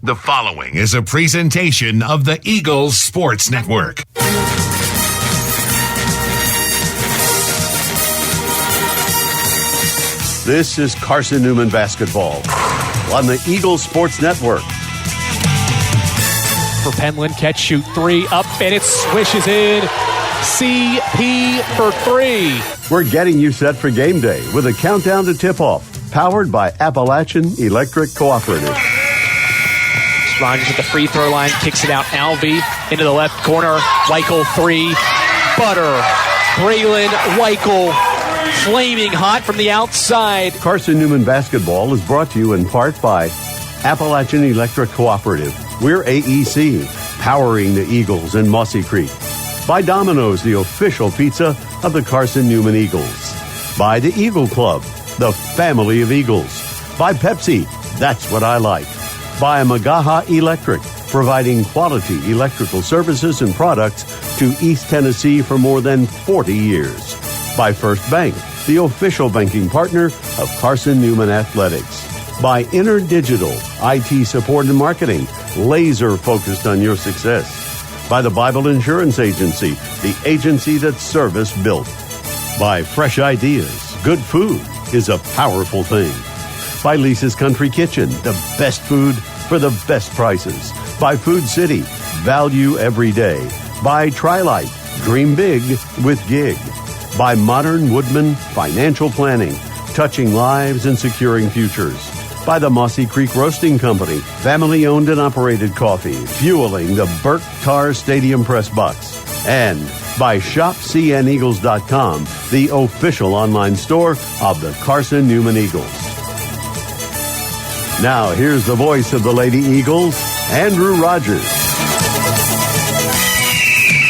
The following is a presentation of the Eagles Sports Network. This is Carson-Newman basketball on the Eagles Sports Network. For Penland, catch, shoot, three, up, and it swishes in. CP for three. We're getting you set for game day with a countdown to tip-off, powered by Appalachian Electric Cooperative. Rogers at the free throw line, kicks it out. Alvey into the left corner. Weichel three. Butter. Braylon Weichel flaming hot from the outside. Carson-Newman basketball is brought to you in part by Appalachian Electric Cooperative. We're AEC, powering the Eagles in Mossy Creek. By Domino's, the official pizza of the Carson-Newman Eagles. By the Eagle Club, the family of Eagles. By Pepsi, that's what I like. By Magaha Electric, providing quality electrical services and products to East Tennessee for more than 40 years. By First Bank, the official banking partner of Carson-Newman Athletics. By InterDigital, IT support and marketing, laser focused on your success. By the Bible Insurance Agency, the agency that service built. By Fresh Ideas, good food is a powerful thing. By Lisa's Country Kitchen, the best food for the best prices. By Food City, value every day. By Trilite, dream big with Gig. By Modern Woodman Financial Planning, touching lives and securing futures. By the Mossy Creek Roasting Company, family-owned and operated coffee, fueling the Burt Tar Stadium press box. And by ShopCNEagles.com, the official online store of the Carson-Newman Eagles. Now, here's the voice of the Lady Eagles, Andrew Rogers.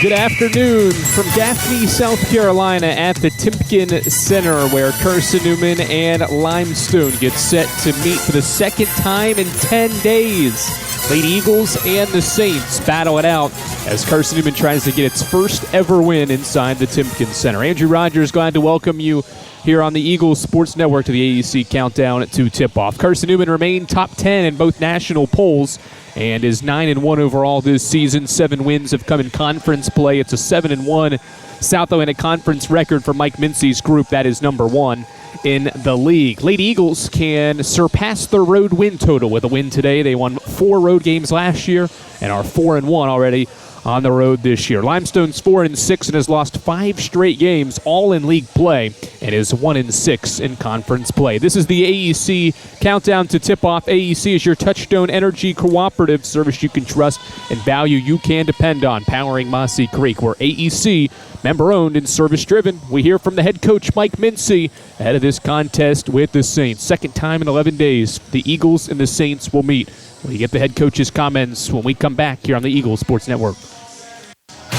Good afternoon from Gaffney, South Carolina at the Timpkin Center, where Carson-Newman and Limestone get set to meet for the second time in 10 days. Lady Eagles and the Saints battle it out as Carson-Newman tries to get its first ever win inside the Timpkin Center. Andrew Rogers, glad to welcome you here on the Eagles Sports Network to the AEC Countdown to Tip-Off. Carson-Newman remained top 10 in both national polls and is 9-1 overall this season. 7 wins have come in conference play. It's a 7-1 South Atlantic Conference record for Mike Mincy's group. That is number 1 in the league. Lady Eagles can surpass their road win total with a win today. They won 4 road games last year and are 4-1 already on the road this year. Limestone's 4-6 and has lost 5 straight games, all in league play, and is 1-6 in conference play. This is the AEC Countdown to Tip-Off. AEC is your Touchstone Energy cooperative service you can trust and value you can depend on, powering Mossy Creek. We're AEC, member-owned and service-driven. We hear from the head coach, Mike Mincy, ahead of this contest with the Saints. Second time in 11 days, the Eagles and the Saints will meet. We get the head coach's comments when we come back here on the Eagles Sports Network.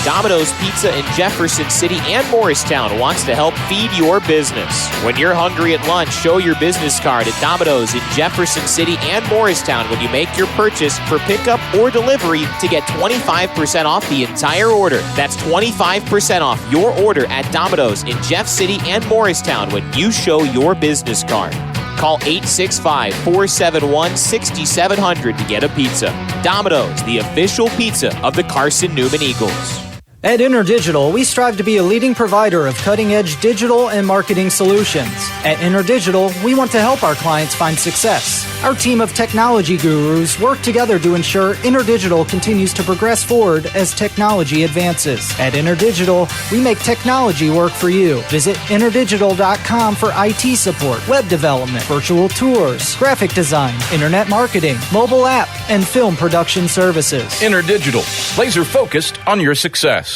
Domino's Pizza in Jefferson City and Morristown wants to help feed your business. When you're hungry at lunch, show your business card at Domino's in Jefferson City and Morristown when you make your purchase for pickup or delivery to get 25% off the entire order. That's 25% off your order at Domino's in Jeff City and Morristown when you show your business card. Call 865-471-6700 to get a pizza. Domino's, the official pizza of the Carson-Newman Eagles. At InterDigital, we strive to be a leading provider of cutting-edge digital and marketing solutions. At InterDigital, we want to help our clients find success. Our team of technology gurus work together to ensure InterDigital continues to progress forward as technology advances. At InterDigital, we make technology work for you. Visit InterDigital.com for IT support, web development, virtual tours, graphic design, internet marketing, mobile app, and film production services. InterDigital, laser-focused on your success.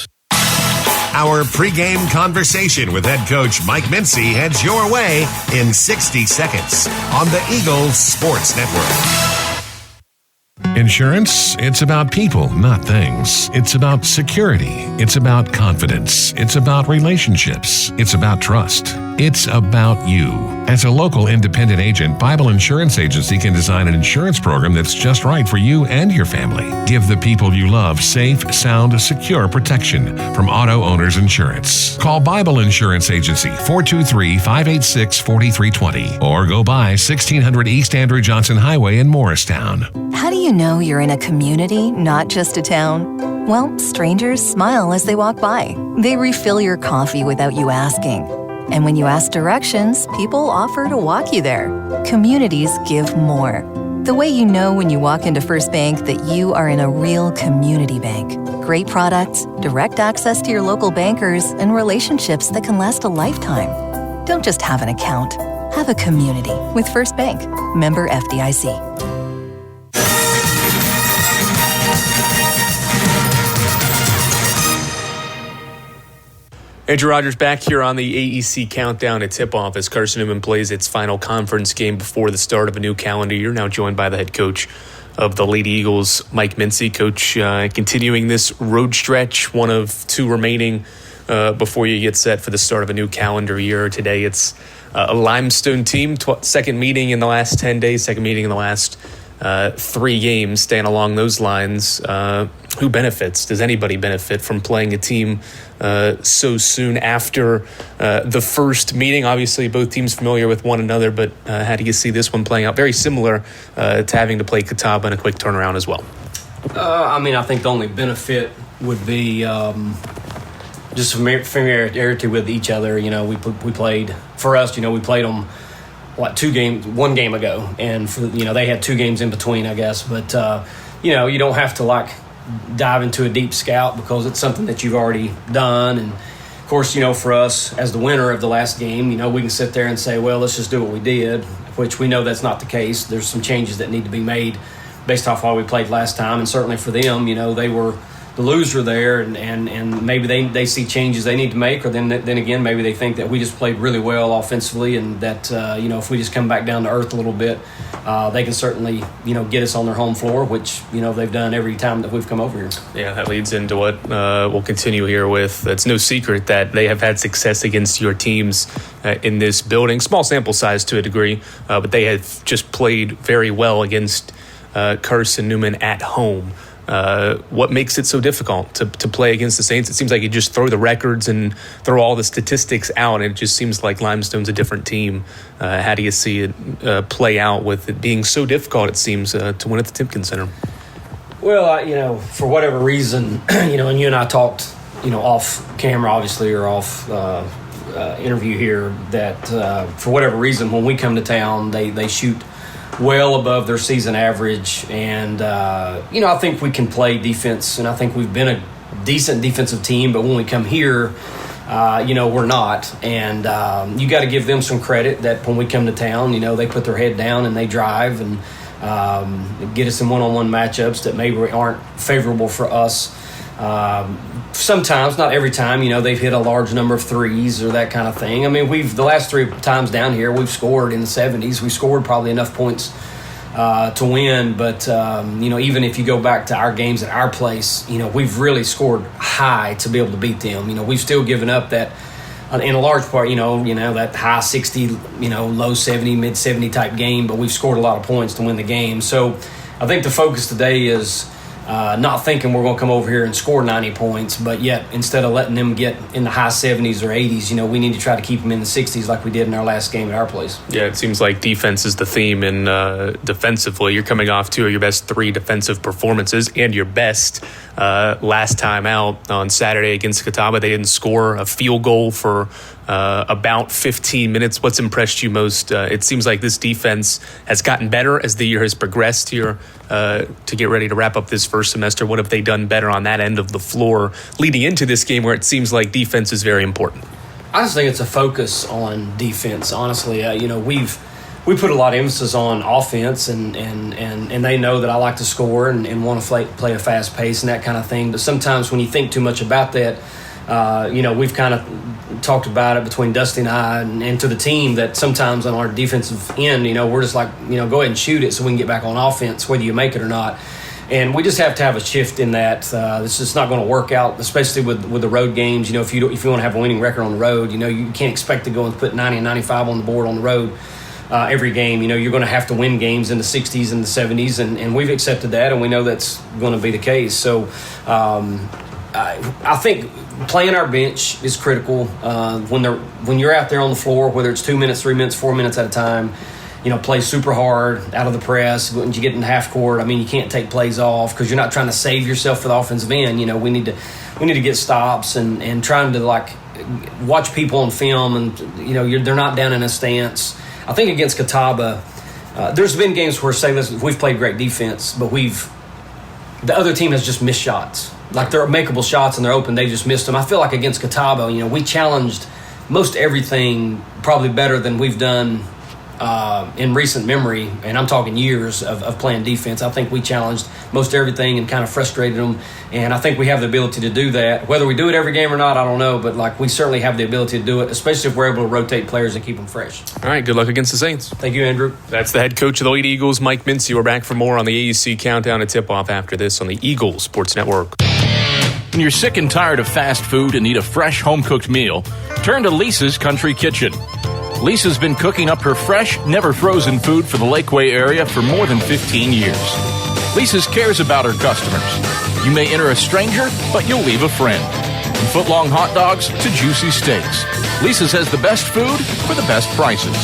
Our pregame conversation with head coach Mike Mincy heads your way in 60 seconds on the Eagles Sports Network. Insurance, it's about people, not things. It's about security. It's about confidence. It's about relationships. It's about trust. It's about you. As a local independent agent, Bible Insurance Agency can design an insurance program that's just right for you and your family. Give the people you love safe, sound, secure protection from Auto Owners Insurance. Call Bible Insurance Agency 423-586-4320 or go by 1600 East Andrew Johnson Highway in Morristown. How do you know you're in a community, not just a town? Well, strangers smile as they walk by. They refill your coffee without you asking. And when you ask directions, people offer to walk you there. Communities give more. The way you know when you walk into First Bank that you are in a real community bank. Great products, direct access to your local bankers, and relationships that can last a lifetime. Don't just have an account. Have a community with First Bank. Member FDIC. Andrew Rogers back here on the AEC Countdown at tip-off as Carson-Newman plays its final conference game before the start of a new calendar year. Now joined by the head coach of the Lady Eagles, Mike Mincy. Coach, continuing this road stretch, one of two remaining before you get set for the start of a new calendar year. Today it's a Limestone team, second meeting in the last 10 days, second meeting in the last 3 games. Staying along those lines, who benefits? Does anybody benefit from playing a team so soon after the first meeting? Obviously, both teams familiar with one another, but how do you see this one playing out? Very similar to having to play Catawba in a quick turnaround as well. I think the only benefit would be just familiarity with each other. We played, for us, we played them one game ago, and they had 2 games in between, I guess. But you don't have to dive into a deep scout because it's something that you've already done. And of course, for us as the winner of the last game, we can sit there and say, well, let's just do what we did, which we know that's not the case. There's some changes that need to be made based off how we played last time, and certainly for them, they were the loser there, and maybe they see changes they need to make, or then again maybe they think that we just played really well offensively, and that if we just come back down to earth a little bit, they can certainly get us on their home floor, which they've done every time that we've come over here. Yeah, that leads into what we'll continue here with. It's no secret that they have had success against your teams in this building. Small sample size to a degree, but they have just played very well against Carson-Newman at home. What makes it so difficult to play against the Saints? It seems like you just throw the records and throw all the statistics out, and it just seems like Limestone's a different team. How do you see it play out with it being so difficult, it seems, to win at the Timken Center? Well, for whatever reason, and you and I talked, off camera, obviously, or off interview here, that for whatever reason, when we come to town, they shoot well above their season average, and I think we can play defense, and I think we've been a decent defensive team, but when we come here, we're not, and you got to give them some credit that when we come to town, they put their head down and they drive and get us in one-on-one matchups that maybe aren't favorable for us. Sometimes, not every time, they've hit a large number of threes or that kind of thing. I mean, the last 3 times down here, we've scored in the 70s. We scored probably enough points to win, but, even if you go back to our games at our place, we've really scored high to be able to beat them. We've still given up that, in a large part, that high 60, low 70, mid 70 type game, but we've scored a lot of points to win the game. So I think the focus today is not thinking we're going to come over here and score 90 points, but yet instead of letting them get in the high 70s or 80s, we need to try to keep them in the 60s like we did in our last game at our place. Yeah, it seems like defense is the theme, and defensively, you're coming off 2 of your best 3 defensive performances, and your best last time out on Saturday against Catawba. They didn't score a field goal for about 15 minutes. What's impressed you most? It seems like this defense has gotten better as the year has progressed here to get ready to wrap up this first semester. What have they done better on that end of the floor leading into this game where it seems like defense is very important? I just think it's a focus on defense, honestly. We put a lot of emphasis on offense, and they know that I like to score and want to play a fast pace and that kind of thing. But sometimes when you think too much about that, we've kind of talked about it between Dusty and I and to the team that sometimes on our defensive end, we're just like, go ahead and shoot it so we can get back on offense, whether you make it or not. And we just have to have a shift in that. This is not going to work out, especially with the road games. If you want to have a winning record on the road, you can't expect to go and put 90 and 95 on the board on the road every game. You're going to have to win games in the 60s and the 70s, and we've accepted that, and we know that's going to be the case. So I think playing our bench is critical when you're out there on the floor, whether it's 2 minutes, 3 minutes, 4 minutes at a time. play super hard out of the press. When you get in half court, you can't take plays off because you're not trying to save yourself for the offensive end. We need to get stops and trying to watch people on film, and they're not down in a stance. I think against Catawba, there's been games where we've played great defense, but the other team has just missed shots. They're makeable shots and they're open, they just missed them. I feel like against Catawba, we challenged most everything probably better than we've done in recent memory, and I'm talking years of playing defense. I think we challenged most everything and kind of frustrated them, and I think we have the ability to do that. Whether we do it every game or not, I don't know, but we certainly have the ability to do it, especially if we're able to rotate players and keep them fresh. All right, good luck against the Saints. Thank you, Andrew. That's the head coach of the Lady Eagles, Mike Mincy. We're back for more on the AEC Countdown and Tip-Off after this on the Eagles Sports Network. When you're sick and tired of fast food and need a fresh home-cooked meal, turn to Lisa's Country Kitchen. Lisa's been cooking up her fresh, never-frozen food for the Lakeway area for more than 15 years. Lisa's cares about her customers. You may enter a stranger, but you'll leave a friend. From foot-long hot dogs to juicy steaks, Lisa's has the best food for the best prices.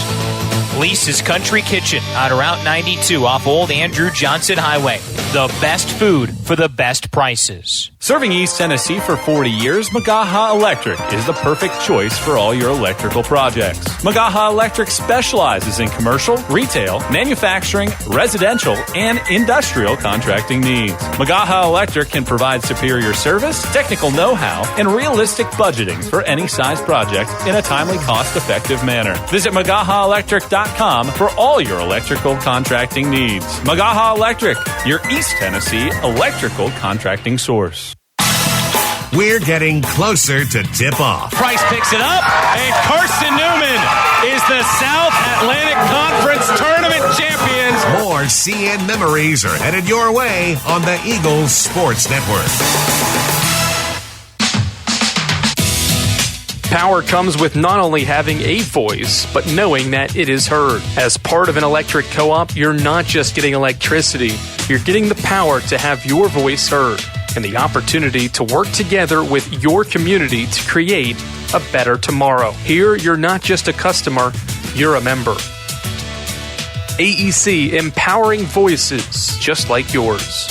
Lisa's Country Kitchen on Route 92 off Old Andrew Johnson Highway. The best food for the best prices. Serving East Tennessee for 40 years, Magaha Electric is the perfect choice for all your electrical projects. Magaha Electric specializes in commercial, retail, manufacturing, residential, and industrial contracting needs. Magaha Electric can provide superior service, technical know-how, and realistic budgeting for any size project in a timely, cost-effective manner. Visit MagahaElectric.com for all your electrical contracting needs. Magaha Electric, your East Tennessee electrical contracting source. We're getting closer to tip-off. Price picks it up, and Carson-Newman is the South Atlantic Conference Tournament champions. More CN memories are headed your way on the Eagles Sports Network. Power comes with not only having a voice, but knowing that it is heard. As part of an electric co-op, you're not just getting electricity, you're getting the power to have your voice heard and the opportunity to work together with your community to create a better tomorrow. Here, you're not just a customer, you're a member. AEC, empowering voices just like yours.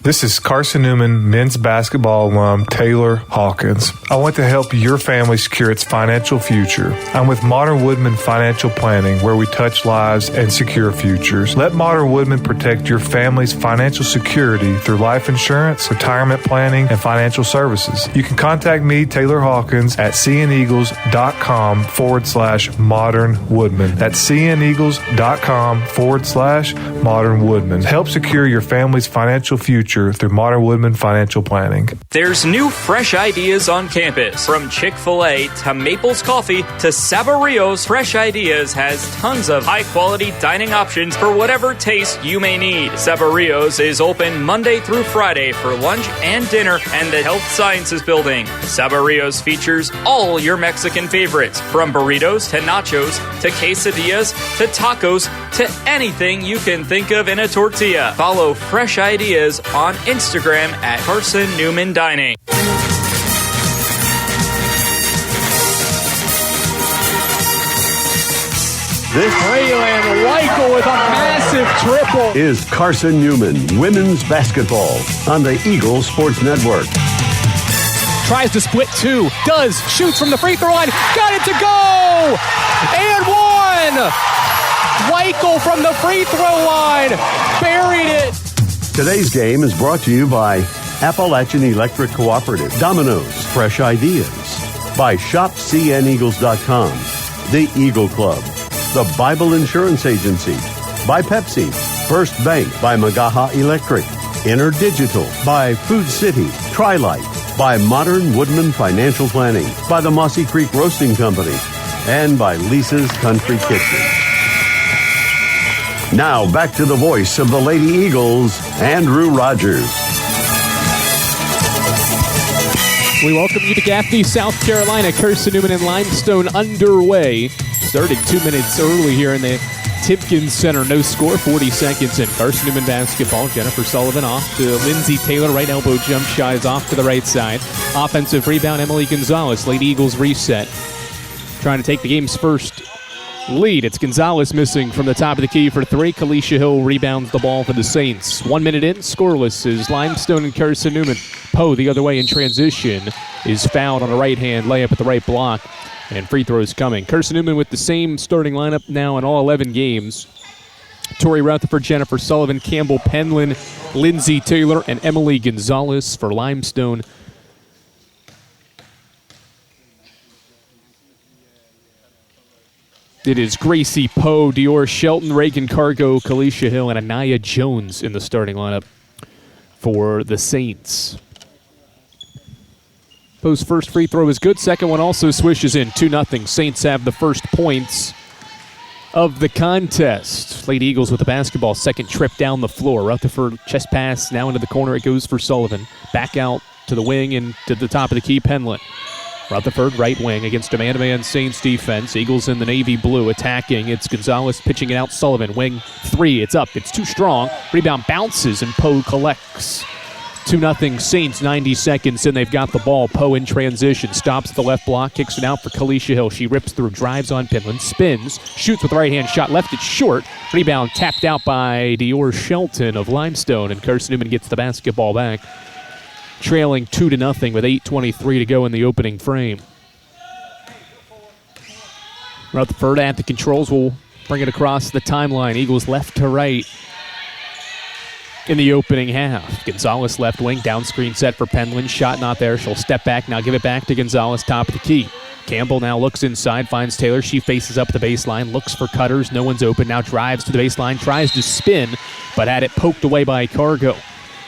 This is Carson-Newman men's basketball alum Taylor Hawkins. I want to help your family secure its financial future. I'm with Modern Woodman Financial Planning, where we touch lives and secure futures. Let Modern Woodman protect your family's financial security through life insurance, retirement planning, and financial services. You can contact me, Taylor Hawkins, at cneagles.com/Modern Woodman. That's cneagles.com/Modern Woodman. Help secure your family's financial future through Modern Woodman Financial Planning. There's new fresh ideas on campus. From Chick-fil-A to Maples Coffee to Saboreo's, Fresh Ideas has tons of high-quality dining options for whatever taste you may need. Saboreo's is open Monday through Friday for lunch and dinner and the Health Sciences Building. Saboreo's features all your Mexican favorites, from burritos to nachos to quesadillas to tacos to anything you can think of in a tortilla. Follow Fresh Ideas on Instagram at Carson-Newman Dining. This Braylon Weichel with a massive triple. is Carson-Newman women's basketball on the Eagles Sports Network. Tries to split two. Does. Shoots from the free throw line. Got it to go! And one! Weichel from the free throw line. Buried it. Today's game is brought to you by Appalachian Electric Cooperative, Domino's, Fresh Ideas, by ShopCNEagles.com, The Eagle Club, the Bible Insurance Agency, by Pepsi, First Bank, by Magaha Electric, InterDigital, by Food City, Trilite, by Modern Woodman Financial Planning, by the Mossy Creek Roasting Company, and by Lisa's Country Kitchen. Now back to the voice of the Lady Eagles, Andrew Rogers. We welcome you to Gaffney, South Carolina. Carson-Newman and Limestone underway. Started 2 minutes early here in the Timpkins Center. No score, 40 seconds in. Carson-Newman basketball. Jennifer Sullivan off to Lindsey Taylor. Right elbow jump shot is off to the right side. Offensive rebound, Emily Gonzalez. Lady Eagles reset. trying to take the game's first lead. It's Gonzalez missing from the top of the key for 3. Kalisha Hill rebounds the ball for the Saints. 1 minute in, scoreless is Limestone and Carson-Newman. Poe the other way in transition is fouled on a right-hand layup at the right block, and free throws coming. Carson-Newman with the same starting lineup now in all 11 games. Tori Rutherford, Jennifer Sullivan, Campbell Penland, Lindsay Taylor, and Emily Gonzalez for Limestone. It is Gracie Poe, Dior Shelton, Reagan Cargo, Kalisha Hill, and Anaya Jones in the starting lineup for the Saints. Poe's first free throw is good. Second one also swishes in. 2-0. Saints have the first points of the contest. Lady Eagles with the basketball. Second trip down the floor. Rutherford chest pass now into the corner. It goes for Sullivan. Back out to the wing and to the top of the key, Penland. Rutherford, right wing against a man-to-man Saints defense. Eagles in the navy blue attacking. It's Gonzalez pitching it out. Sullivan, wing 3. It's up. It's too strong. Rebound bounces and Poe collects. 2-0 Saints, 90 seconds, and they've got the ball. Poe in transition. Stops at the left block. Kicks it out for Kalisha Hill. She rips through, drives on Penland, spins, shoots with the right-hand shot. Left it short. Rebound tapped out by Dior Shelton of Limestone, and Carson-Newman gets the basketball back. Trailing 2-0 with 8:23 to go in the opening frame. Rutherford at the controls will bring it across the timeline. Eagles left to right in the opening half. Gonzalez left wing, down screen set for Penland. Shot not there. She'll step back, now give it back to Gonzalez, top of the key. Campbell now looks inside, finds Taylor. She faces up the baseline, looks for cutters. No one's open, now drives to the baseline, tries to spin, but had it poked away by Cargo.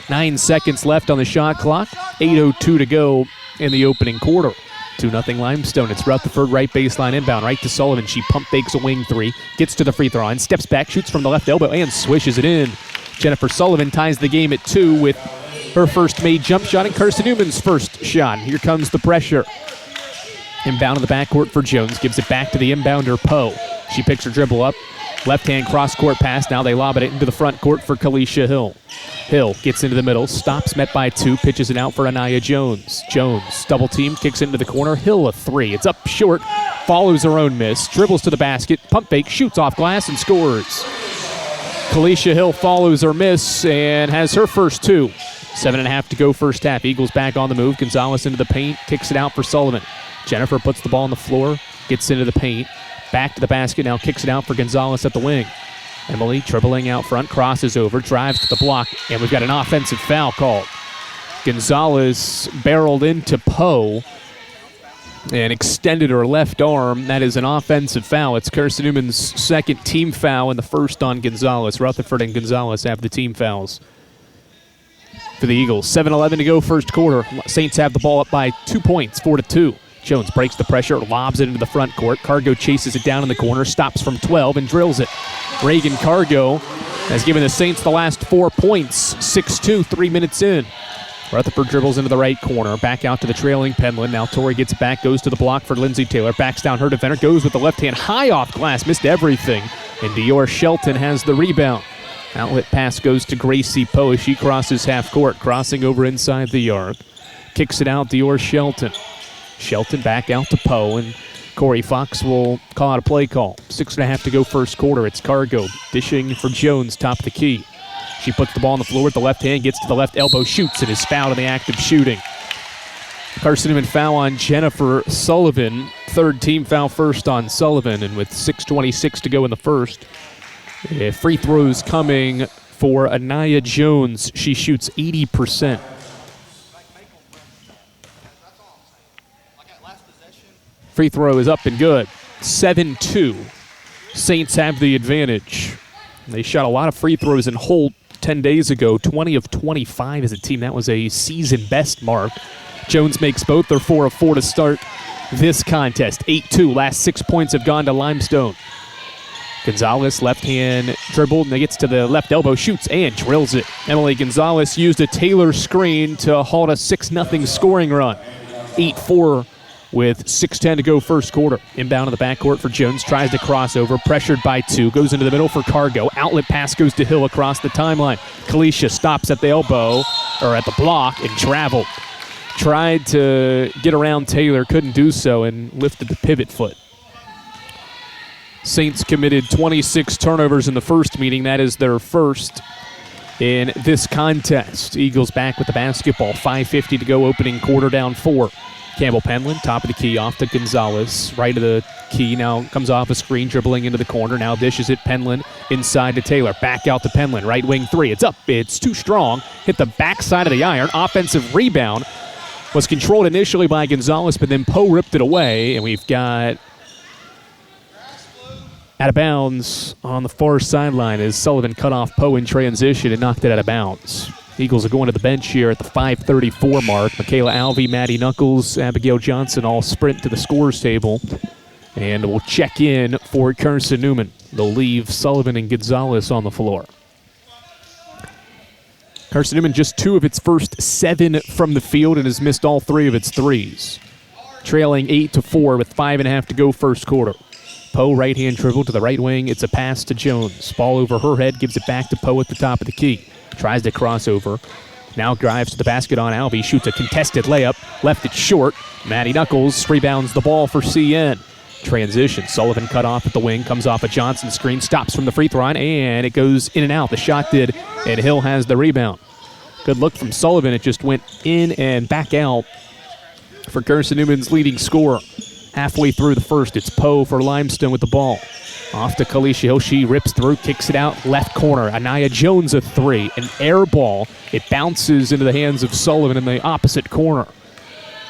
9 seconds left on the shot clock. 8:02 to go in the opening quarter. 2-0 Limestone. It's Rutherford, right baseline inbound, right to Sullivan. She pump fakes a wing 3, gets to the free throw line, steps back, shoots from the left elbow, and swishes it in. Jennifer Sullivan ties the game at 2 with her first made jump shot and Carson-Newman's first shot. Here comes the pressure. Inbound in the backcourt for Jones. Gives it back to the inbounder, Poe. She picks her dribble up. Left-hand cross-court pass. Now they lob it into the front court for Kalisha Hill. Hill gets into the middle. Stops, met by 2. Pitches it out for Anaya Jones. Jones, double team, kicks into the corner. Hill a 3. It's up short. Follows her own miss. Dribbles to the basket. Pump fake. Shoots off glass and scores. Kalisha Hill follows her miss and has her first 2. 7.5 to go first half. Eagles back on the move. Gonzalez into the paint. Kicks it out for Sullivan. Jennifer puts the ball on the floor. Gets into the paint. Back to the basket, now kicks it out for Gonzalez at the wing. Emily dribbling out front, crosses over, drives to the block, and we've got an offensive foul called. Gonzalez barreled into Poe and extended her left arm. That is an offensive foul. It's Carson-Newman's second team foul and the first on Gonzalez. Rutherford and Gonzalez have the team fouls for the Eagles. 7:11 to go first quarter. Saints have the ball up by 2 points, 4-2. Jones breaks the pressure, lobs it into the front court. Cargo chases it down in the corner, stops from 12 and drills it. Reagan Cargo has given the Saints the last 4 points. 6-2, 3 minutes in. Rutherford dribbles into the right corner, back out to the trailing Penland. Now Tori gets it back, goes to the block for Lindsay Taylor, backs down her defender, goes with the left hand high off glass, missed everything. And Dior Shelton has the rebound. Outlet pass goes to Gracie Poe as she crosses half court, crossing over inside the arc. Kicks it out, Dior Shelton. Shelton back out to Poe, and Corey Fox will call out a play call. 6.5 to go first quarter. It's Cargo dishing for Jones, top of the key. She puts the ball on the floor with the left hand, gets to the left elbow, shoots, and is fouled in the act of shooting. Carson-Newman foul on Jennifer Sullivan. Third team foul first on Sullivan, and with 6:26 to go in the first, free throws coming for Anaya Jones. She shoots 80%. Free throw is up and good. 7-2. Saints have the advantage. They shot a lot of free throws in Holt 10 days ago. 20 of 25 as a team. That was a season best mark. Jones makes both. They're 4 of 4 to start this contest. 8-2. Last 6 points have gone to Limestone. Gonzalez, left hand dribbled, and it gets to the left elbow, shoots, and drills it. Emily Gonzalez used a Taylor screen to halt a 6-0 scoring run. 8-4 with 6:10 to go first quarter. Inbound in the backcourt for Jones, tries to cross over, pressured by 2, goes into the middle for Cargo. Outlet pass goes to Hill across the timeline. Kalisha stops at the elbow, or at the block, and traveled. Tried to get around Taylor, couldn't do so, and lifted the pivot foot. Saints committed 26 turnovers in the first meeting. That is their first in this contest. Eagles back with the basketball. 5:50 to go, opening quarter, down 4. Campbell Penland, top of the key, off to Gonzalez. Right of the key, now comes off a screen, dribbling into the corner. Now dishes it, Penland inside to Taylor. Back out to Penland, right wing 3. It's up, it's too strong. Hit the backside of the iron. Offensive rebound was controlled initially by Gonzalez, but then Poe ripped it away, and we've got out of bounds on the far sideline as Sullivan cut off Poe in transition and knocked it out of bounds. Eagles are going to the bench here at the 5:34 mark. Michaela Alvey, Maddie Knuckles, Abigail Johnson all sprint to the scores table. And we'll check in for Carson-Newman. They'll leave Sullivan and Gonzalez on the floor. Carson-Newman just 2 of its first 7 from the field and has missed all 3 of its threes. Trailing 8-4 with 5.5 to go first quarter. Poe, right-hand dribble to the right wing. It's a pass to Jones. Ball over her head, gives it back to Poe at the top of the key. Tries to cross over. Now drives to the basket on Alvey. Shoots a contested layup. Left it short. Maddie Knuckles rebounds the ball for CN. Transition. Sullivan cut off at the wing. Comes off a Johnson screen. Stops from the free throw line. And it goes in and out. The shot did. And Hill has the rebound. Good look from Sullivan. It just went in and back out for Carson-Newman's leading scorer. Halfway through the first, it's Poe for Limestone with the ball. Off to Kalisha Hill. She rips through, kicks it out, left corner. Anaya Jones a 3, an air ball. It bounces into the hands of Sullivan in the opposite corner.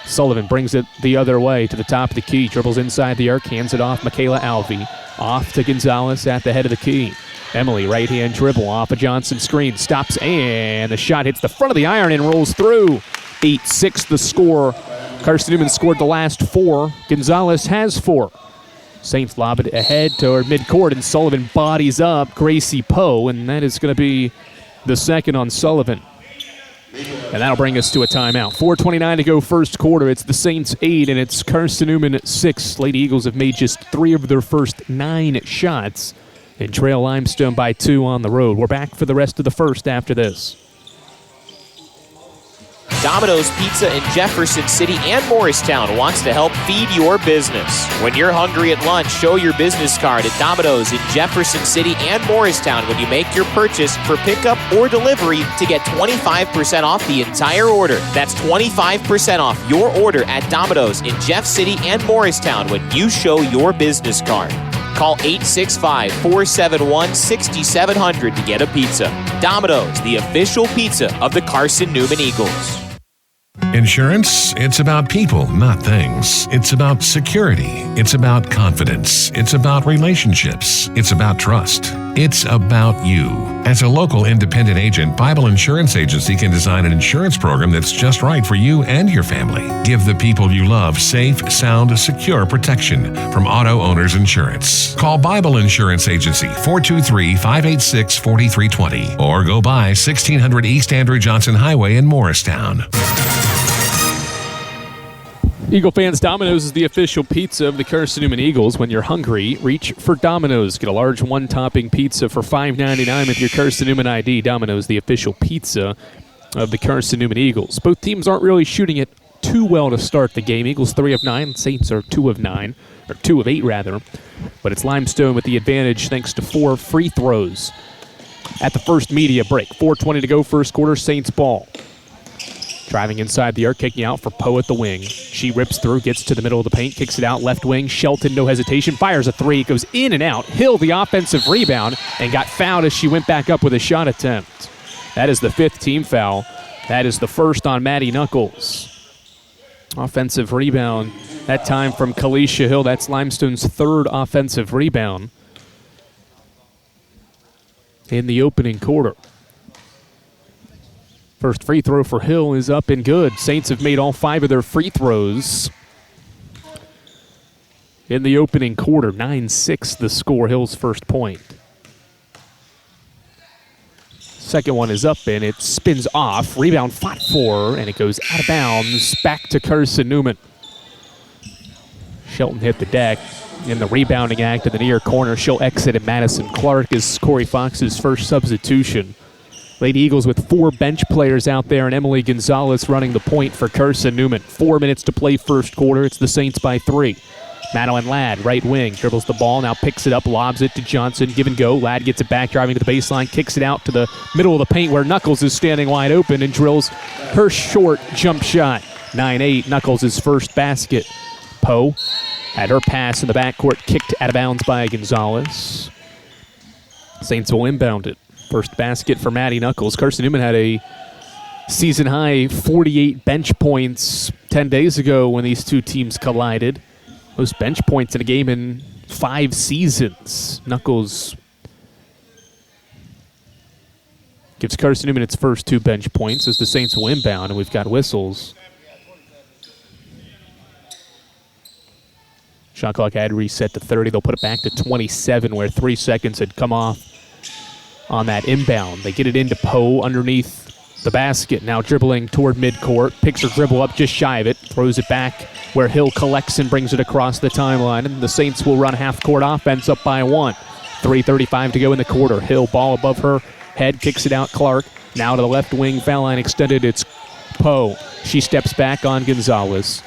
Sullivan brings it the other way to the top of the key, dribbles inside the arc, hands it off Michaela Alvey. Off to Gonzalez at the head of the key. Emily, right-hand dribble off a Johnson screen, stops, and the shot hits the front of the iron and rolls through. 8-6 the score. Carson-Newman scored the last 4. Gonzalez has 4. Saints lob it ahead toward midcourt, and Sullivan bodies up Gracie Poe, and that is going to be the second on Sullivan. And that'll bring us to a timeout. 4:29 to go first quarter. It's the Saints 8, and it's Carson-Newman 6. Lady Eagles have made just 3 of their first 9 shots and trail Limestone by 2 on the road. We're back for the rest of the first after this. Domino's Pizza in Jefferson City and Morristown wants to help feed your business. When you're hungry at lunch, show your business card at Domino's in Jefferson City and Morristown when you make your purchase for pickup or delivery to get 25% off the entire order. That's 25% off your order at Domino's in Jeff City and Morristown when you show your business card. Call 865-471-6700 to get a pizza. Domino's, the official pizza of the Carson-Newman Eagles. Insurance, it's about people, not things. It's about security. It's about confidence. It's about relationships. It's about trust. It's about you. As a local independent agent, Bible Insurance Agency can design an insurance program that's just right for you and your family. Give the people you love safe, sound, secure protection from Auto Owners Insurance. Call Bible Insurance Agency 423-586-4320 or go by 1600 East Andrew Johnson Highway in Morristown. Eagle fans, Domino's is the official pizza of the Carson-Newman Eagles. When you're hungry, reach for Domino's. Get a large one-topping pizza for $5.99 with your Carson-Newman ID. Domino's, the official pizza of the Carson-Newman Eagles. Both teams aren't really shooting it too well to start the game. Eagles 3 of 9, Saints are 2 of 9, or 2 of 8 rather. But it's Limestone with the advantage thanks to 4 free throws at the first media break. 4:20 to go first quarter, Saints ball. Driving inside the arc, kicking out for Poe at the wing. She rips through, gets to the middle of the paint, kicks it out left wing. Shelton, no hesitation, fires a 3. It goes in and out. Hill, the offensive rebound, and got fouled as she went back up with a shot attempt. That is the 5th team foul. That is the first on Maddie Knuckles. Offensive rebound, that time from Kalisha Hill. That's Limestone's 3rd offensive rebound in the opening quarter. First free throw for Hill is up and good. Saints have made all 5 of their free throws in the opening quarter. 9-6 the score, Hill's first point. Second one is up and it spins off. Rebound fought for, and it goes out of bounds back to Carson-Newman. Shelton hit the deck in the rebounding act in the near corner. She'll exit, and Madison Clark is Corey Fox's first substitution. Lady Eagles with 4 bench players out there, and Emily Gonzalez running the point for Carson-Newman. 4 minutes to play first quarter. It's the Saints by 3. Madeline Ladd, right wing, dribbles the ball, now picks it up, lobs it to Johnson, give and go. Ladd gets it back, driving to the baseline, kicks it out to the middle of the paint where Knuckles is standing wide open and drills her short jump shot. 9-8, Knuckles' first basket. Poe had her pass in the backcourt, kicked out of bounds by Gonzalez. Saints will inbound it. First basket for Maddie Knuckles. Carson-Newman had a season-high 48 bench points 10 days ago when these two teams collided. Most bench points in a game in 5 seasons. Knuckles gives Carson-Newman its first 2 bench points as the Saints will inbound, and we've got whistles. Shot clock had reset to 30. They'll put it back to 27 where 3 seconds had come off on that inbound. They get it into Poe underneath the basket, now dribbling toward midcourt, picks her dribble up just shy of it, throws it back where Hill collects and brings it across the timeline, and the Saints will run half-court offense up by 1. 3:35 to go in the quarter. Hill, ball above her head, kicks it out. Clark, now to the left wing, foul line extended. It's Poe. She steps back on Gonzalez.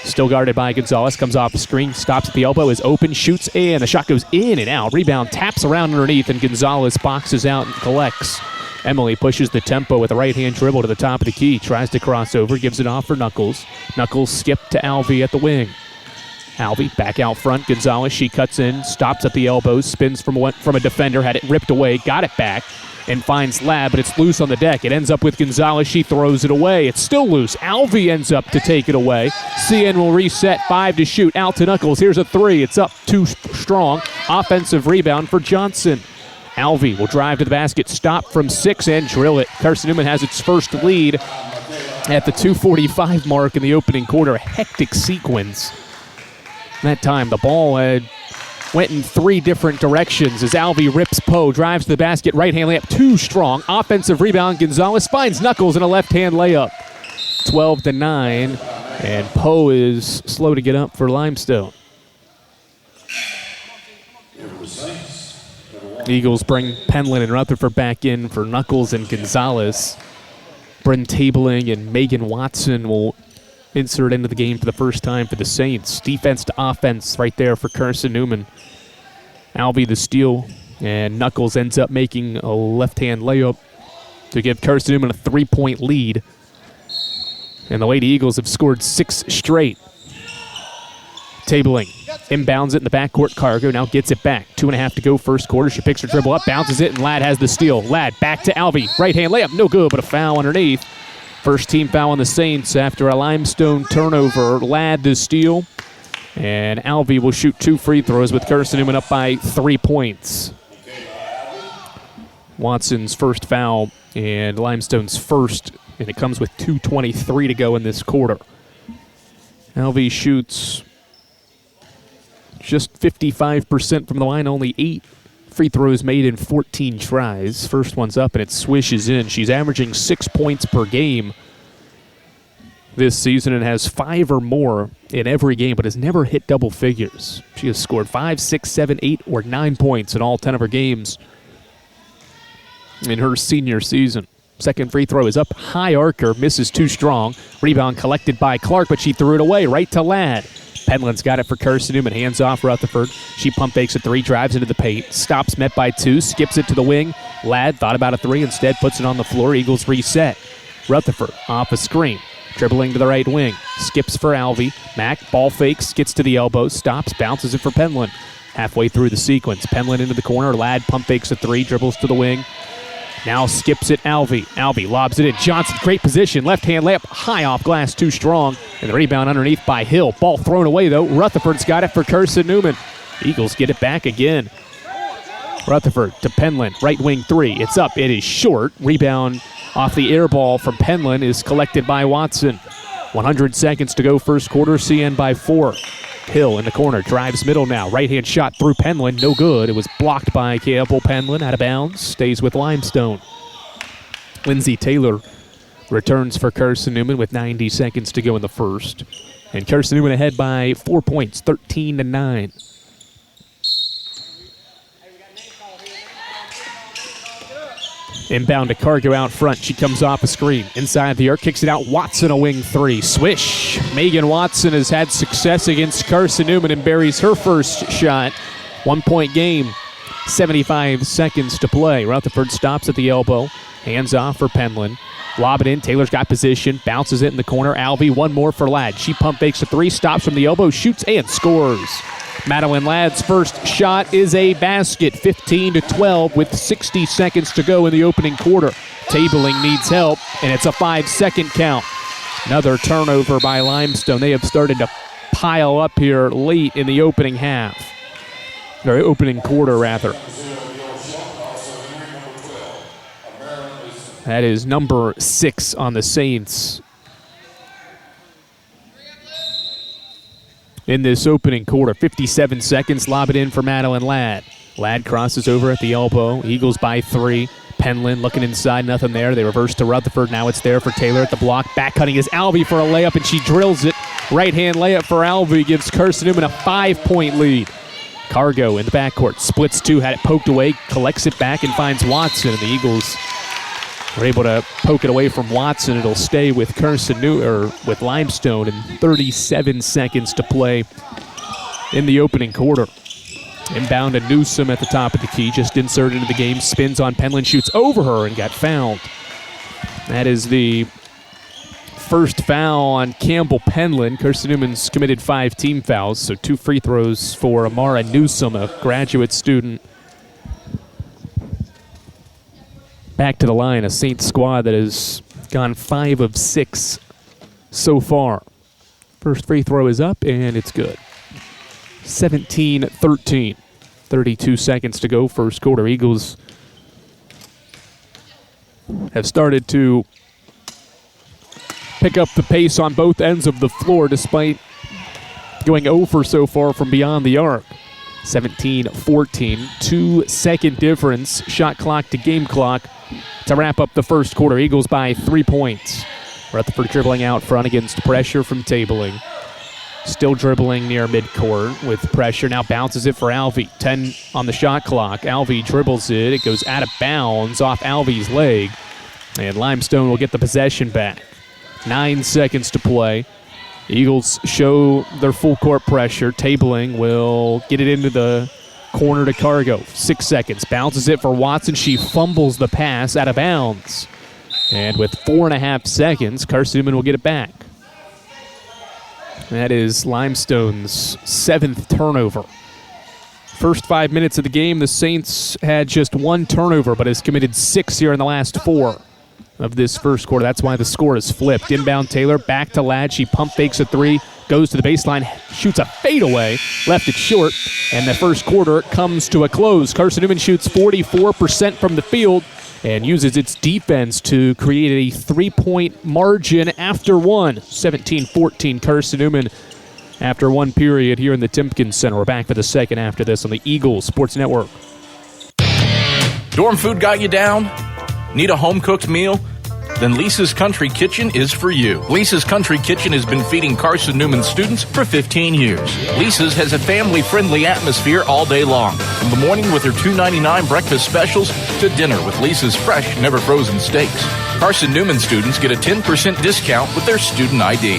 Still guarded by Gonzalez, comes off the screen, stops at the elbow, is open, shoots in. The shot goes in and out. Rebound taps around underneath, and Gonzalez boxes out and collects. Emily pushes the tempo with a right-hand dribble to the top of the key. Tries to cross over, gives it off for Knuckles. Knuckles skip to Alvey at the wing. Alvey back out front. Gonzalez, she cuts in, stops at the elbows, spins from a defender, had it ripped away, got it back, and finds Ladd, but it's loose on the deck. It ends up with Gonzalez. She throws it away. It's still loose. Alvey ends up to take it away. CN will reset. 5 to shoot. Out to Knuckles. Here's a 3. It's up too strong. Offensive rebound for Johnson. Alvey will drive to the basket, stop from 6 and drill it. Carson-Newman has its first lead at the 2:45 mark in the opening quarter. A hectic sequence. That time the ball went in 3 different directions as Alvey rips Poe, drives to the basket, right-hand layup, too strong. Offensive rebound, Gonzalez finds Knuckles in a left-hand layup. 12-9, and Poe is slow to get up for Limestone. The Eagles bring Penland and Rutherford back in for Knuckles and Gonzalez. Bryn Tabling and Megan Watson will insert into the game for the first time for the Saints. Defense to offense right there for Carson-Newman. Alvey the steal, and Knuckles ends up making a left-hand layup to give Carson-Newman a 3-point lead. And the Lady Eagles have scored 6 straight. Tabling inbounds it in the backcourt. Cargo now gets it back. 2.5 to go first quarter. She picks her dribble up, bounces it, and Ladd has the steal. Ladd back to Alvey. Right-hand layup, no good, but a foul underneath. First team foul on the Saints after a Limestone turnover. Ladd the steal, and Alvey will shoot 2 free throws with Carson-Newman up by 3 points. Watson's first foul and Limestone's first, and it comes with 2:23 to go in this quarter. Alvey shoots just 55% from the line, only 8 free throws made in 14 tries. First one's up and it swishes in. She's averaging 6 points per game this season and has 5 or more in every game, but has never hit double figures. She has scored 5, 6, 7, 8, or 9 points in all 10 of her games in her senior season. Second free throw is up. High arcer, misses too strong. Rebound collected by Clark, but she threw it away right to Ladd. Penland's got it for Carson-Newman, hands off Rutherford. She pump fakes a 3, drives into the paint, stops met by 2, skips it to the wing. Ladd thought about a 3, instead puts it on the floor. Eagles reset. Rutherford off a screen, dribbling to the right wing, skips for Alvey. Mack ball fakes, gets to the elbow, stops, bounces it for Penland. Halfway through the sequence, Penland into the corner. Ladd pump fakes a 3, dribbles to the wing. Now skips it Alvey. Alvey lobs it in. Johnson, great position. Left-hand layup, high off glass, too strong. And the rebound underneath by Hill. Ball thrown away, though. Rutherford's got it for Carson-Newman. Eagles get it back again. Rutherford to Penland. Right wing 3. It's up. It is short. Rebound off the air ball from Penland is collected by Watson. 100 seconds to go first quarter. CN by 4. Hill in the corner, drives middle now. Right-hand shot through Penland, no good. It was blocked by Campbell. Penland out of bounds, stays with Limestone. Lindsey Taylor returns for Carson-Newman with 90 seconds to go in the first. And Carson-Newman ahead by 4 points, 13-9. Inbound to Cargo out front. She comes off a screen. Inside the arc, kicks it out. Watson, a wing three. Swish. Megan Watson has had success against Carson-Newman and buries her first shot. 1 point game. 75 seconds to play. Rutherford stops at the elbow. Hands off for Penland. Lob it in. Taylor's got position. Bounces it in the corner. Alvey, one more for Ladd. She pump fakes a three. Stops from the elbow. Shoots and scores. Madeline Ladd's first shot is a basket, 15-12 with 60 seconds to go in the opening quarter. Tabling needs help, and it's a 5-second count. Another turnover by Limestone. They have started to pile up here late in the opening half. Or opening quarter, rather. That is number 6 on the Saints. In this opening quarter, 57 seconds, lob it in for Madeline Ladd. Ladd crosses over at the elbow. Eagles by 3. Penland looking inside, nothing there. They reverse to Rutherford. Now it's there for Taylor at the block. Back cutting is Alvey for a layup, and she drills it. Right-hand layup for Alvey gives Carson-Newman a 5-point lead. Cargo in the backcourt. Splits 2, had it poked away, collects it back, and finds Watson. And the Eagles are able to poke it away from Watson. It'll stay with with Limestone, and 37 seconds to play in the opening quarter. Inbound to Newsom at the top of the key, just inserted into the game, spins on Penland, shoots over her and got fouled. That is the first foul on Campbell Penland. Carson-Newman's committed 5 team fouls, so 2 free throws for Amara Newsom, a graduate student. Back to the line, a Saints squad that has gone 5 of 6 so far. First free throw is up, and it's good. 17-13. 32 seconds to go, first quarter. Eagles have started to pick up the pace on both ends of the floor despite going over so far from beyond the arc. 17-14, 2-second difference, shot clock to game clock to wrap up the first quarter. Eagles by 3 points. Rutherford dribbling out front against pressure from Tabling. Still dribbling near midcourt with pressure. Now bounces it for Alvey. 10 on the shot clock. Alvey dribbles it. It goes out of bounds off Alvey's leg. And Limestone will get the possession back. 9 seconds to play. Eagles show their full court pressure. Tabling will get it into the corner to Cargo. 6 seconds. Bounces it for Watson. She fumbles the pass out of bounds. And with 4.5 seconds, Carson-Newman will get it back. That is Limestone's 7th turnover. First 5 minutes of the game, the Saints had just 1 turnover, but has committed 6 here in the last 4 of this first quarter. That's why the score is flipped. Inbound Taylor, back to Ladd. She pump fakes a 3, goes to the baseline, shoots a fadeaway, left it short, and the first quarter comes to a close. Carson-Newman shoots 44% from the field and uses its defense to create a 3-point margin after one. 17-14 Carson-Newman after 1 period here in the Timpkins Center. We're back for the second after this on the Eagles Sports Network. Dorm food got you down? Need a home-cooked meal? Then Lisa's Country Kitchen is for you. Lisa's Country Kitchen has been feeding Carson-Newman students for 15 years. Lisa's has a family-friendly atmosphere all day long. From the morning with her $2.99 breakfast specials to dinner with Lisa's fresh, never-frozen steaks. Carson-Newman students get a 10% discount with their student ID.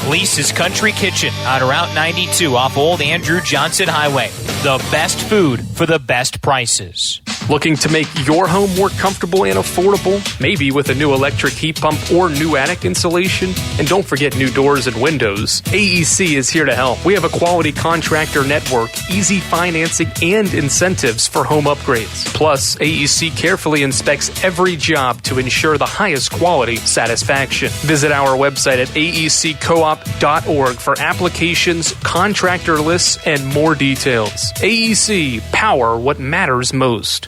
Lisa's Country Kitchen on Route 92 off Old Andrew Johnson Highway. The best food for the best prices. Looking to make your home more comfortable and affordable? Maybe with a new electric heat pump or new attic insulation? And don't forget new doors and windows. AEC is here to help. We have a quality contractor network, easy financing, and incentives for home upgrades. Plus, AEC carefully inspects every job to ensure the highest quality satisfaction. Visit our website at aeccoop.org for applications, contractor lists, and more details. AEC, power what matters most.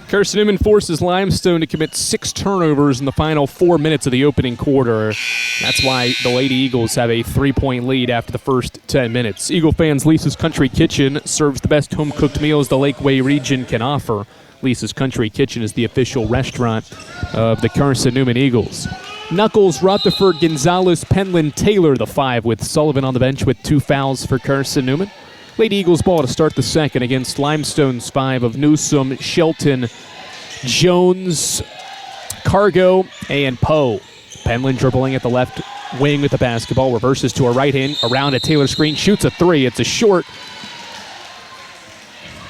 Carson-Newman forces Limestone to commit 6 turnovers in the final 4 minutes of the opening quarter. That's why the Lady Eagles have a 3-point lead after the first 10 minutes. Eagle fans, Lisa's Country Kitchen serves the best home-cooked meals the Lakeway region can offer. Lisa's Country Kitchen is the official restaurant of the Carson-Newman Eagles. Knuckles, Rutherford, Gonzalez, Penland, Taylor, the 5, with Sullivan on the bench with 2 fouls for Carson-Newman. Lady Eagles ball to start the second against Limestone's 5 of Newsom, Shelton, Jones, Cargo, and Poe. Penland dribbling at the left wing with the basketball. Reverses to her right hand, around a Taylor screen, shoots a 3. It's a short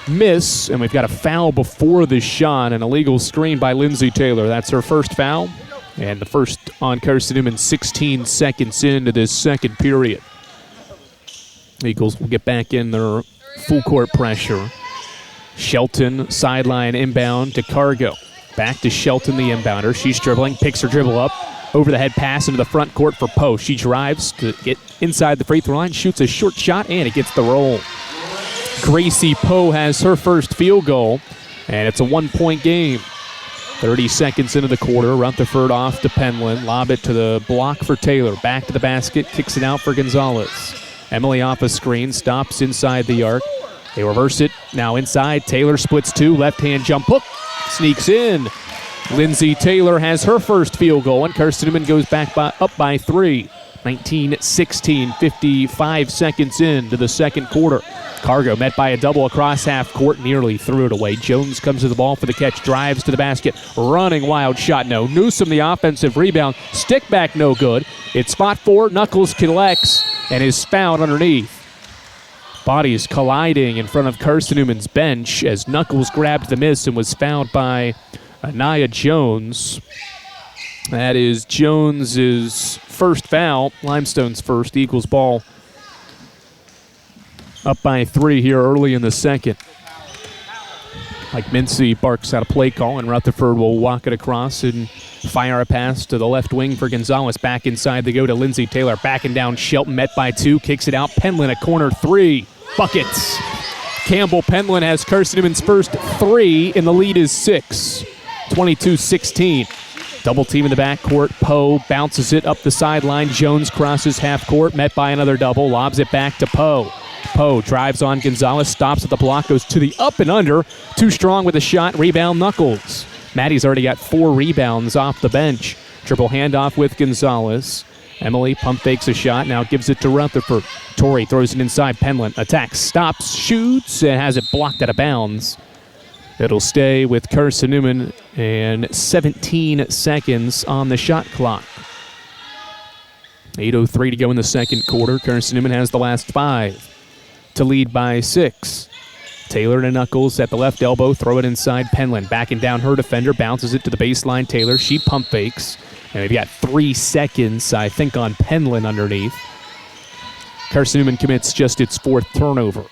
miss, and we've got a foul before the shot, an illegal screen by Lindsay Taylor. That's her first foul, and the first on Carson-Newman 16 seconds into this second period. Eagles will get back in their full court pressure. Shelton, sideline inbound to Cargo. Back to Shelton, the inbounder. She's dribbling, picks her dribble up. Over the head pass into the front court for Poe. She drives to get inside the free throw line, shoots a short shot, and it gets the roll. Gracie Poe has her first field goal, and it's a 1-point game. 30 seconds into the quarter, Rutherford off to Penland. Lob it to the block for Taylor. Back to the basket, kicks it out for Gonzalez. Emily off a screen, stops inside the arc. They reverse it, now inside. Taylor splits 2, left-hand jump hook, sneaks in. Lindsay Taylor has her first field goal, and Carson-Newman goes back up by 3. 19-16, 55 seconds into the second quarter. Cargo met by a double across half court, nearly threw it away. Jones comes to the ball for the catch, drives to the basket, running wild shot, no. Newsom the offensive rebound, stick back no good. It's spot 4, Knuckles collects and is fouled underneath. Bodies colliding in front of Carson-Newman's bench as Knuckles grabbed the miss and was fouled by Anaya Jones. That is Jones's first foul, Limestone's first. Eagles ball up by 3 here early in the second. Mike Mincy barks out a play call, and Rutherford will walk it across and fire a pass to the left wing for Gonzalez. Back inside they go to Lindsay Taylor. Backing down Shelton, met by 2, kicks it out. Penland, a corner 3. Buckets. Campbell Penland has Carson-Newman's first 3, and the lead is 6. 22-16. Double team in the backcourt. Poe bounces it up the sideline. Jones crosses half court, met by another double. Lobs it back to Poe. Poe drives on Gonzalez, stops at the block, goes to the up and under. Too strong with a shot. Rebound Knuckles. Maddie's already got 4 rebounds off the bench. Triple handoff with Gonzalez. Emily pump fakes a shot, now gives it to Rutherford. Torrey throws it inside. Penland attacks, stops, shoots, and has it blocked out of bounds. It'll stay with Carson-Newman and 17 seconds on the shot clock. 8:03 to go in the second quarter. Carson-Newman has the last 5 to lead by 6. Taylor to Knuckles at the left elbow, throw it inside. Penland backing down her defender, bounces it to the baseline. Taylor, she pump fakes. And we've got 3 seconds, I think, on Penland underneath. Carson-Newman commits just its 4th turnover.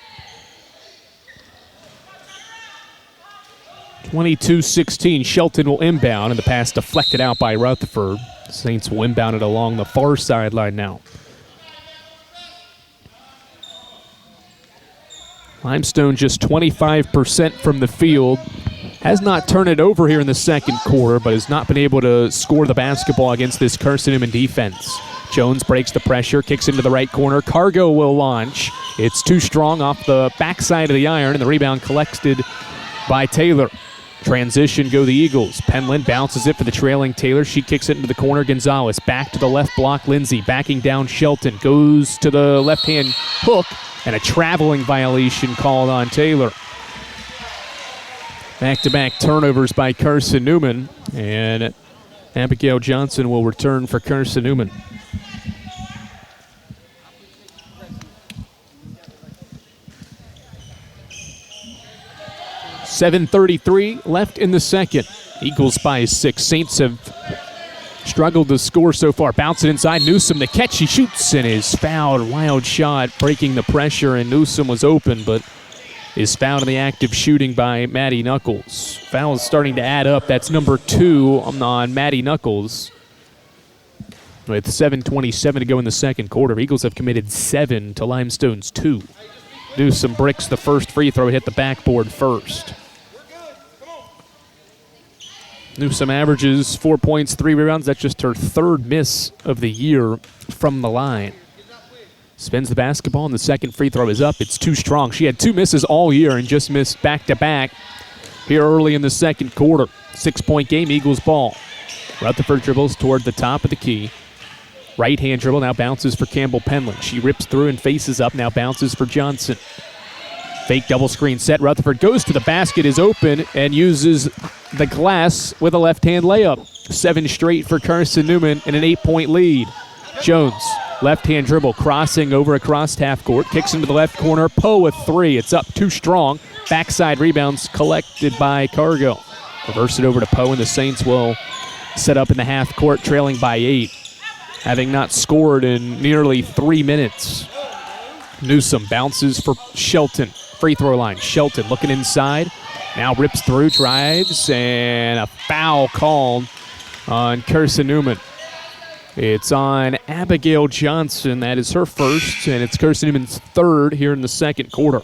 22-16, Shelton will inbound, and the pass deflected out by Rutherford. Saints will inbound it along the far sideline now. Limestone just 25% from the field. Has not turned it over here in the second quarter, but has not been able to score the basketball against this Carson-Newman defense. Jones breaks the pressure, kicks into the right corner. Cargo will launch. It's too strong off the backside of the iron, and the rebound collected by Taylor. Transition go the Eagles. Penland bounces it for the trailing Taylor. She kicks it into the corner. Gonzalez back to the left block. Lindsay backing down Shelton. Goes to the left-hand hook, and a traveling violation called on Taylor. Back-to-back turnovers by Carson-Newman, and Abigail Johnson will return for Carson-Newman. .7:33 left in the second. Eagles by 6. Saints have struggled to score so far. Bounce it inside. Newsom, the catch. He shoots and is fouled. Wild shot, breaking the pressure, and Newsom was open, but is fouled in the act of shooting by Maddie Knuckles. Foul is starting to add up. That's number 2 on Maddie Knuckles. With 7:27 to go in the second quarter, Eagles have committed 7 to Limestone's 2. Newsom bricks the first free throw, hit the backboard first. Newsom averages 4 points, 3 rebounds. That's just her 3rd miss of the year from the line. Spins the basketball, and the second free throw is up. It's too strong. She had 2 misses all year and just missed back-to-back here early in the second quarter. 6-point game, Eagles ball. Rutherford dribbles toward the top of the key. Right-hand dribble, now bounces for Campbell Penland. She rips through and faces up, now bounces for Johnson. Fake double screen set. Rutherford goes to the basket, is open, and uses the glass with a left-hand layup. 7 straight for Carson-Newman and an 8-point lead. Jones, left-hand dribble, crossing over across half court. Kicks into the left corner. Poe with 3. It's up too strong. Backside rebounds collected by Cargo. Reverse it over to Poe, and the Saints will set up in the half court, trailing by 8. Having not scored in nearly 3 minutes. Newsom bounces for Shelton. Free throw line. Shelton looking inside. Now rips through, drives, and a foul called on Carson-Newman. It's on Abigail Johnson. That is her first, and it's Carson-Newman's third here in the second quarter.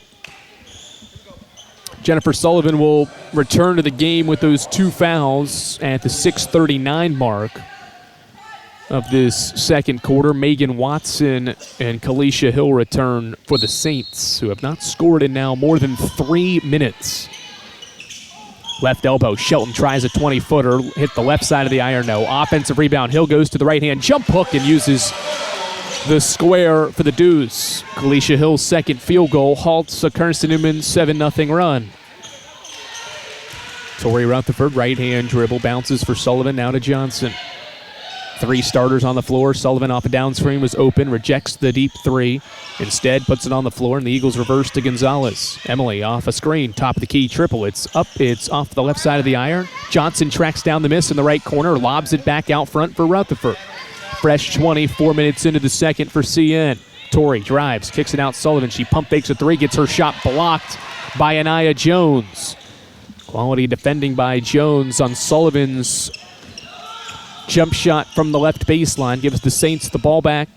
Jennifer Sullivan will return to the game with those 2 fouls at the 6:39 mark of this second quarter. Megan Watson and Kalisha Hill return for the Saints, who have not scored in now more than 3 minutes. Left elbow, Shelton tries a 20-footer, hit the left side of the iron, no. Offensive rebound, Hill goes to the right-hand jump hook and uses the square for the deuce. Kalisha Hill's second field goal halts a Carson-Newman 7-0 run. Tori Rutherford, right-hand dribble, bounces for Sullivan, now to Johnson. 3 starters on the floor. Sullivan off a down screen was open, rejects the deep 3. Instead, puts it on the floor, and the Eagles reverse to Gonzalez. Emily off a screen, top of the key, triple. It's up, it's off the left side of the iron. Johnson tracks down the miss in the right corner, lobs it back out front for Rutherford. Fresh 24 minutes into the second for CN. Tori drives, kicks it out Sullivan. She pump fakes a 3, gets her shot blocked by Anaya Jones. Quality defending by Jones on Sullivan's jump shot from the left baseline. Gives the Saints the ball back.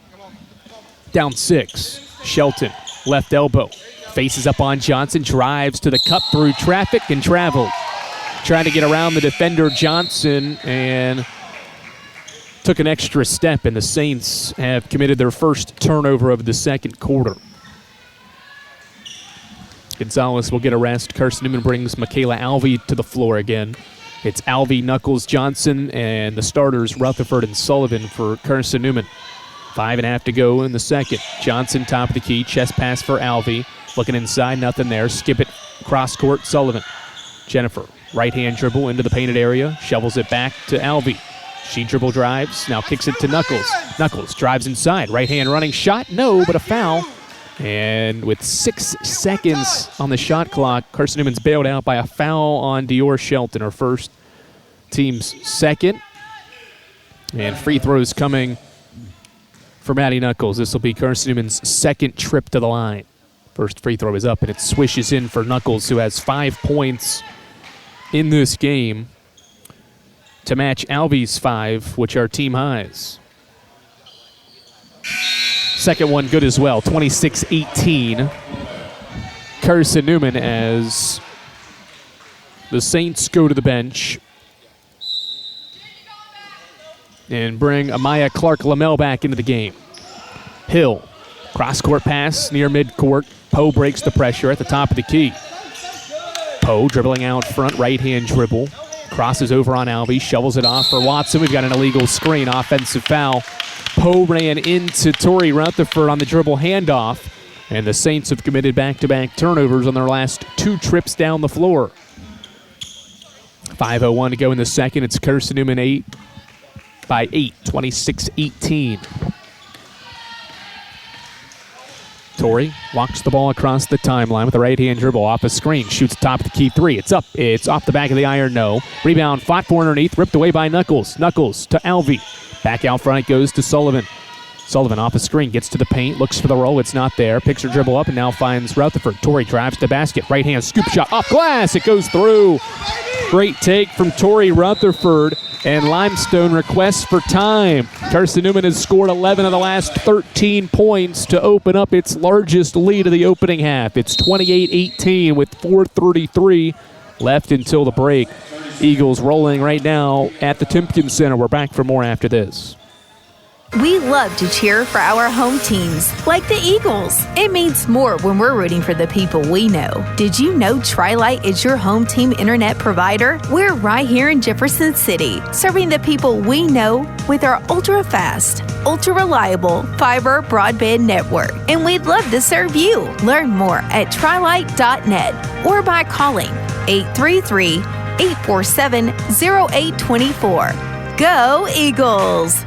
Down 6. Shelton, left elbow. Faces up on Johnson, drives to the cup through traffic and traveled. Trying to get around the defender Johnson and took an extra step, and the Saints have committed their first turnover of the second quarter. Gonzalez will get a rest. Carson-Newman brings Michaela Alvey to the floor again. It's Alvey, Knuckles, Johnson, and the starters Rutherford and Sullivan for Carson-Newman. 5.5 to go in the second. Johnson, top of the key, chest pass for Alvey. Looking inside, nothing there. Skip it, cross court, Sullivan. Jennifer, right-hand dribble into the painted area, shovels it back to Alvey. She dribble drives, now kicks it to Knuckles. Knuckles drives inside, right-hand running shot, no, but a foul. And with 6 seconds on the shot clock, Carson-Newman's bailed out by a foul on Dior Shelton, her first, team's second. And free throws coming for Maddie Knuckles. This will be Carson-Newman's second trip to the line. First free throw is up, and it swishes in for Knuckles, who has 5 points in this game to match Alvey's 5, which are team highs. Second one good as well, 26-18. Carson-Newman as the Saints go to the bench and bring Amaya Clark-Lamel back into the game. Hill, cross-court pass near midcourt. Poe breaks the pressure at the top of the key. Poe dribbling out front, right-hand dribble. Crosses over on Alvey, shovels it off for Watson. We've got an illegal screen, offensive foul. Poe ran into Tori Rutherford on the dribble handoff, and the Saints have committed back-to-back turnovers on their last 2 trips down the floor. 5:01 to go in the second. It's Carson-Newman by 8, 26-18. Tori walks the ball across the timeline with a right-hand dribble off a screen. Shoots top of the key 3. It's up. It's off the back of the iron. No. Rebound fought for underneath. Ripped away by Knuckles. Knuckles to Alvey. Back out front it goes to Sullivan. Sullivan off a screen. Gets to the paint. Looks for the roll. It's not there. Picks her dribble up and now finds Rutherford. Tori drives to the basket. Right-hand scoop shot off glass. It goes through. Great take from Tori Rutherford. And Limestone requests for time. Carson-Newman has scored 11 of the last 13 points to open up its largest lead of the opening half. It's 28-18 with 4:33 left until the break. Eagles rolling right now at the Timpkin Center. We're back for more after this. We love to cheer for our home teams, like the Eagles. It means more when we're rooting for the people we know. Did you know Tri-Lite is your home team internet provider? We're right here in Jefferson City, serving the people we know with our ultra-fast, ultra-reliable fiber broadband network, and we'd love to serve you. Learn more at trilight.net or by calling 833-847-0824. Go Eagles!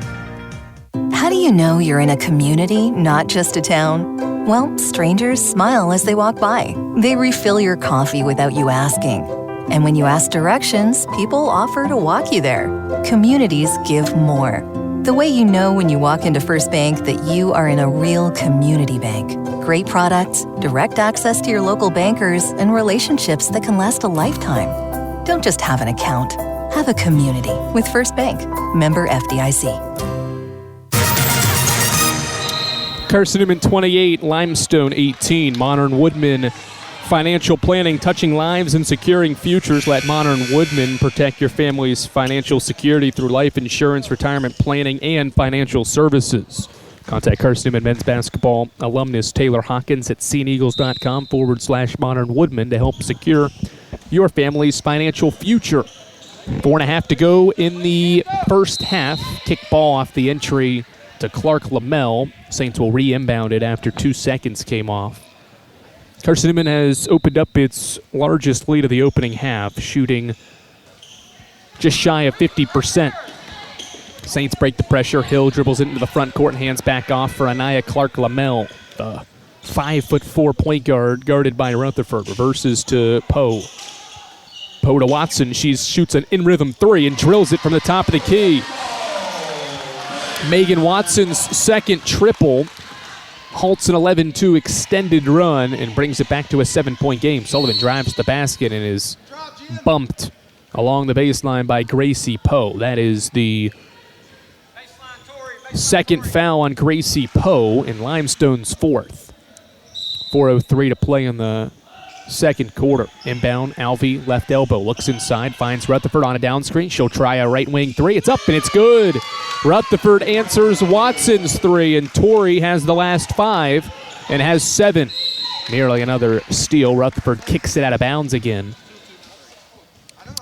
How do you know you're in a community, not just a town? Well, strangers smile as they walk by. They refill your coffee without you asking. And when you ask directions, people offer to walk you there. Communities give more. The way you know when you walk into First Bank that you are in a real community bank. Great products, direct access to your local bankers, and relationships that can last a lifetime. Don't just have an account. Have a community with First Bank. Member FDIC. Carson-Newman 28, Limestone 18. Modern Woodman Financial Planning, touching lives and securing futures. Let Modern Woodman protect your family's financial security through life insurance, retirement planning, and financial services. Contact Carson-Newman men's basketball alumnus Taylor Hawkins at seeneagles.com/Modern Woodman to help secure your family's financial future. 4.5 to go in the first half. Kick ball off the entry to Clark Lamel. Saints will re-inbound it after 2 seconds came off. Carson-Newman has opened up its largest lead of the opening half, shooting just shy of 50%. Saints break the pressure. Hill dribbles into the front court and hands back off for Anaya Clark-Lamel, the 5'4" point guard guarded by Rutherford. Reverses to Poe. Poe to Watson. She shoots an in-rhythm three and drills it from the top of the key. Megan Watson's second triple halts an 11-2 extended run and brings it back to a 7-point game. Sullivan drives the basket and is bumped along the baseline by Gracie Poe. That is the second foul on Gracie Poe and Limestone's fourth. 4:03 to play in the second quarter. Inbound, Alvey, left elbow, looks inside, finds Rutherford on a down screen. She'll try a right wing three. It's up and it's good. Rutherford answers Watson's three, and Torrey has the last five and has 7. Nearly another steal. Rutherford kicks it out of bounds again.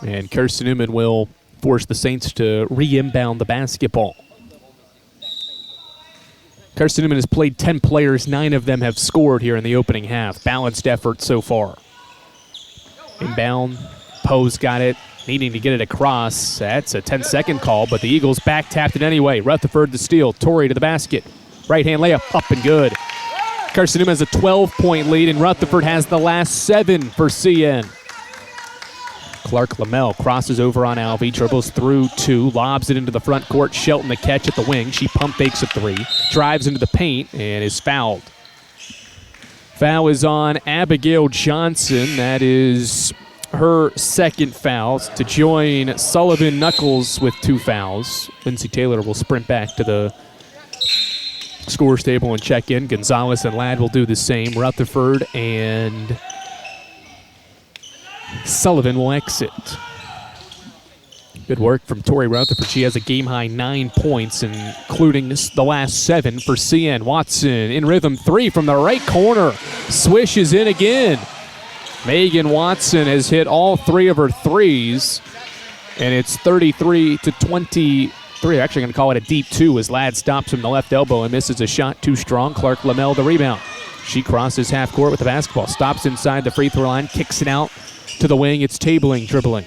And Carson-Newman will force the Saints to re-inbound the basketball. Carson-Newman has played 10 players. 9 of them have scored here in the opening half. Balanced effort so far. Inbound. Poe's got it. Needing to get it across. That's a 10-second call, but the Eagles back tapped it anyway. Rutherford the steal. Torrey to the basket. Right-hand layup. Up and good. Carson-Newman has a 12-point lead, and Rutherford has the last 7 for CN. Clark Lamel crosses over on Alvey, dribbles through 2, lobs it into the front court. Shelton the catch at the wing. She pump fakes a 3, drives into the paint, and is fouled. Foul is on Abigail Johnson. That is her second foul to join Sullivan Knuckles with 2 fouls. Lindsey Taylor will sprint back to the scores table and check in. Gonzalez and Ladd will do the same. Rutherford and Sullivan will exit. Good work from Torrey Rutherford. She has a game-high 9 points, including the last 7 for CN. Watson in rhythm 3 from the right corner. Swishes in again. Megan Watson has hit all 3 of her threes, and it's 33-23. Actually going to call it a deep 2 as Ladd stops from the left elbow and misses a shot too strong. Clark Lamel the rebound. She crosses half court with the basketball. Stops inside the free throw line. Kicks it out to the wing. It's Tabling dribbling.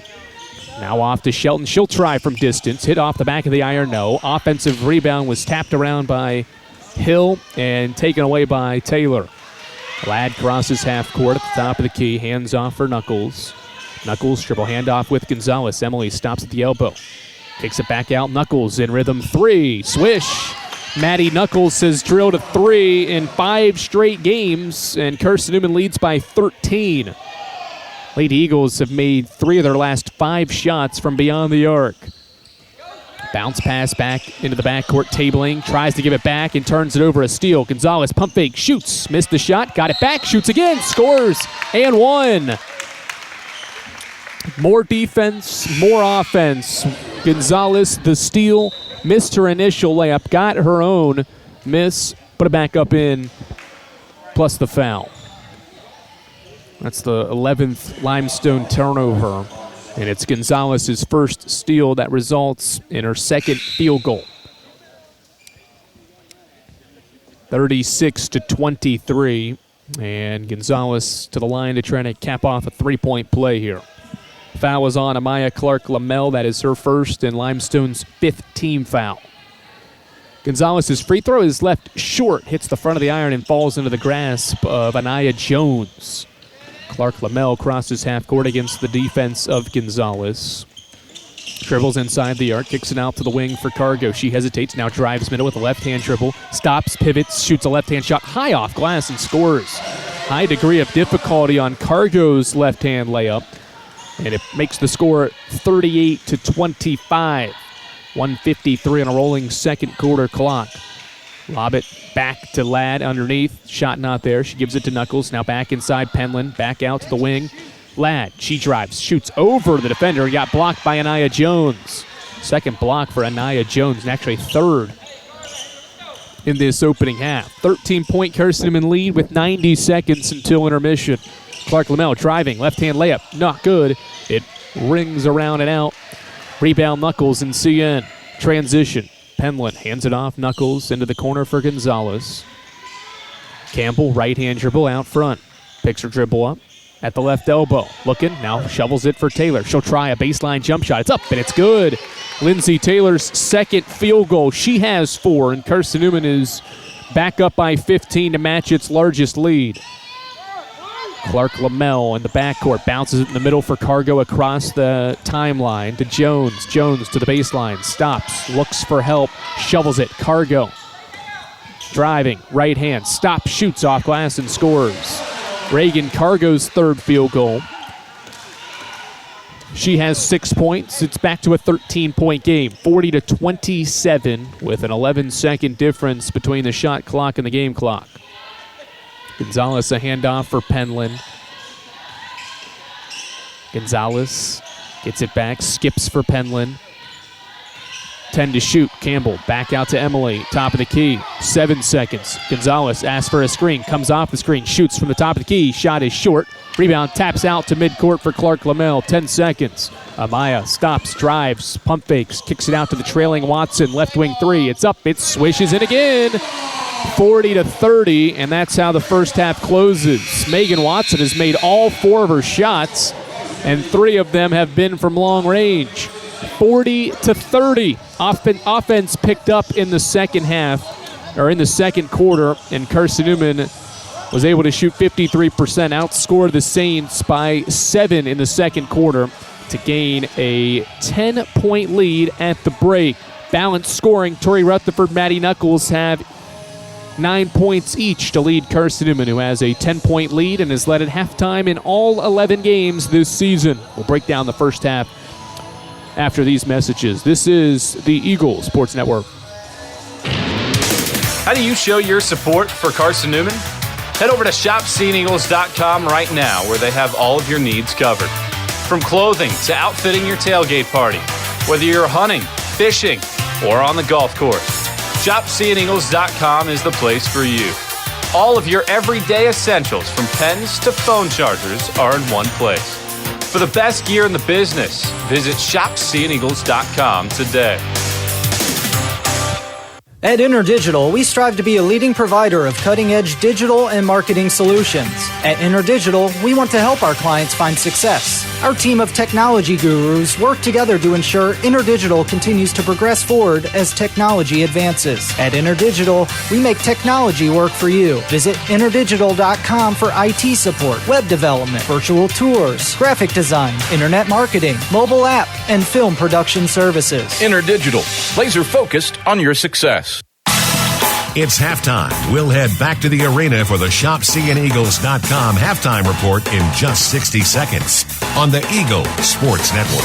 Now off to Shelton. She'll try from distance. Hit off the back of the iron. No. Offensive rebound was tapped around by Hill and taken away by Taylor. Ladd crosses half court at the top of the key. Hands off for Knuckles. Knuckles triple handoff with Gonzalez. Emily stops at the elbow. Takes it back out. Knuckles in rhythm 3. Swish. Maddie Knuckles has drilled a 3 in 5 straight games, and Carson-Newman leads by 13. Lady Eagles have made 3 of their last 5 shots from beyond the arc. Bounce pass back into the backcourt. Tabling tries to give it back and turns it over a steal. Gonzalez pump fake, shoots, missed the shot, got it back, shoots again, scores, and 1. More defense, more offense. Gonzalez, the steal, missed her initial layup, got her own miss, put it back up in, plus the foul. That's the 11th Limestone turnover, and it's Gonzalez's first steal that results in her second field goal. 36-23. And Gonzalez to the line to try to cap off a three-point play here. Foul is on Amaya Clark-Lamel. That is her first and Limestone's fifth team foul. Gonzalez's free throw is left short, hits the front of the iron and falls into the grasp of Anaya Jones. Clark-Lamel crosses half court against the defense of Gonzalez. Dribbles inside the arc, kicks it out to the wing for Cargo. She hesitates, now drives middle with a left-hand dribble. Stops, pivots, shoots a left-hand shot high off glass and scores. High degree of difficulty on Cargo's left-hand layup. And it makes the score 38-25. 1:53 on a rolling second quarter clock. Lob it back to Ladd underneath. Shot not there. She gives it to Knuckles. Now back inside Penland. Back out to the wing. Ladd, she drives, shoots over the defender. He got blocked by Anaya Jones. Second block for Anaya Jones, and actually third in this opening half. 13-point Carson-Newman lead with 90 seconds until intermission. Clark-Lamel driving, left-hand layup, not good. It rings around and out. Rebound Knuckles and CN. Transition. Penland hands it off. Knuckles into the corner for Gonzalez. Campbell, right-hand dribble out front. Picks her dribble up at the left elbow. Looking, now shovels it for Taylor. She'll try a baseline jump shot. It's up, and it's good. Lindsay Taylor's second field goal. She has 4, and Carson-Newman is back up by 15 to match its largest lead. Clark-Lamel in the backcourt. Bounces it in the middle for Cargo across the timeline to Jones. Jones to the baseline. Stops. Looks for help. Shovels it. Cargo. Driving. Right hand. Stops. Shoots off glass and scores. Reagan Cargo's third field goal. She has 6 points. It's back to a 13-point game. 40-27 with an 11-second difference between the shot clock and the game clock. Gonzalez a handoff for Penland. Gonzalez gets it back, skips for Penland. 10 to shoot. Campbell back out to Emily. Top of the key. 7 seconds. Gonzalez asks for a screen. Comes off the screen. Shoots from the top of the key. Shot is short. Rebound taps out to midcourt for Clark-Lamel. 10 seconds. Amaya stops, drives, pump fakes, kicks it out to the trailing Watson. Left wing three. It's up. It swishes in again. 40-30, and that's how the first half closes. Megan Watson has made all 4 of her shots, and 3 of them have been from long range. 40-30. Offense picked up in the second half, or in the second quarter, and Carson-Newman was able to shoot 53%, outscored the Saints by 7 in the second quarter to gain a 10-point lead at the break. Balanced scoring. Tori Rutherford, Maddie Knuckles have 9 points each to lead Carson-Newman, who has a 10-point lead and has led at halftime in all 11 games this season. We'll break down the first half after these messages. This is the Eagle Sports Network. How do you show your support for Carson-Newman? Head over to shopseeandeagles.com right now, where they have all of your needs covered. From clothing to outfitting your tailgate party, whether you're hunting, fishing, or on the golf course, ShopSeeAndEagles.com is the place for you. All of your everyday essentials, from pens to phone chargers, are in one place. For the best gear in the business, visit ShopSeeAndEagles.com today. At InterDigital, we strive to be a leading provider of cutting-edge digital and marketing solutions. At InterDigital, we want to help our clients find success. Our team of technology gurus work together to ensure InterDigital continues to progress forward as technology advances. At InterDigital, we make technology work for you. Visit InterDigital.com for IT support, web development, virtual tours, graphic design, internet marketing, mobile app, and film production services. InterDigital, laser-focused on your success. It's halftime. We'll head back to the arena for the ShopSeeAndEagles.com halftime report in just 60 seconds on the Eagle Sports Network.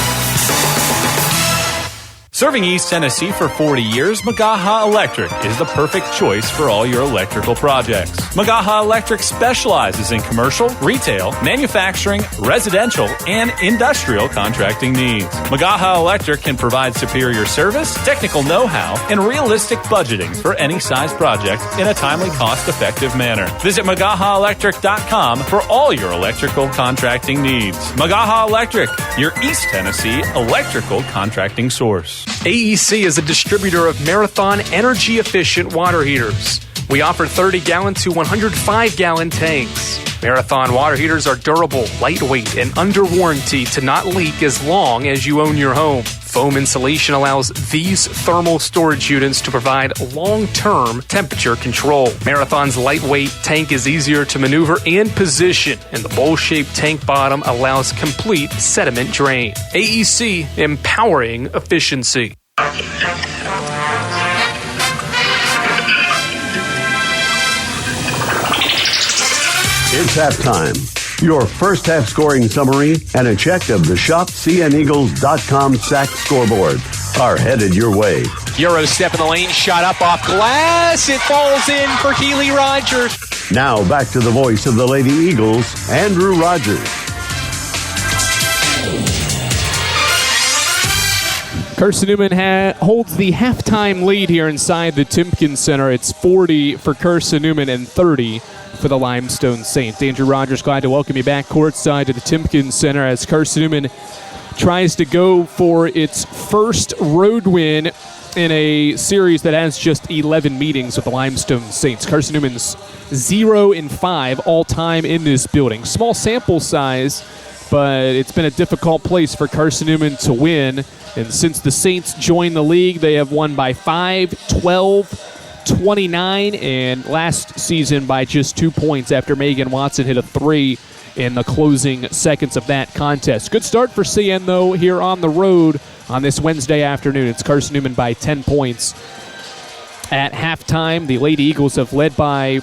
Serving East Tennessee for 40 years, Magaha Electric is the perfect choice for all your electrical projects. Magaha Electric specializes in commercial, retail, manufacturing, residential, and industrial contracting needs. Magaha Electric can provide superior service, technical know-how, and realistic budgeting for any size project in a timely, cost-effective manner. Visit MagahaElectric.com for all your electrical contracting needs. Magaha Electric, your East Tennessee electrical contracting source. AEC is a distributor of Marathon energy-efficient water heaters. We offer 30-gallon to 105-gallon tanks. Marathon water heaters are durable, lightweight, and under warranty to not leak as long as you own your home. Foam insulation allows these thermal storage units to provide long-term temperature control. Marathon's lightweight tank is easier to maneuver and position, and the bowl-shaped tank bottom allows complete sediment drain. AEC, empowering efficiency. It's halftime. Your first half scoring summary and a check of the shopcneagles.com sack scoreboard are headed your way. Euro step in the lane, shot up off glass. It falls in for Keely Rogers. Now back to the voice of the Lady Eagles, Andrew Rogers. Carson-Newman holds the halftime lead here inside the Timpkins Center. It's 40 for Carson-Newman and 30 for the Limestone Saints. Andrew Rogers, glad to welcome you back courtside to the Timpkins Center as Carson-Newman tries to go for its first road win in a series that has just 11 meetings with the Limestone Saints. Carson-Newman's 0-5 all-time in this building. Small sample size, but it's been a difficult place for Carson-Newman to win. And since the Saints joined the league, they have won by 5, 12, 29, and last season by just 2 points after Megan Watson hit a 3 in the closing seconds of that contest. Good start for CN, though, here on the road on this Wednesday afternoon. It's Carson-Newman by 10 points. At halftime, the Lady Eagles have led at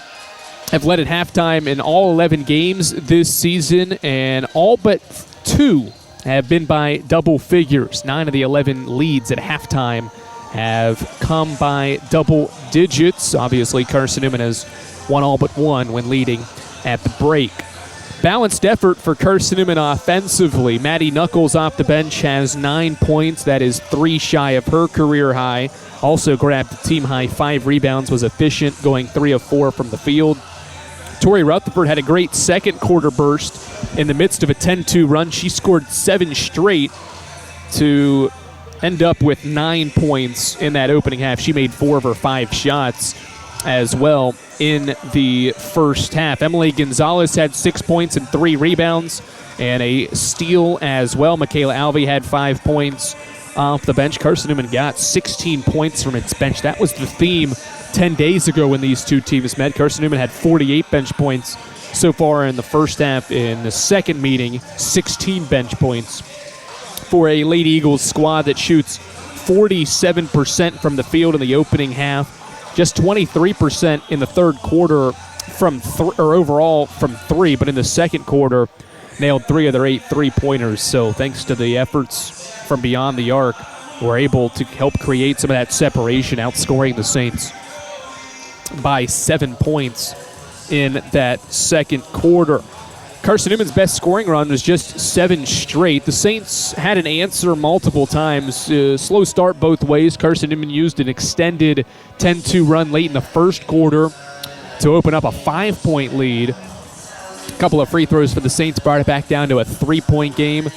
halftime in all 11 games this season, and all but 2 have been by double figures. 9 of the 11 leads at halftime have come by double digits. Obviously, Carson-Newman has won all but 1 when leading at the break. Balanced effort for Carson-Newman offensively. Maddie Knuckles off the bench has 9 points. That is 3 shy of her career high. Also grabbed the team high 5 rebounds, was efficient, going 3 of 4 from the field. Tori Rutherford had a great second quarter burst in the midst of a 10-2 run. She scored 7 straight to end up with 9 points in that opening half. She made 4 of her 5 shots as well in the first half. Emily Gonzalez had 6 points and 3 rebounds and a steal as well. Michaela Alvey had 5 points off the bench. Carson-Newman got 16 points from its bench. That was the theme 10 days ago when these two teams met. Carson-Newman had 48 bench points so far in the first half. In the second meeting, 16 bench points for a Lady Eagles squad that shoots 47% from the field in the opening half, just 23% in the third quarter overall from 3, but in the second quarter nailed 3 of their 8 3-pointers. So thanks to the efforts from beyond the arc, we're able to help create some of that separation, outscoring the Saints by 7 points in that second quarter. Carson-Newman's best scoring run was just 7 straight. The Saints had an answer multiple times. Slow start both ways. Carson-Newman used an extended 10-2 run late in the first quarter to open up a 5-point lead. A couple of free throws for the Saints brought it back down to a 3-point game.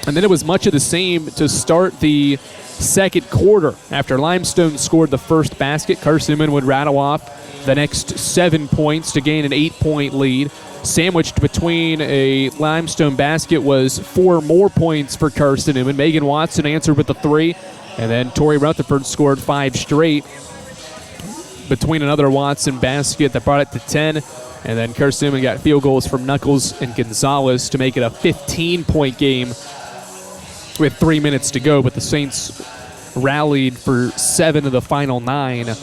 And then it was much of the same to start the second quarter. After Limestone scored the first basket, Carson-Newman would rattle off the next 7 points to gain an 8-point lead. Sandwiched between a Limestone basket was 4 more points for Carson-Newman. Megan Watson answered with a 3, and then Tori Rutherford scored 5 straight between another Watson basket that brought it to 10. And then Carson-Newman got field goals from Knuckles and Gonzalez to make it a 15-point game with 3 minutes to go. But the Saints rallied for 7 of the final 9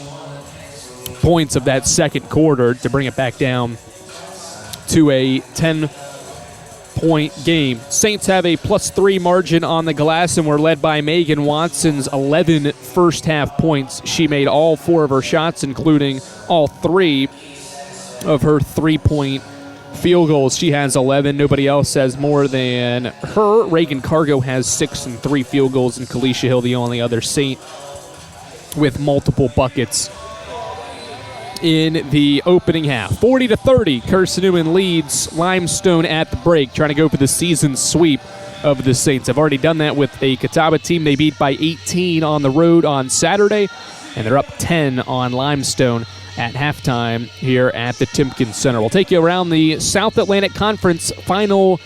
points of that second quarter to bring it back down to a 10-point game. Saints have a +3 margin on the glass, and were led by Megan Watson's 11 first-half points. She made all 4 of her shots, including all 3 of her 3-point field goals. She has 11. Nobody else has more than her. Reagan Cargo has 6 and 3 field goals, and Kalisha Hill the only other Saint with multiple buckets in the opening half. 40-30, Carson-Newman leads Limestone at the break, trying to go for the season sweep of the Saints. Have already done that with a Catawba team they beat by 18 on the road on Saturday, and they're up 10 on Limestone at halftime here at the Timpkins Center. We'll take you around the South Atlantic Conference final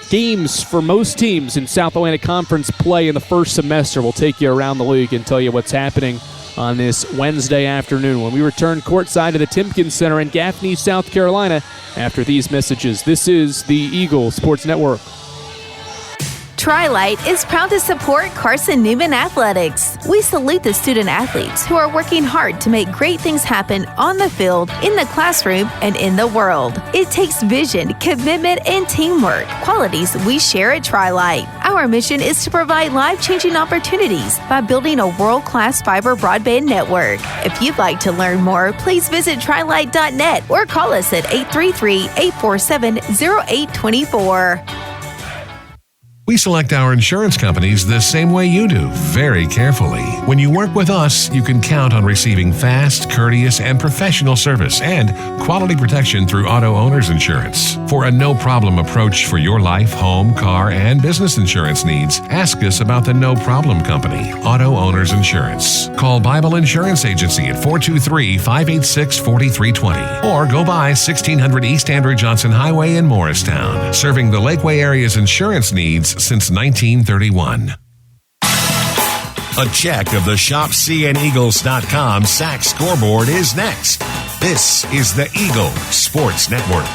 games for most teams in South Atlantic Conference play in the first semester. We'll take you around the league and tell you what's happening on this Wednesday afternoon when we return courtside to the Timpkins Center in Gaffney, South Carolina after these messages. This is the Eagle Sports Network. Tri-Light is proud to support Carson-Newman Athletics. We salute the student athletes who are working hard to make great things happen on the field, in the classroom, and in the world. It takes vision, commitment, and teamwork, qualities we share at Tri-Light. Our mission is to provide life-changing opportunities by building a world-class fiber broadband network. If you'd like to learn more, please visit trilight.net or call us at 833-847-0824. We select our insurance companies the same way you do, very carefully. When you work with us, you can count on receiving fast, courteous, and professional service and quality protection through Auto Owners Insurance. For a no-problem approach for your life, home, car, and business insurance needs, ask us about the No Problem Company, Auto Owners Insurance. Call Bible Insurance Agency at 423-586-4320 or go by 1600 East Andrew Johnson Highway in Morristown, serving the Lakeway area's insurance needs since 1931. A check of the ShopCNEagles.com SAC scoreboard is next. This is the Eagle Sports Network.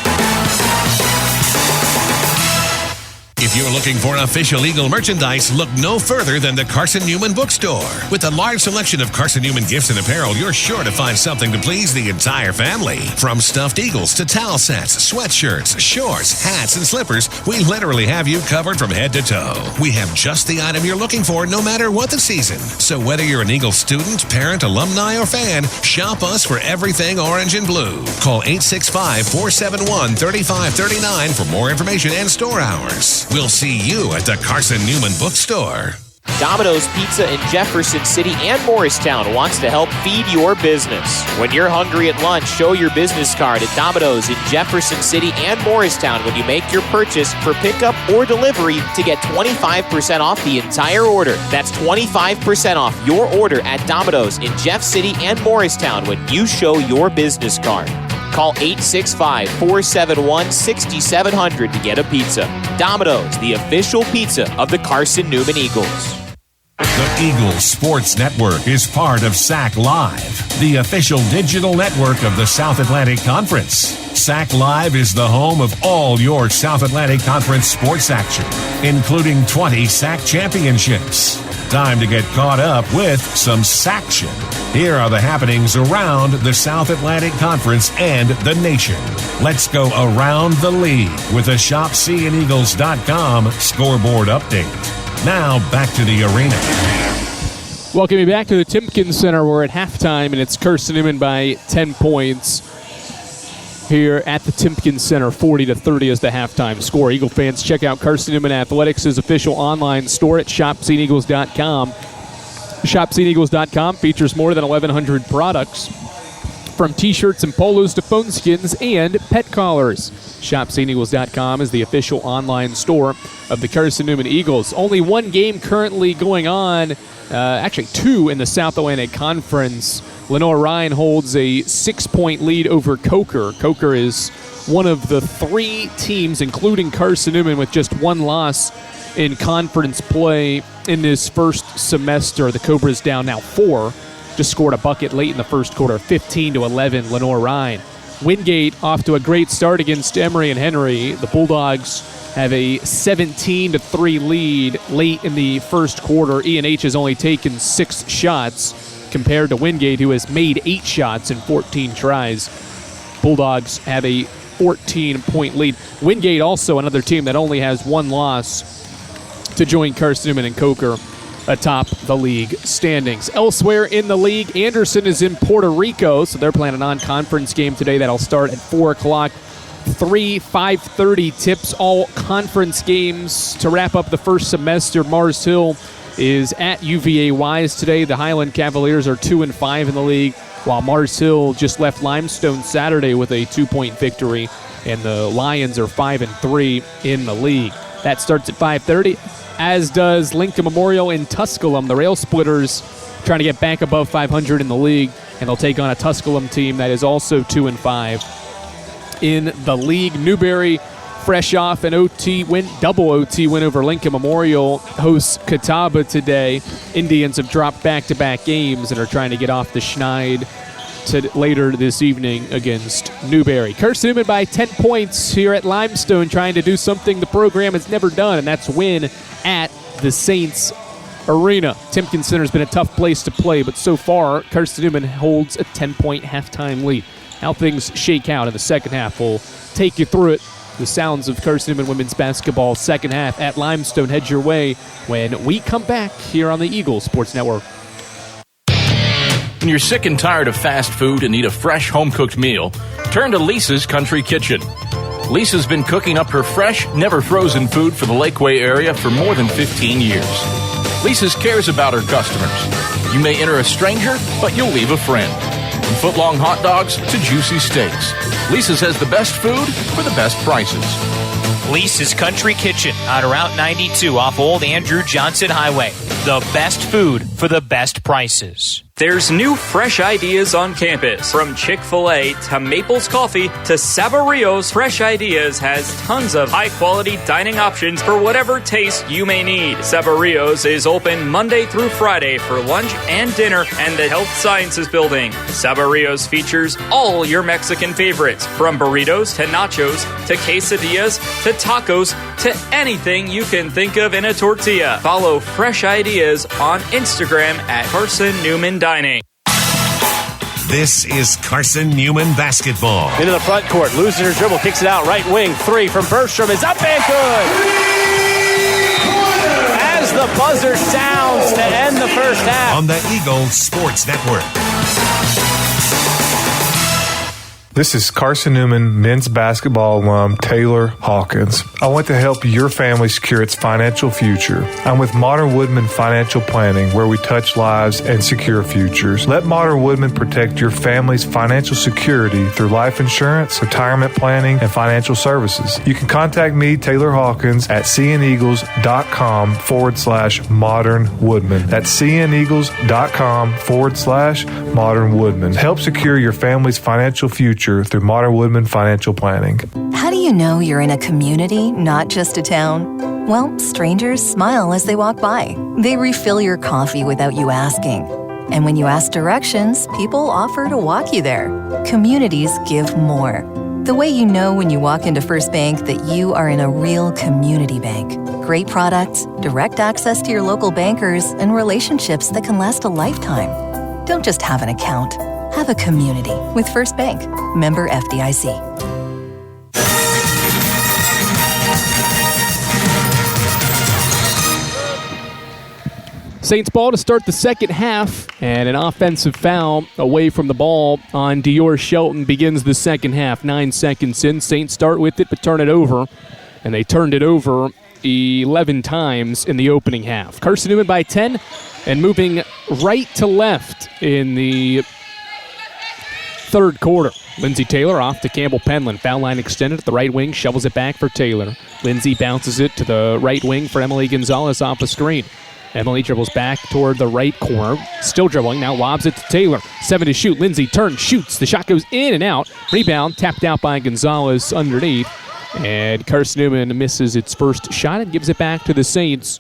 If you're looking for official Eagle merchandise, look no further than the Carson-Newman bookstore. With a large selection of Carson-Newman gifts and apparel, you're sure to find something to please the entire family. From stuffed eagles to towel sets, sweatshirts, shorts, hats, and slippers, we literally have you covered from head to toe. We have just the item you're looking for no matter what the season. So whether you're an Eagle student, parent, alumni, or fan, shop us for everything orange and blue. Call 865-471-3539 for more information and store hours. We'll see you at the Carson-Newman bookstore. Domino's Pizza in Jefferson City and Morristown wants to help feed your business. When you're hungry at lunch, show your business card at Domino's in Jefferson City and Morristown when you make your purchase for pickup or delivery to get 25% off the entire order. That's 25% off your order at Domino's in Jeff City and Morristown when you show your business card. Call 865-471-6700 to get a pizza. Domino's, the official pizza of the Carson-Newman Eagles. The Eagle Sports Network is part of SAC Live, the official digital network of the South Atlantic Conference. SAC Live is the home of all your South Atlantic Conference sports action, including 20 SAC championships. Time to get caught up with some SACtion. Here are the happenings around the South Atlantic Conference and the nation. Let's go around the league with a ShopCNEagles.com scoreboard update. Now back to the arena. Welcome you back to the Timpkins Center. We're at halftime, and it's Carson-Newman by 10 points here at the Timpkins Center. 40-30 is the halftime score. Eagle fans, check out Carson-Newman Athletics' official online store at ShopCNEagles.com. ShopCNEagles.com features more than 1,100 products, from T-shirts and polos to phone skins and pet collars. ShopCNEagles.com is the official online store of the Carson-Newman Eagles. Only one game currently going on, actually two in the South Atlantic Conference. Lenore Ryan holds a 6-point lead over Coker. Coker is one of the three teams, including Carson-Newman, with just one loss in conference play in this first semester. The Cobras down now 4. Just scored a bucket late in the first quarter, 15-11, Lenore Ryan. Wingate off to a great start against Emory and Henry. The Bulldogs have a 17-3 lead late in the first quarter. E&H has only taken 6 shots compared to Wingate, who has made 8 shots in 14 tries. Bulldogs have a 14-point lead. Wingate also another team that only has one loss to join Carson-Newman and Coker atop the league standings. Elsewhere in the league, Anderson is in Puerto Rico, so they're playing a non-conference game today that'll start at 4 o'clock. 5:30 tips, all conference games to wrap up the first semester. Mars Hill is at UVA Wise today. The Highland Cavaliers are 2-5 in the league, while Mars Hill just left Limestone Saturday with a 2-point victory, and the Lions are 5-3 in the league. That starts at 5:30, as does Lincoln Memorial in Tusculum. The Rail Splitters trying to get back above 500 in the league. and they'll take on a Tusculum team that is also 2-5 in the league. Newberry, fresh off an OT win, double OT win over Lincoln Memorial, hosts Catawba today. Indians have dropped back-to-back games and are trying to get off the schneid later this evening against Newberry. Carson-Newman by 10 points here at Limestone, trying to do something the program has never done, and that's win at the Saints Arena. Timpkin Center has been a tough place to play, but so far, Carson-Newman holds a 10-point halftime lead. How things shake out in the second half, we'll take you through it. The sounds of Carson-Newman women's basketball second half at Limestone head your way when we come back here on the Eagle Sports Network. When you're sick and tired of fast food and need a fresh home-cooked meal, turn to Lisa's Country Kitchen. Lisa's been cooking up her fresh, never-frozen food for the Lakeway area for more than 15 years. Lisa's cares about her customers. You may enter a stranger, but you'll leave a friend. From foot-long hot dogs to juicy steaks, Lisa's has the best food for the best prices. Lisa's Country Kitchen on Route 92 off Old Andrew Johnson Highway. The best food for the best prices. There's new fresh ideas on campus. From Chick-fil-A to Maples Coffee to Saboreo's, Fresh Ideas has tons of high-quality dining options for whatever taste you may need. Saboreo's is open Monday through Friday for lunch and dinner and the Health Sciences Building. Saboreo's features all your Mexican favorites, from burritos to nachos to quesadillas to tacos to anything you can think of in a tortilla. Follow Fresh Ideas on Instagram at Carson-Newman Dining. This is Carson-Newman basketball. Into the front court, losing her dribble, kicks it out, right wing, three from Bergstrom is up and good! As the buzzer sounds to end the first half. On the Eagle Sports Network. This is Carson-Newman men's basketball alum Taylor Hawkins. I want to help your family secure its financial future. I'm with Modern Woodman Financial Planning, where we touch lives and secure futures. Let Modern Woodman protect your family's financial security through life insurance, retirement planning, and financial services. You can contact me, Taylor Hawkins, at cneagles.com/Modern Woodman. That's cneagles.com/Modern Woodman. Help secure your family's financial future through Modern Woodman Financial Planning. How do you know you're in a community, not just a town? Well, strangers smile as they walk by. They refill your coffee without you asking. And when you ask directions, people offer to walk you there. Communities give more. The way you know when you walk into First Bank that you are in a real community bank. Great products, direct access to your local bankers, and relationships that can last a lifetime. Don't just have an account. Have a community with First Bank. Member FDIC. Saints ball to start the second half, and an offensive foul away from the ball on Dior Shelton begins the second half. 9 seconds in. Saints start with it but turn it over, and they turned it over 11 times in the opening half. Carson-Newman by 10 and moving right to left in the third quarter. Lindsey Taylor off to Campbell Penland. Foul line extended at the right wing. Shovels it back for Taylor. Lindsey bounces it to the right wing for Emily Gonzalez off the screen. Emily dribbles back toward the right corner. Still dribbling. Now lobs it to Taylor. 7 to shoot. Lindsey turns, shoots. The shot goes in and out. Rebound tapped out by Gonzalez underneath. And Carson-Newman misses its first shot and gives it back to the Saints.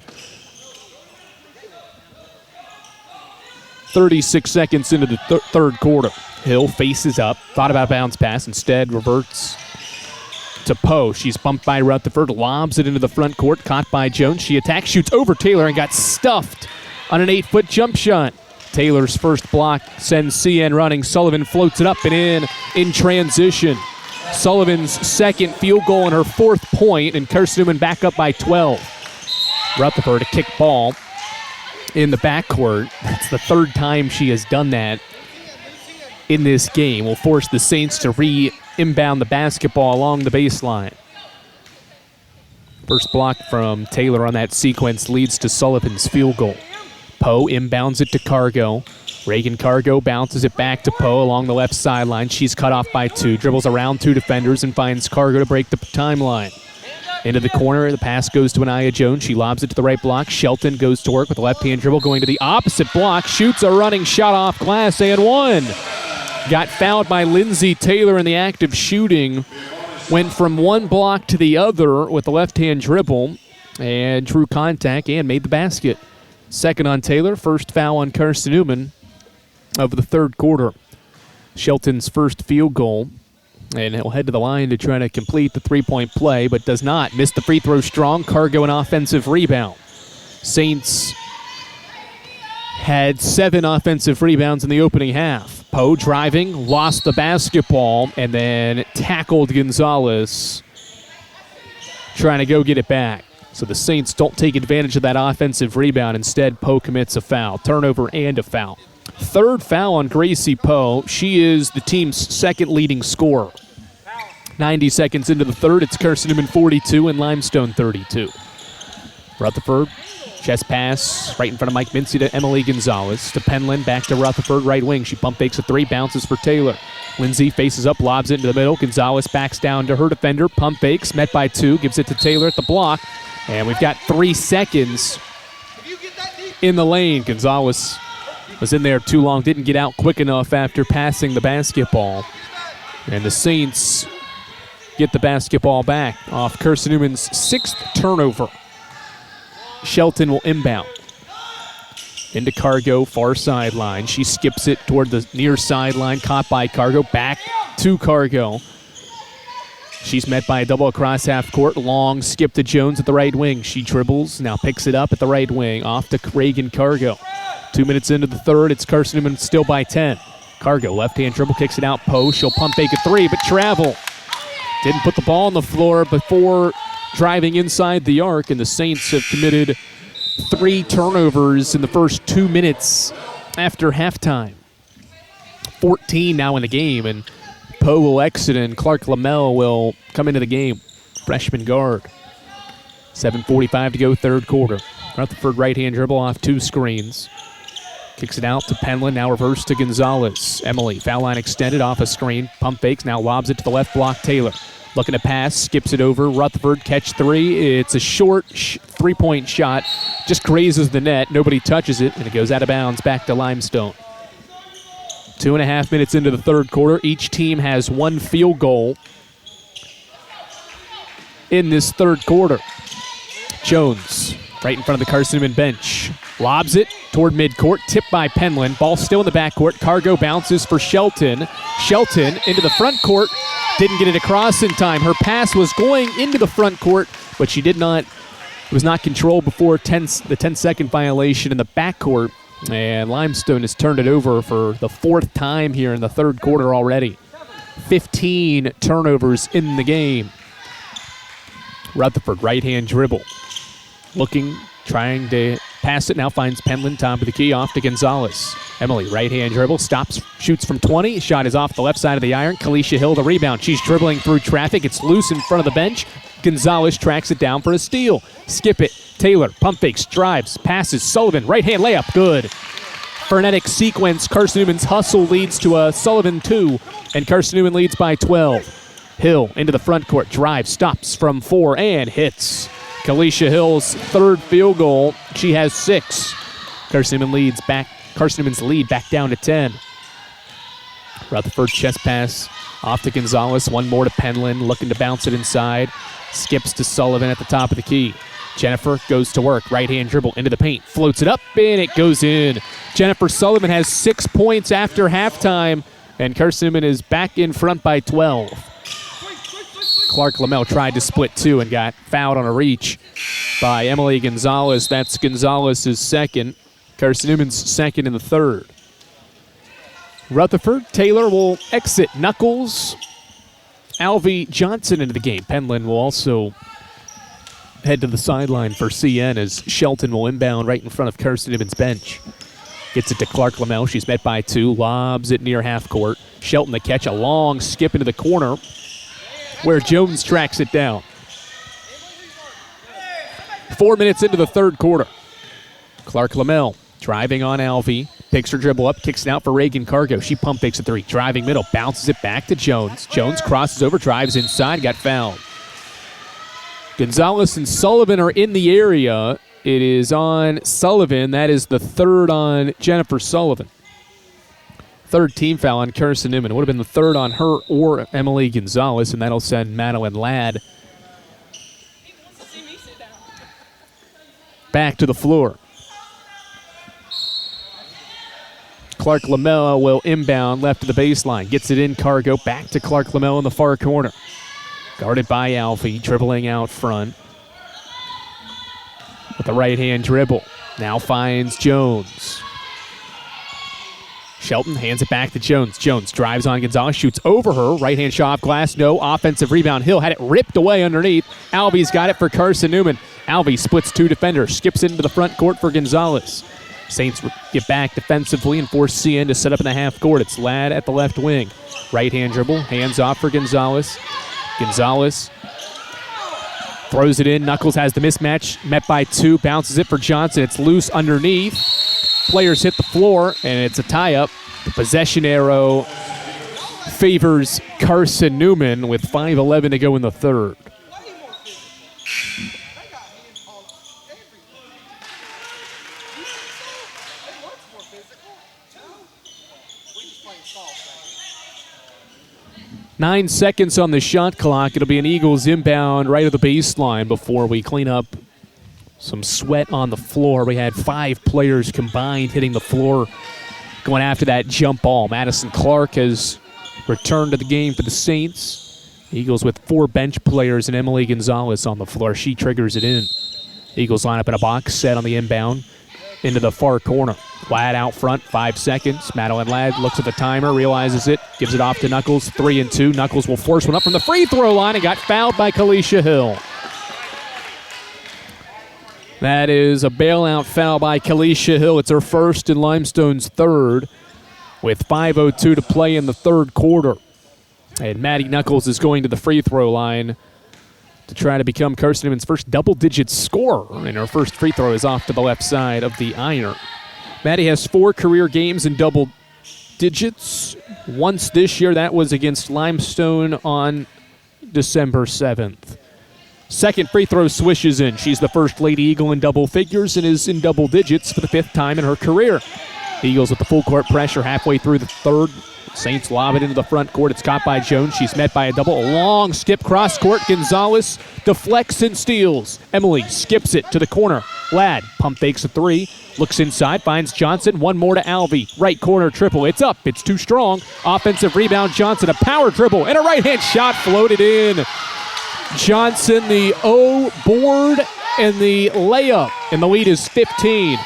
36 seconds into the third quarter. Hill faces up, thought about a bounce pass, instead reverts to Poe. She's bumped by Rutherford, lobs it into the front court, caught by Jones. She attacks, shoots over Taylor, and got stuffed on an 8-foot jump shot. Taylor's first block sends CN running. Sullivan floats it up and in transition. Sullivan's second field goal and her fourth point, and Carson-Newman back up by 12. Rutherford, a kick ball in the backcourt. That's the third time she has done that in this game. Will force the Saints to inbound the basketball along the baseline. First block from Taylor on that sequence leads to Sullivan's field goal. Poe inbounds it to Cargo. Reagan Cargo bounces it back to Poe along the left sideline. She's cut off by 2, dribbles around 2 defenders and finds Cargo to break the timeline. Into the corner, the pass goes to Anaya Jones. She lobs it to the right block. Shelton goes to work with the left-hand dribble, going to the opposite block. Shoots a running shot off glass and one. Got fouled by Lindsay Taylor in the act of shooting. Went from one block to the other with the left-hand dribble and drew contact and made the basket. Second on Taylor, first foul on Carson-Newman of the third quarter. Shelton's first field goal. And he'll head to the line to try to complete the three-point play, but does not. Missed the free throw strong. Cargo an offensive rebound. Saints had 7 offensive rebounds in the opening half. Poe driving, lost the basketball, and then tackled Gonzalez, trying to go get it back. So the Saints don't take advantage of that offensive rebound. Instead, Poe commits a foul. Turnover and a foul. Third foul on Gracie Poe. She is the team's second leading scorer. 90 seconds into the third, it's Carson-Newman 42 and Limestone 32. Rutherford, chest pass right in front of Mike Mincy to Emily Gonzalez. To Penland, back to Rutherford, right wing. She pump fakes a 3, bounces for Taylor. Lindsay faces up, lobs it into the middle. Gonzalez backs down to her defender, pump fakes, met by 2, gives it to Taylor at the block. And we've got 3 seconds in the lane. Gonzalez was in there too long, didn't get out quick enough after passing the basketball. And the Saints get the basketball back off Carson-Newman's 6th turnover. Shelton will inbound. Into Cargo, far sideline. She skips it toward the near sideline, caught by Cargo, back to Cargo. She's met by a double across half court. Long skip to Jones at the right wing. She dribbles, now picks it up at the right wing, off to Reagan Cargo. 2 minutes into the third, it's Carson-Newman still by 10. Cargo, left-hand dribble, kicks it out. Poe, she'll pump fake a 3, but travel. Didn't put the ball on the floor before driving inside the arc, and the Saints have committed 3 turnovers in the first 2 minutes after halftime. 14 now in the game, and Poe will exit, and Clark Lamel will come into the game. Freshman guard. 7:45 to go, third quarter. Rutherford right-hand dribble off 2 screens. Kicks it out to Penland, now reverse to Gonzalez. Emily, foul line extended off a screen. Pump fakes, now lobs it to the left block. Taylor looking to pass, skips it over. Rutherford, catch 3. It's a short 3-point shot. Just grazes the net. Nobody touches it, and it goes out of bounds back to Limestone. 2.5 minutes into the third quarter. Each team has 1 field goal in this third quarter. Jones, right in front of the Carson-Newman bench. Lobs it toward midcourt, tipped by Penland. Ball still in the backcourt. Cargo bounces for Shelton. Shelton into the front court. Didn't get it across in time. Her pass was going into the front court, but she did not. It was not controlled before the 10-second violation in the backcourt. And Limestone has turned it over for the 4th time here in the third quarter already. 15 turnovers in the game. Rutherford, right-hand dribble. Looking, trying to pass it, now finds Penland, top of the key, off to Gonzalez. Emily, right-hand dribble, stops, shoots from 20. Shot is off the left side of the iron. Kalisha Hill, the rebound. She's dribbling through traffic. It's loose in front of the bench. Gonzalez tracks it down for a steal. Skip it. Taylor, pump fakes, drives, passes. Sullivan, right-hand layup, good. Frenetic sequence. Carson-Newman's hustle leads to a Sullivan 2, and Carson-Newman leads by 12. Hill into the front court, drives, stops from 4, and hits. Kalisha Hill's 3rd field goal. She has 6. Carson-Newman's lead back down to 10. Rutherford chest pass off to Gonzalez. 1 more to Penland, looking to bounce it inside. Skips to Sullivan at the top of the key. Jennifer goes to work. Right-hand dribble into the paint. Floats it up, and it goes in. Jennifer Sullivan has 6 points after halftime, and Carson-Newman is back in front by 12. Clark Lamel tried to split 2 and got fouled on a reach by Emily Gonzalez. That's Gonzalez's 2nd. Carson-Newman's 2nd in the 3rd. Rutherford, Taylor will exit. Knuckles, Alvy Johnson into the game. Penland will also head to the sideline for CN as Shelton will inbound right in front of Carson-Newman's bench. Gets it to Clark Lamel. She's met by 2. Lobs it near half court. Shelton the catch. A long skip into the corner where Jones tracks it down. 4 minutes into the third quarter. Clark Lamel driving on Alvy. Picks her dribble up, kicks it out for Reagan Cargo. She pump fakes a 3. Driving middle, bounces it back to Jones. Jones crosses over, drives inside, got fouled. Gonzalez and Sullivan are in the area. It is on Sullivan. That is the third on Jennifer Sullivan. Third team foul on Carson-Newman. It would have been the third on her or Emily Gonzalez, and that'll send Madeline Ladd back to the floor. Clark Lamella will inbound left to the baseline. Gets it in, Cargo. Back to Clark Lamella in the far corner. Guarded by Alfie, dribbling out front. With the right-hand dribble. Now finds Jones. Shelton hands it back to Jones. Jones drives on Gonzalez, shoots over her. Right-hand shot off glass, no. Offensive rebound. Hill had it ripped away underneath. Alvey's got it for Carson-Newman. Alvey splits two defenders, skips into the front court for Gonzalez. Saints get back defensively and force CN to set up in the half court. It's Ladd at the left wing. Right-hand dribble, hands off for Gonzalez. Gonzalez throws it in. Knuckles has the mismatch, met by two, bounces it for Johnson. It's loose underneath. Players hit the floor, and it's a tie-up. The possession arrow favors Carson-Newman with 5:11 to go in the third. Nine seconds on the shot clock. It'll be an Eagles inbound right at the baseline before we clean up some sweat on the floor. We had 5 players combined hitting the floor going after that jump ball. Madison Clark has returned to the game for the Saints. Eagles with 4 bench players and Emily Gonzalez on the floor. She triggers it in. Eagles line up in a box set on the inbound into the far corner. Ladd out front, 5 seconds. Madeline Ladd looks at the timer, realizes it, gives it off to Knuckles, 3 and 2. Knuckles will force one up from the free throw line and got fouled by Kalisha Hill. That is a bailout foul by Kalisha Hill. It's her first and Limestone's third with 5:02 to play in the third quarter. And Maddie Knuckles is going to the free throw line to try to become Carson-Newman's first double-digit scorer. And her first free throw is off to the left side of the iron. Maddie has 4 career games in double digits. Once this year, that was against Limestone on December 7th. Second free throw swishes in. She's the first Lady Eagle in double figures and is in double digits for the 5th time in her career. The Eagles with the full court pressure halfway through the third. Saints lob it into the front court. It's caught by Jones. She's met by a double. A long skip cross court. Gonzalez deflects and steals. Emily skips it to the corner. Ladd pump fakes a 3. Looks inside. Finds Johnson. One more to Alvey. Right corner triple. It's up. It's too strong. Offensive rebound. Johnson. A power dribble. And a right-hand shot floated in. Johnson, the O board and the layup. And the lead is 15.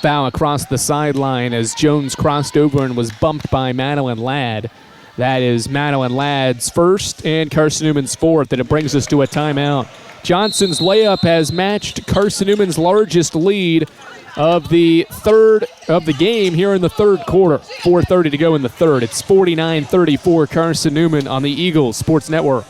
Foul across the sideline as Jones crossed over and was bumped by Madeline Ladd. That is Madeline Ladd's first and Carson-Newman's 4th, and it brings us to a timeout. Johnson's layup has matched Carson-Newman's largest lead of the third of the game here in the third quarter. 4:30 to go in the third. It's 49-34 Carson-Newman on the Eagles Sports Network.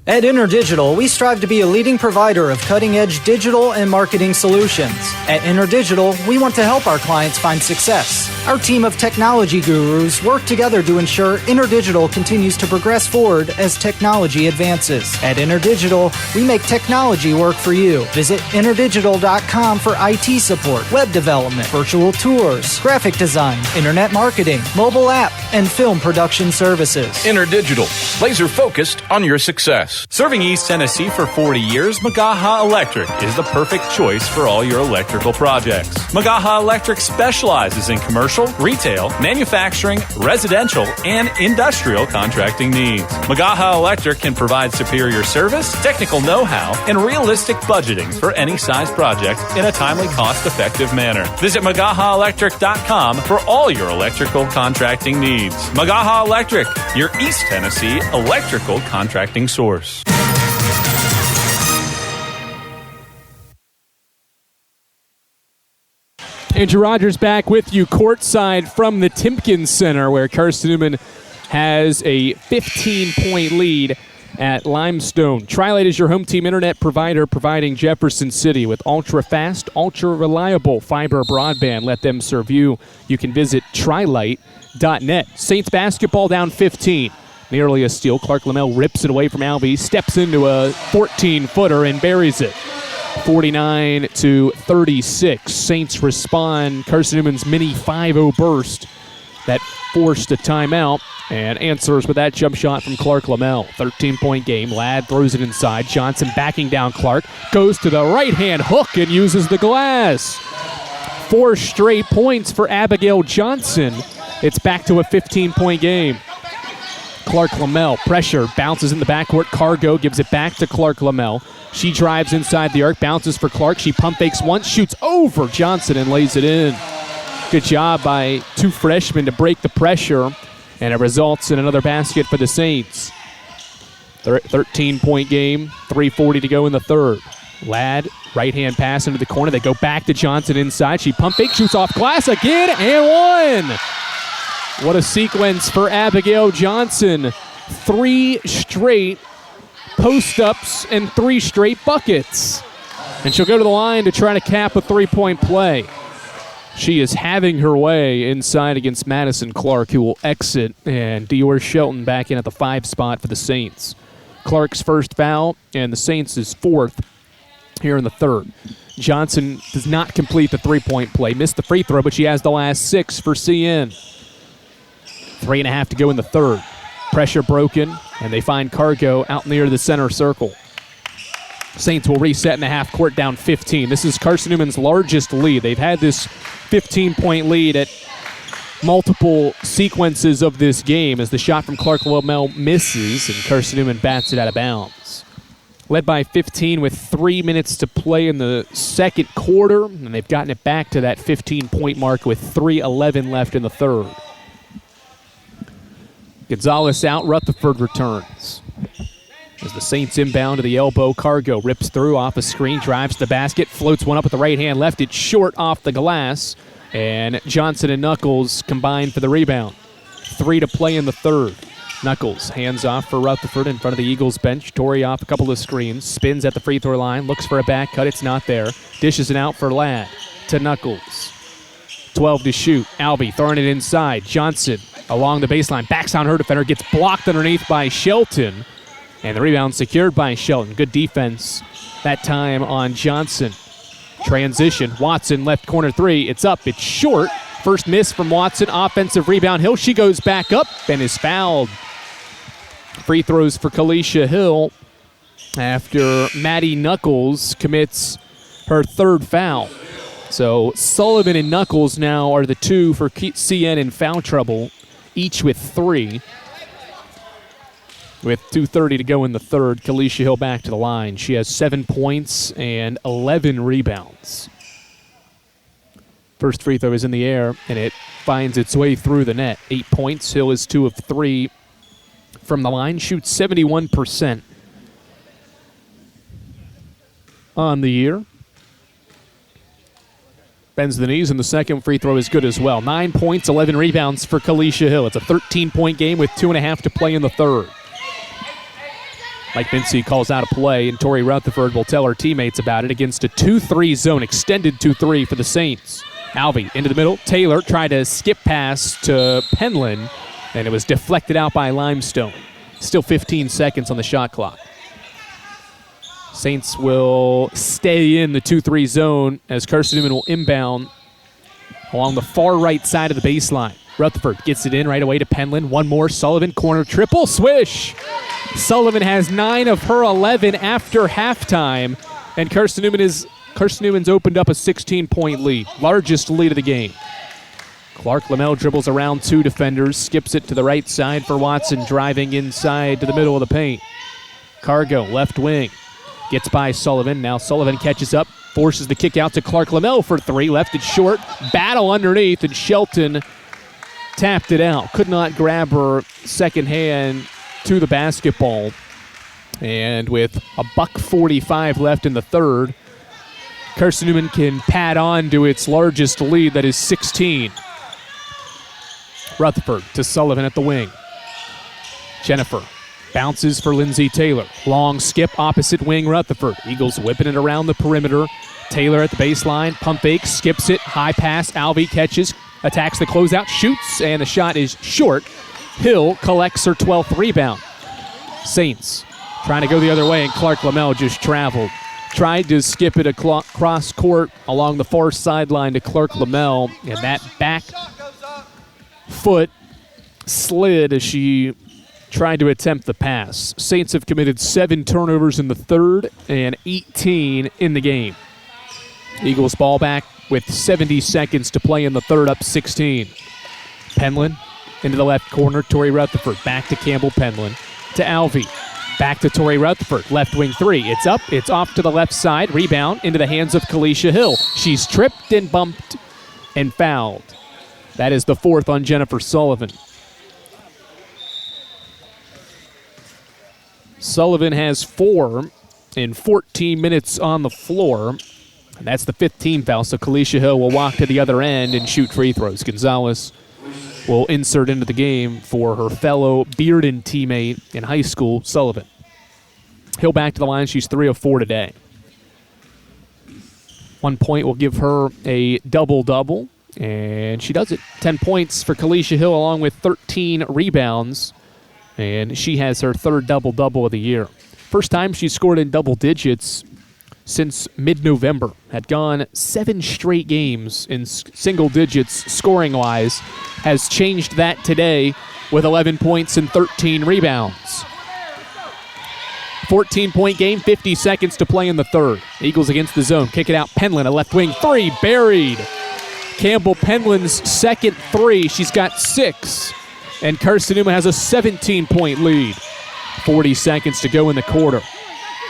At InterDigital, we strive to be a leading provider of cutting-edge digital and marketing solutions. At InterDigital, we want to help our clients find success. Our team of technology gurus work together to ensure InterDigital continues to progress forward as technology advances. At InterDigital, we make technology work for you. Visit interdigital.com for IT support, web development, virtual tours, graphic design, internet marketing, mobile app, and film production services. InterDigital, laser-focused on your success. Serving East Tennessee for 40 years, Magaha Electric is the perfect choice for all your electrical projects. Magaha Electric specializes in commercial, retail, manufacturing, residential, and industrial contracting needs. Magaha Electric can provide superior service, technical know-how, and realistic budgeting for any size project in a timely, cost-effective manner. Visit MagahaElectric.com for all your electrical contracting needs. Magaha Electric, your East Tennessee electrical contracting source. Andrew Rogers back with you courtside from the Timpkins Center, where Carson-Newman has a 15-point lead at Limestone. Tri-Lite is your home team internet provider, providing Jefferson City with ultra-fast, ultra-reliable fiber broadband. Let them serve you. You can visit trilite.net. Saints basketball down 15. Nearly a steal. Clark Lamel rips it away from Alvey, steps into a 14-footer and buries it. 49-36. Saints respond. Carson-Newman's mini 5-0 burst that forced a timeout, and answers with that jump shot from Clark Lamel. 13-point game. Ladd throws it inside. Johnson backing down Clark. Goes to the right-hand hook and uses the glass. 4 straight points for Abigail Johnson. It's back to a 15-point game. Clark Lamel, pressure, bounces in the backcourt. Cargo gives it back to Clark Lamel. She drives inside the arc, bounces for Clark. She pump fakes once, shoots over Johnson and lays it in. Good job by 2 freshmen to break the pressure, and it results in another basket for the Saints. 13-point game, 3:40 to go in the third. Ladd, right-hand pass into the corner. They go back to Johnson inside. She pump fake, shoots off glass again, and one! What a sequence for Abigail Johnson. 3 straight post-ups and 3 straight buckets. And she'll go to the line to try to cap a 3-point play. She is having her way inside against Madison Clark, who will exit, and Dior Shelton back in at the 5 spot for the Saints. Clark's first foul, and the Saints' 4th here in the third. Johnson does not complete the 3-point play. Missed the free throw, but she has the last 6 for CN. 3.5 to go in the third. Pressure broken, and they find Cargo out near the center circle. Saints will reset in the half court down 15. This is Carson-Newman's largest lead. They've had this 15-point lead at multiple sequences of this game as the shot from Clark Lamel misses, and Carson-Newman bats it out of bounds. Led by 15 with 3 minutes to play in the second quarter, and they've gotten it back to that 15-point mark with 3:11 left in the third. Gonzalez out, Rutherford returns. As the Saints inbound to the elbow, Cargo rips through off a screen, drives to the basket, floats one up with the right hand, left it short off the glass, and Johnson and Knuckles combine for the rebound. 3 to play in the third. Knuckles hands off for Rutherford in front of the Eagles bench. Torrey off a couple of screens, spins at the free throw line, looks for a back cut, it's not there. Dishes it out for Ladd to Knuckles. 12 to shoot. Alvey throwing it inside. Johnson along the baseline, backs on her defender, gets blocked underneath by Shelton, and the rebound secured by Shelton. Good defense that time on Johnson. Transition, Watson left corner 3, it's up, it's short. First miss from Watson, offensive rebound. Hill, she goes back up and is fouled. Free throws for Kalisha Hill after Maddie Knuckles commits her 3rd foul. So Sullivan and Knuckles now are the 2 for CN in foul trouble, each with 3. With 2:30 to go in the third, Kalisha Hill back to the line. She has 7 points and 11 rebounds. First free throw is in the air, and it finds its way through the net. 8 points. Hill is 2 of 3 from the line. Shoots 71% on the year. Bends the knees, and the second free throw is good as well. 9 points, 11 rebounds for Kalisha Hill. It's a 13-point game with 2.5 to play in the third. Mike Mincy calls out a play, and Tori Rutherford will tell her teammates about it against a 2-3 zone, extended 2-3 for the Saints. Alvey into the middle. Taylor tried to skip pass to Penland, and it was deflected out by Limestone. Still 15 seconds on the shot clock. Saints will stay in the 2-3 zone as Carson-Newman will inbound along the far right side of the baseline. Rutherford gets it in right away to Penland. One more. Sullivan, corner triple, swish. Sullivan has 9 of her 11 after halftime, and Carson-Newman's opened up a 16-point lead, largest lead of the game. Clark Lamel dribbles around 2 defenders, skips it to the right side for Watson, driving inside to the middle of the paint. Cargo, left wing, gets by Sullivan. Now Sullivan catches up, forces the kick out to Clark Lamel for 3, left it short, battle underneath, and Shelton tapped it out. Could not grab her second hand to the basketball. And with a $1:45 left in the third, Carson-Newman can pad on to its largest lead, that is 16. Rutherford to Sullivan at the wing. Jennifer bounces for Lindsay Taylor. Long skip, opposite wing, Rutherford. Eagles whipping it around the perimeter. Taylor at the baseline, pump fake, skips it, high pass, Alvey catches, attacks the closeout, shoots, and the shot is short. Hill collects her 12th rebound. Saints trying to go the other way, and Clark Lamel just traveled. Tried to skip it across court along the far sideline to Clark Lamel, and that back foot slid as she tried to attempt the pass. Saints have committed 7 turnovers in the third and 18 in the game. Eagles ball back with 70 seconds to play in the third, up 16. Penland into the left corner. Tori Rutherford back to Campbell Penland to Alvey. Back to Tori Rutherford, left wing 3. It's up, it's off to the left side. Rebound into the hands of Kalisha Hill. She's tripped and bumped and fouled. That is the 4th on Jennifer Sullivan. Sullivan has 4 in 14 minutes on the floor. And that's the 5th team foul, so Kalisha Hill will walk to the other end and shoot free throws. Gonzalez will insert into the game for her fellow Bearden teammate in high school, Sullivan. Hill back to the line. She's 3 of 4 today. 1 point will give her a double-double, and she does it. 10 points for Kalisha Hill along with 13 rebounds, and she has her 3rd double-double of the year. First time she's scored in double digits since mid-November. Had gone 7 straight games in single digits scoring-wise. Has changed that today with 11 points and 13 rebounds. 14-point game, 50 seconds to play in the third. Eagles against the zone. Kick it out. Penland, a left wing 3, buried. Campbell Penland's 2nd 3. She's got 6. And Carson-Newman has a 17-point lead. 40 seconds to go in the quarter.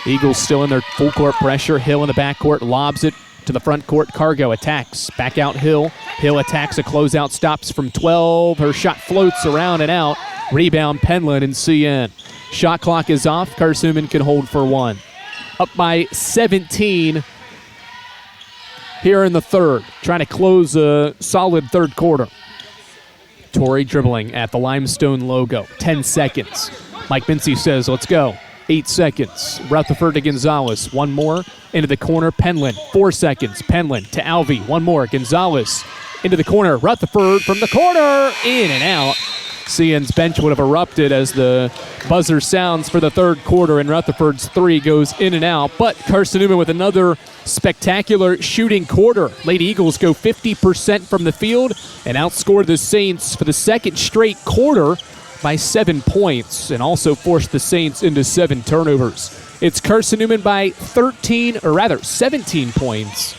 Eagles still in their full court pressure. Hill in the backcourt, lobs it to the front court. Cargo attacks. Back out Hill. Hill attacks a closeout, stops from 12. Her shot floats around and out. Rebound Penland and CN. Shot clock is off. Carson-Newman can hold for 1. Up by 17 here in the third. Trying to close a solid third quarter. Tori dribbling at the Limestone logo. 10 seconds. Mike Mincy says, let's go. 8 seconds. Rutherford to Gonzalez. 1 more. Into the corner. Penland. 4 seconds. Penland to Alvey. 1 more. Gonzalez into the corner. Rutherford from the corner. In and out. CN's bench would have erupted as the buzzer sounds for the third quarter, and Rutherford's 3 goes in and out. But Carson-Newman with another spectacular shooting quarter. Lady Eagles go 50% from the field and outscore the Saints for the 2nd straight quarter by 7 points, and also forced the Saints into 7 turnovers. It's Carson-Newman by 17 points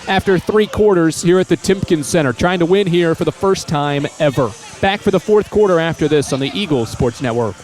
after 3 quarters here at the Timpkin Center, trying to win here for the first time ever. Back for the 4th quarter after this on the Eagles Sports Network.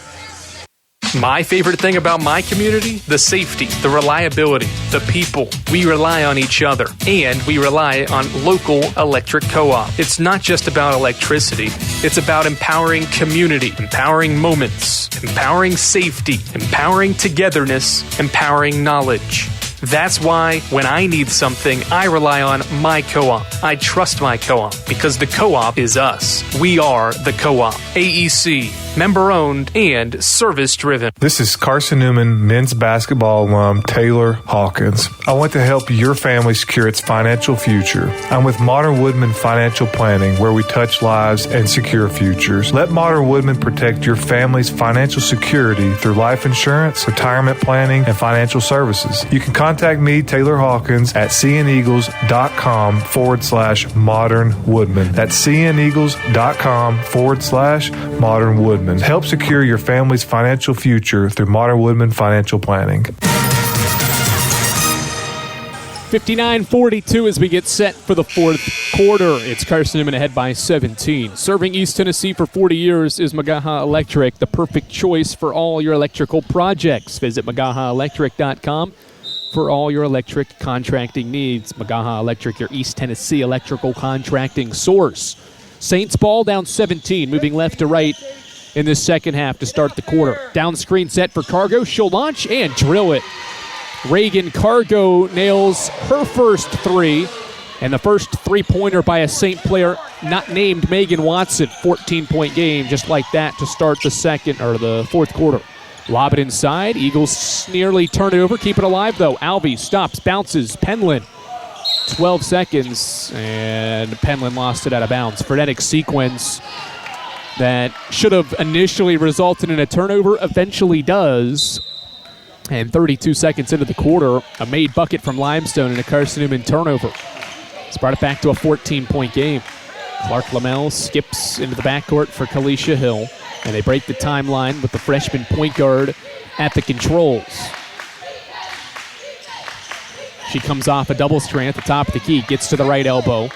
My favorite thing about my community? The safety, the reliability, the people. We rely on each other, and we rely on local electric co-op. It's not just about electricity. It's about empowering community, empowering moments, empowering safety, empowering togetherness, empowering knowledge. That's why when I need something, I rely on my co-op. I trust my co-op because the co-op is us. We are the co-op. AEC, member-owned and service-driven. This is Carson-Newman men's basketball alum Taylor Hawkins. I want to help your family secure its financial future. I'm with Modern Woodman Financial Planning, where we touch lives and secure futures. Let Modern Woodman protect your family's financial security through life insurance, retirement planning, and financial services. You can contact me, Taylor Hawkins, at cneagles.com/Modern Woodman. That's cneagles.com/Modern Woodman. Help secure your family's financial future through Modern Woodman Financial Planning. 59-42 as we get set for the 4th quarter. It's Carson-Newman ahead by 17. Serving East Tennessee for 40 years is Magaha Electric, the perfect choice for all your electrical projects. Visit MagahaElectric.com for all your electric contracting needs. Magaha Electric, your East Tennessee electrical contracting source. Saints ball down 17, moving left to right in this second half to start the quarter. Down screen set for Cargo. She'll launch and drill it. Reagan Cargo nails her first 3, and the first 3-pointer by a Saint player not named Megan Watson. 14-point game just like that to start the 4th quarter. Lob it inside. Eagles nearly turn it over. Keep it alive, though. Alvey stops, bounces. Penland. 12 seconds, and Penland lost it out of bounds. Frenetic sequence that should have initially resulted in a turnover eventually does. And 32 seconds into the quarter, a made bucket from Limestone and a Carson-Newman turnover. It's brought it back to a 14-point game. Clark Lamel skips into the backcourt for Kalisha Hill, and they break the timeline with the freshman point guard at the controls. She comes off a double screen at the top of the key, gets to the right elbow.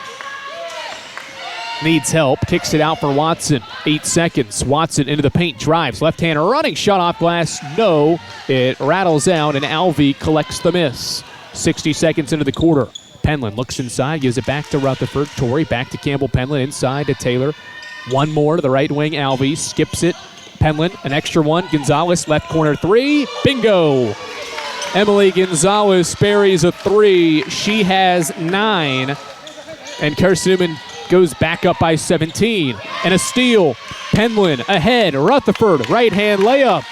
Needs help, kicks it out for Watson. 8 seconds. Watson into the paint, drives, left hand running, shot off glass. No, it rattles out, and Alvey collects the miss. 60 seconds into the quarter. Penland looks inside, gives it back to Rutherford. Torrey back to Campbell Penland, inside to Taylor. One more to the right wing. Alvey skips it. Penland, an extra one. Gonzalez, left corner three. Bingo! Emily Gonzalez buries a three. She has 9. And Carson-Newman goes back up by 17. And a steal. Penland ahead. Rutherford, right-hand layup.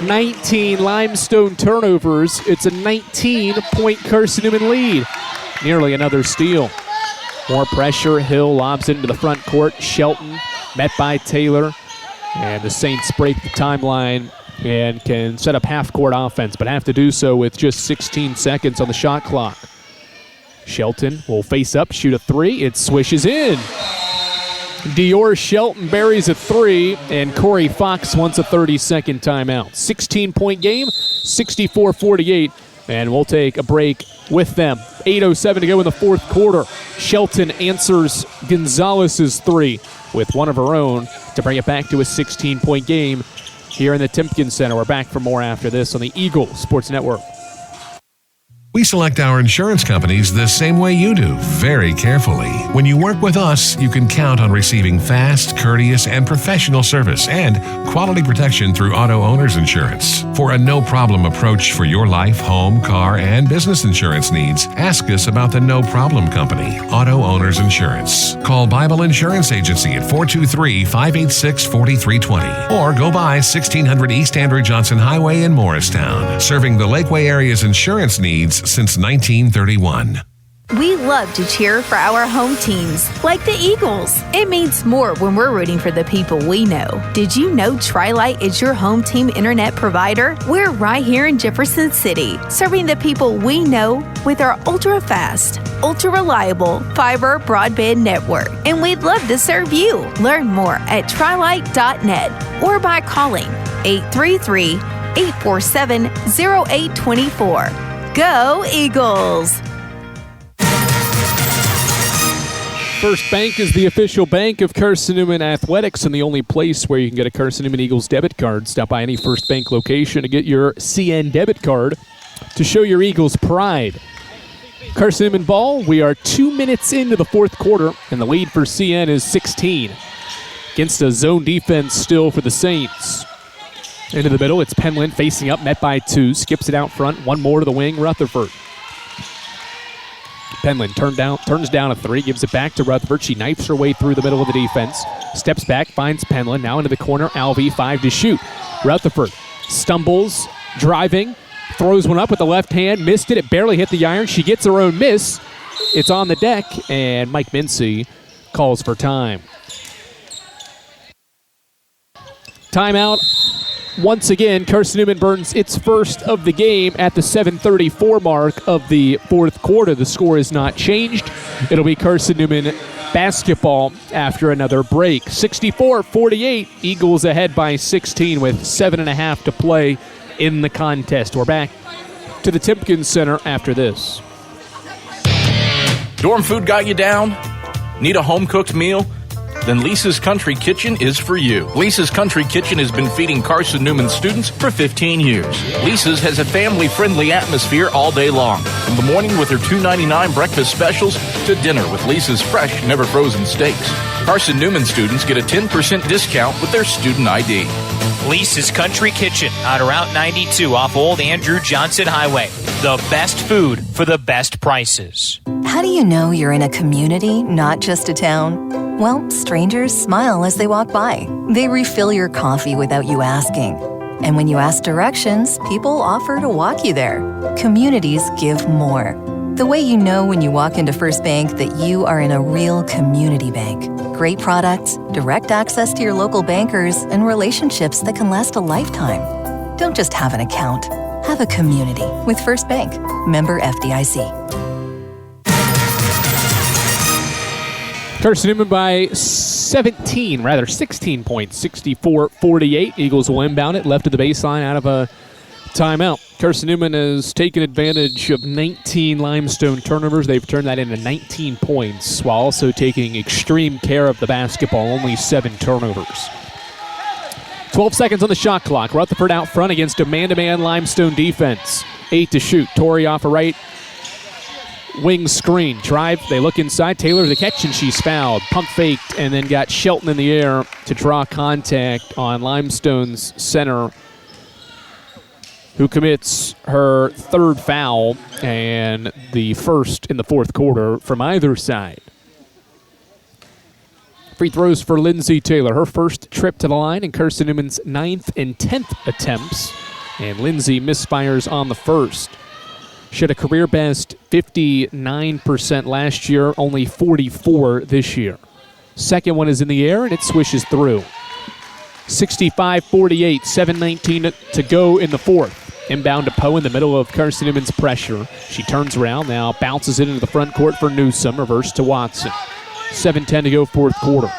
19 Limestone turnovers. It's a 19-point Carson-Newman lead. Nearly another steal. More pressure. Hill lobs into the front court. Shelton met by Taylor. And the Saints break the timeline and can set up half-court offense, but have to do so with just 16 seconds on the shot clock. Shelton will face up, shoot a three. It swishes in. Dior Shelton buries a three, and Corey Fox wants a 30-second timeout. 16-point game, 64-48, and we'll take a break with them. 8:07 to go in the fourth quarter. Shelton answers Gonzalez's three with one of her own to bring it back to a 16-point game here in the Timpkins Center. We're back for more after this on the Eagle Sports Network. We select our insurance companies the same way you do, very carefully. When you work with us, you can count on receiving fast, courteous, and professional service and quality protection through Auto Owners Insurance. For a no-problem approach for your life, home, car, and business insurance needs, ask us about the No Problem Company, Auto Owners Insurance. Call Bible Insurance Agency at 423-586-4320 or go by 1600 East Andrew Johnson Highway in Morristown, serving the Lakeway area's insurance needs since 1931. We love to cheer for our home teams, like the Eagles. It means more when we're rooting for the people we know. Did you know Tri-Lite is your home team internet provider? We're right here in Jefferson City, serving the people we know with our ultra-fast, ultra-reliable fiber broadband network. And we'd love to serve you. Learn more at trilite.net or by calling 833-847-0824. Go Eagles! First Bank is the official bank of Carson-Newman Athletics and the only place where you can get a Carson-Newman Eagles debit card. Stop by any First Bank location to get your CN debit card to show your Eagles pride. Carson-Newman ball, we are 2 minutes into the fourth quarter, and the lead for CN is 16. Against a zone defense still for the Saints. Into the middle, it's Penland facing up, met by 2, skips it out front, one more to the wing, Rutherford. Penland turns down a 3, gives it back to Rutherford. She knifes her way through the middle of the defense. Steps back, finds Penland. Now into the corner, Alvey, 5 to shoot. Rutherford stumbles, driving, throws one up with the left hand, missed it. It barely hit the iron. She gets her own miss. It's on the deck, and Mike Mincy calls for time. Timeout. Once again, Carson-Newman burns its first of the game at the 7:34 mark of the fourth quarter. The score is not changed. It'll be Carson-Newman basketball after another break. 64-48, Eagles ahead by 16 with 7.5 to play in the contest. We're back to the Timpkins Center after this. Dorm food got you down? Need a home-cooked meal? Then Lisa's Country Kitchen is for you. Lisa's Country Kitchen has been feeding Carson-Newman students for 15 years. Lisa's has a family-friendly atmosphere all day long. From the morning with her $2.99 breakfast specials to dinner with Lisa's fresh, never-frozen steaks. Carson-Newman students get a 10% discount with their student ID. Lisa's Country Kitchen on Route 92 off Old Andrew Johnson Highway. The best food for the best prices. How do you know you're in a community, not just a town? Well, strangers smile as they walk by. They refill your coffee without you asking. And when you ask directions, people offer to walk you there. Communities give more. The way you know when you walk into First Bank that you are in a real community bank. Great products, direct access to your local bankers, and relationships that can last a lifetime. Don't just have an account. Have a community with First Bank. Member FDIC. Carson-Newman by 16 points, 64-48. Eagles will inbound it, left of the baseline out of a timeout. Carson-Newman has taken advantage of 19 Limestone turnovers. They've turned that into 19 points while also taking extreme care of the basketball, only 7 turnovers. 12 seconds on the shot clock. Rutherford out front against a man-to-man Limestone defense. 8 to shoot. Torrey off a right wing screen. Drive. They look inside. Taylor the catch, and she's fouled. Pump faked, and then got Shelton in the air to draw contact on Limestone's center, who commits her 3rd foul and the first in the 4th quarter from either side. Free throws for Lindsay Taylor. Her first trip to the line in Carson-Newman's 9th and 10th attempts. And Lindsay misfires on the first. She had a career best 59% last year, only 44 this year. Second one is in the air, and it swishes through. 65-48, 7:19 to go in the 4th. Inbound to Poe in the middle of Carson-Newman's pressure. She turns around now, bounces it into the front court for Newsom. Reverse to Watson. 7:10 to go, 4th quarter.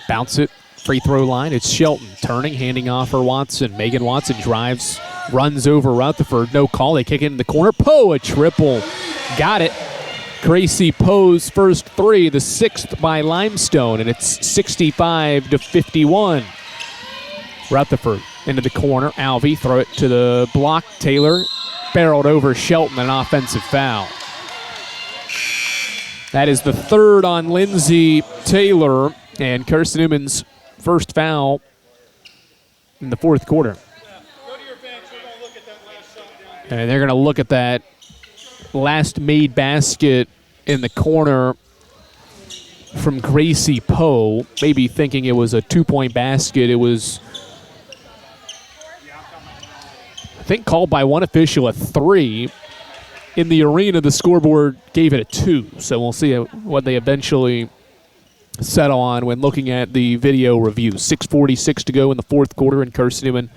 Bounce it, free throw line. It's Shelton turning, handing off for Watson. Megan Watson drives, runs over Rutherford. No call. They kick it in the corner. Poe, a triple. Got it. Gracie Poe's first 3, the 6th by Limestone, and it's 65-51. Rutherford into the corner. Alvey, throw it to the block. Taylor barreled over Shelton, an offensive foul. That is the 3rd on Lindsay Taylor, and Carson-Newman's first foul in the 4th quarter. And they're going to look at that last made basket in the corner from Gracie Poe, maybe thinking it was a 2-point basket. It was, I think, called by one official a 3. In the arena, the scoreboard gave it a 2, so we'll see what they eventually settle on when looking at the video review. 6:46 to go in the 4th quarter, and Carson-Newman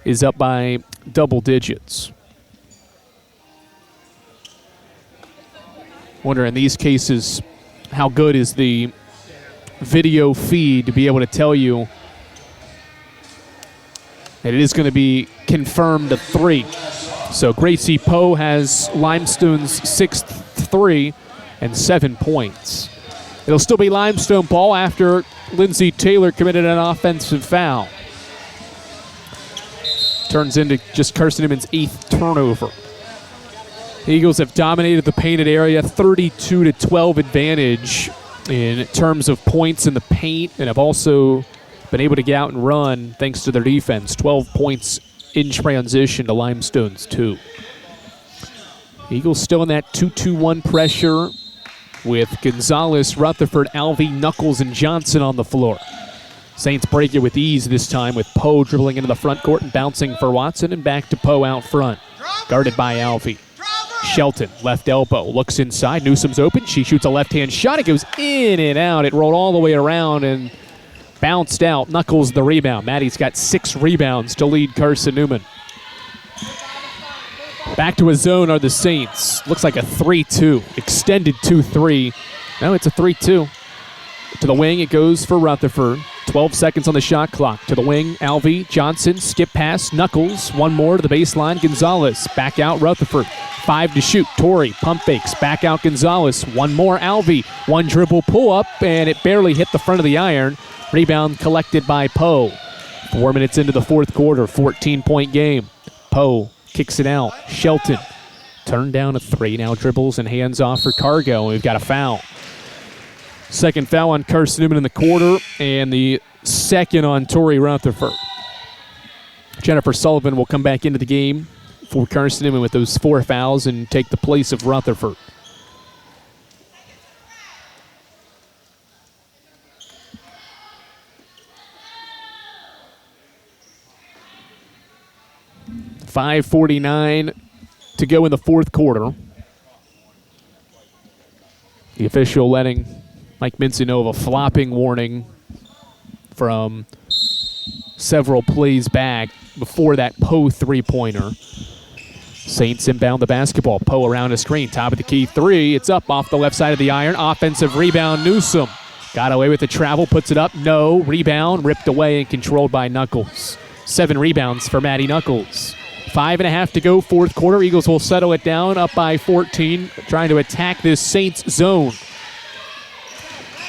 is up by double digits. Wonder in these cases, how good is the video feed to be able to tell you that it is going to be confirmed a 3. So Gracie Poe has Limestone's 6th 3 and 7 points. It'll still be Limestone ball after Lindsay Taylor committed an offensive foul. Turns into just Carson-Newman's 8th turnover. The Eagles have dominated the painted area, 32-12 advantage in terms of points in the paint, and have also been able to get out and run thanks to their defense. 12 points in transition to Limestone's 2. Eagles still in that 2-2-1 pressure with Gonzalez, Rutherford, Alvey, Knuckles, and Johnson on the floor. Saints break it with ease this time with Poe dribbling into the front court and bouncing for Watson, and back to Poe out front. Guarded by Alvey. Shelton, left elbow, looks inside. Newsom's open. She shoots a left-hand shot. It goes in and out. It rolled all the way around and bounced out. Knuckles the rebound. Maddie's got 6 rebounds to lead Carson-Newman. Back to a zone are the Saints. Looks like a 3-2. Extended 2-3. No, it's a 3-2. To the wing it goes for Rutherford. 12 seconds on the shot clock. To the wing, Alvey, Johnson, skip pass, Knuckles. One more to the baseline, Gonzalez. Back out, Rutherford. 5 to shoot. Torrey, pump fakes. Back out, Gonzalez. One more, Alvey. One dribble pull up, and it barely hit the front of the iron. Rebound collected by Poe. 4 minutes into the 4th quarter, 14-point game. Poe kicks it out. Shelton turned down a 3. Now dribbles and hands off for Cargo. We've got a foul. Second foul on Carson-Newman in the quarter, and the second on Torrey Rutherford. Jennifer Sullivan will come back into the game for Carson-Newman with those 4 fouls and take the place of Rutherford. .5:49 to go in the 4th quarter. The official letting Mike Mincy know of a flopping warning from several plays back before that Poe three-pointer. Saints inbound the basketball. Poe around a screen. Top of the key three. It's up off the left side of the iron. Offensive rebound, Newsom. Got away with the travel, puts it up. No. Rebound, ripped away and controlled by Knuckles. 7 rebounds for Maddie Knuckles. 5.5 to go, fourth quarter. Eagles will settle it down, up by 14, trying to attack this Saints zone.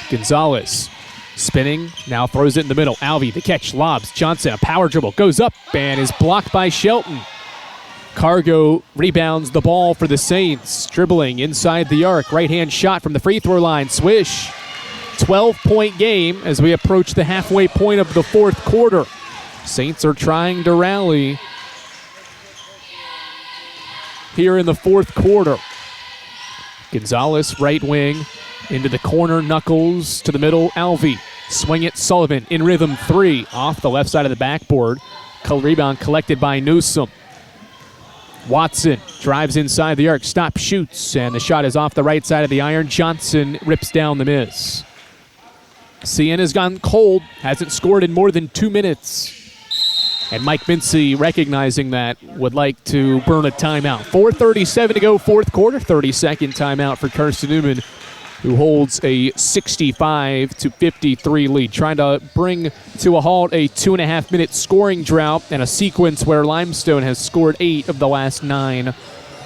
Gonzalez spinning, now throws it in the middle. Alvey, the catch, lobs. Johnson, a power dribble, goes up and is blocked by Shelton. Cargo rebounds the ball for the Saints. Dribbling inside the arc. Right-hand shot from the free throw line. Swish. 12-point game as we approach the halfway point of the fourth quarter. Saints are trying to rally here in the fourth quarter. Gonzalez, right wing, into the corner. Knuckles to the middle. Alvey. Swing it. Sullivan in rhythm. 3 off the left side of the backboard. Rebound collected by Newsom. Watson drives inside the arc, stops, shoots, and the shot is off the right side of the iron. Johnson rips down the miss. CN has gone cold, hasn't scored in more than 2 minutes. And Mike Mincy, recognizing that, would like to burn a timeout. 4:37 to go, fourth quarter. 30-second timeout for Carson-Newman, who holds a 65-53 lead, trying to bring to a halt a 2.5-minute scoring drought and a sequence where Limestone has scored 8 of the last 9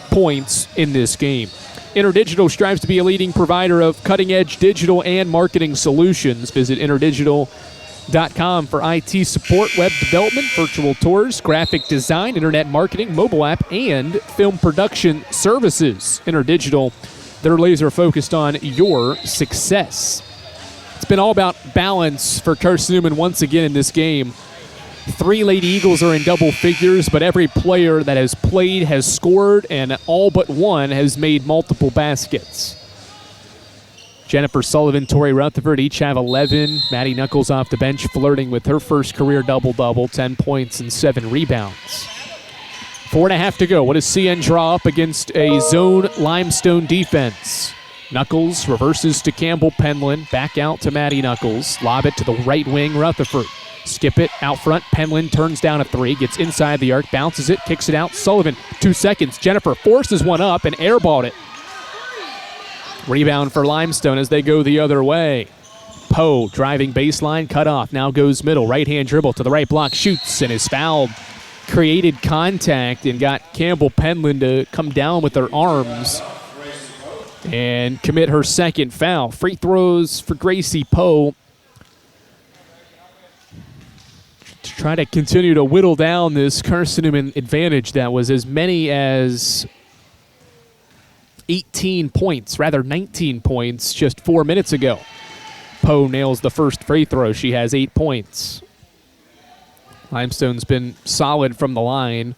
points in this game. InterDigital strives to be a leading provider of cutting-edge digital and marketing solutions. Visit interdigital.com for IT support, web development, virtual tours, graphic design, internet marketing, mobile app, and film production services. InterDigital, they're laser focused on your success. It's been all about balance for Carson-Newman once again in this game. 3 Lady Eagles are in double figures, but every player that has played has scored, and all but one has made multiple baskets. Jennifer Sullivan, Tori Rutherford each have 11. Maddie Knuckles off the bench flirting with her first career double-double, 10 points and 7 rebounds. 4.5 to go. What does CN draw up against a zone Limestone defense? Knuckles reverses to Campbell Penland. Back out to Maddie Knuckles. Lob it to the right wing, Rutherford. Skip it out front. Penland turns down a 3. Gets inside the arc. Bounces it. Kicks it out. Sullivan, 2 seconds. Jennifer forces one up and airballed it. Rebound for Limestone as they go the other way. Poe driving baseline. Cut off. Now goes middle. Right-hand dribble to the right block. Shoots and is fouled. Created contact and got Campbell Penland to come down with her arms and commit her second foul. Free throws for Gracie Poe to try to continue to whittle down this Carson-Newman advantage that was as many as 19 points just 4 minutes ago. Poe nails the first free throw. She has 8 points. Limestone's been solid from the line,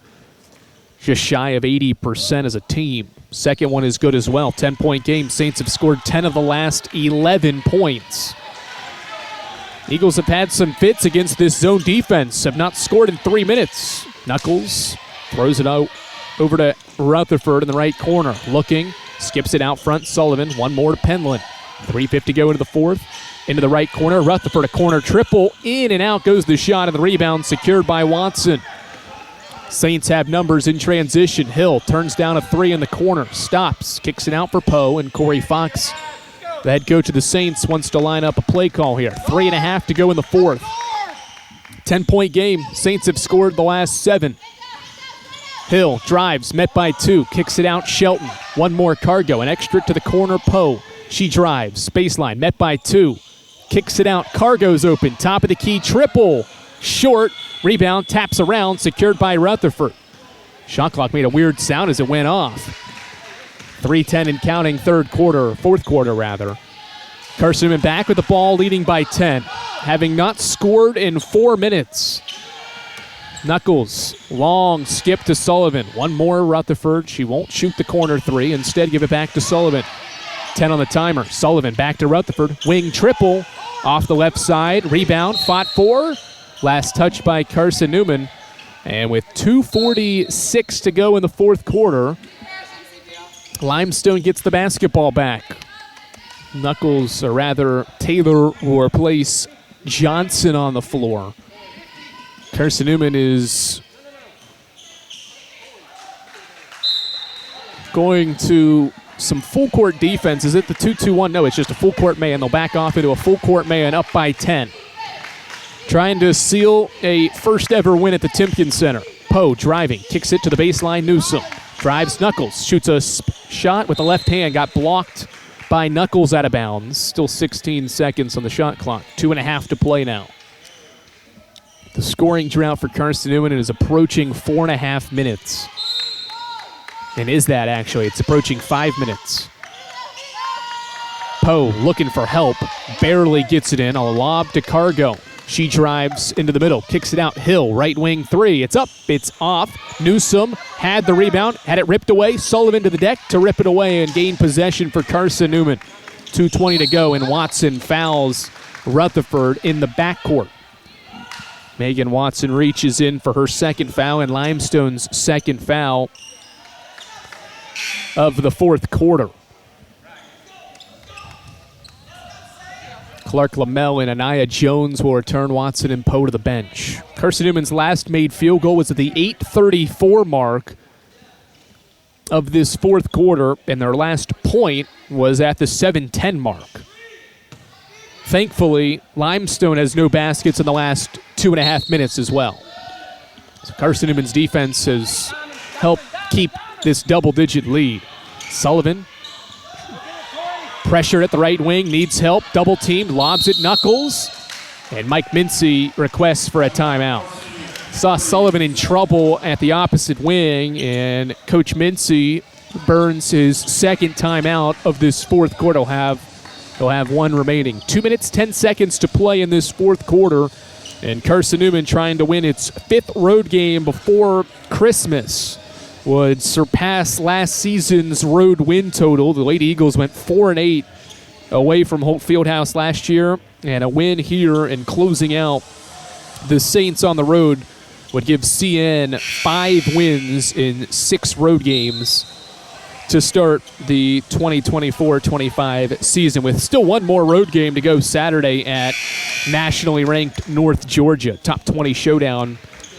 just shy of 80% as a team. Second one is good as well. 10-point game. Saints have scored 10 of the last 11 points. Eagles have had some fits against this zone defense, have not scored in 3 minutes. Knuckles throws it out over to Rutherford in the right corner. Looking, skips it out front. Sullivan, one more to Penland. 3:50 to go into the fourth. Into the right corner. Rutherford, a corner triple. In and out goes the shot, and the rebound secured by Watson. Saints have numbers in transition. Hill turns down a 3 in the corner. Stops. Kicks it out for Poe, and Corey Fox, the head coach of the Saints, wants to line up a play call here. 3.5 to go in the fourth. 10-point game. Saints have scored the last 7. Hill drives, met by 2. Kicks it out, Shelton. One more Cargo. An extra to the corner, Poe. She drives. Baseline, met by 2. Kicks it out. Cargo's open. Top of the key. Triple. Short. Rebound. Taps around. Secured by Rutherford. Shot clock made a weird sound as it went off. 3:10 and counting fourth quarter rather. Carson-Newman back with the ball, leading by 10. Having not scored in 4 minutes. Knuckles. Long skip to Sullivan. One more Rutherford. She won't shoot the corner 3. Instead give it back to Sullivan. 10 on the timer. Sullivan back to Rutherford. Wing triple off the left side. Rebound. Fought for. Last touch by Carson-Newman. And with 2:46 to go in the fourth quarter, Limestone gets the basketball back. Knuckles, or rather Taylor, will replace Johnson on the floor. Carson-Newman is going to some full court defense. Is it the 2-2-1? No, it's just a full court man. They'll back off into a full court man up by 10. Trying to seal a first ever win at the Timpkin Center. Poe driving, kicks it to the baseline. Newsom drives Knuckles, shoots a shot with the left hand, got blocked by Knuckles out of bounds. Still 16 seconds on the shot clock. 2.5 to play now. The scoring drought for Carson-Newman is approaching 4.5 minutes. And is that actually? It's approaching 5 minutes. Poe looking for help. Barely gets it in. A lob to Cargo. She drives into the middle. Kicks it out. Hill, right wing three. It's up. It's off. Newsom had the rebound. Had it ripped away. Sullivan to the deck to rip it away and gain possession for Carson-Newman. 2:20 to go, and Watson fouls Rutherford in the backcourt. Megan Watson reaches in for her second foul, and Limestone's second foul of the fourth quarter. Clark Lamell and Anaya Jones will return Watson and Poe to the bench. Carson-Newman's last made field goal was at the 8:34 mark of this fourth quarter, and their last point was at the 7:10 mark. Thankfully, Limestone has no baskets in the last 2.5 minutes as well. So Carson-Newman's defense has helped keep this double-digit lead. Sullivan, pressure at the right wing, needs help, double teamed, lobs it, Knuckles, and Mike Mincy requests for a timeout. Saw Sullivan in trouble at the opposite wing, and Coach Mincy burns his second timeout of this fourth quarter. He'll have one remaining. 2 minutes, 10 seconds to play in this fourth quarter, and Carson-Newman trying to win its fifth road game before Christmas would surpass last season's road win total. The Lady Eagles went 4-8 away from Holt Fieldhouse last year, and a win here and closing out the Saints on the road would give CN 5 wins in 6 road games to start the 2024-25 season, with still one more road game to go Saturday at nationally ranked North Georgia. Top 20 showdown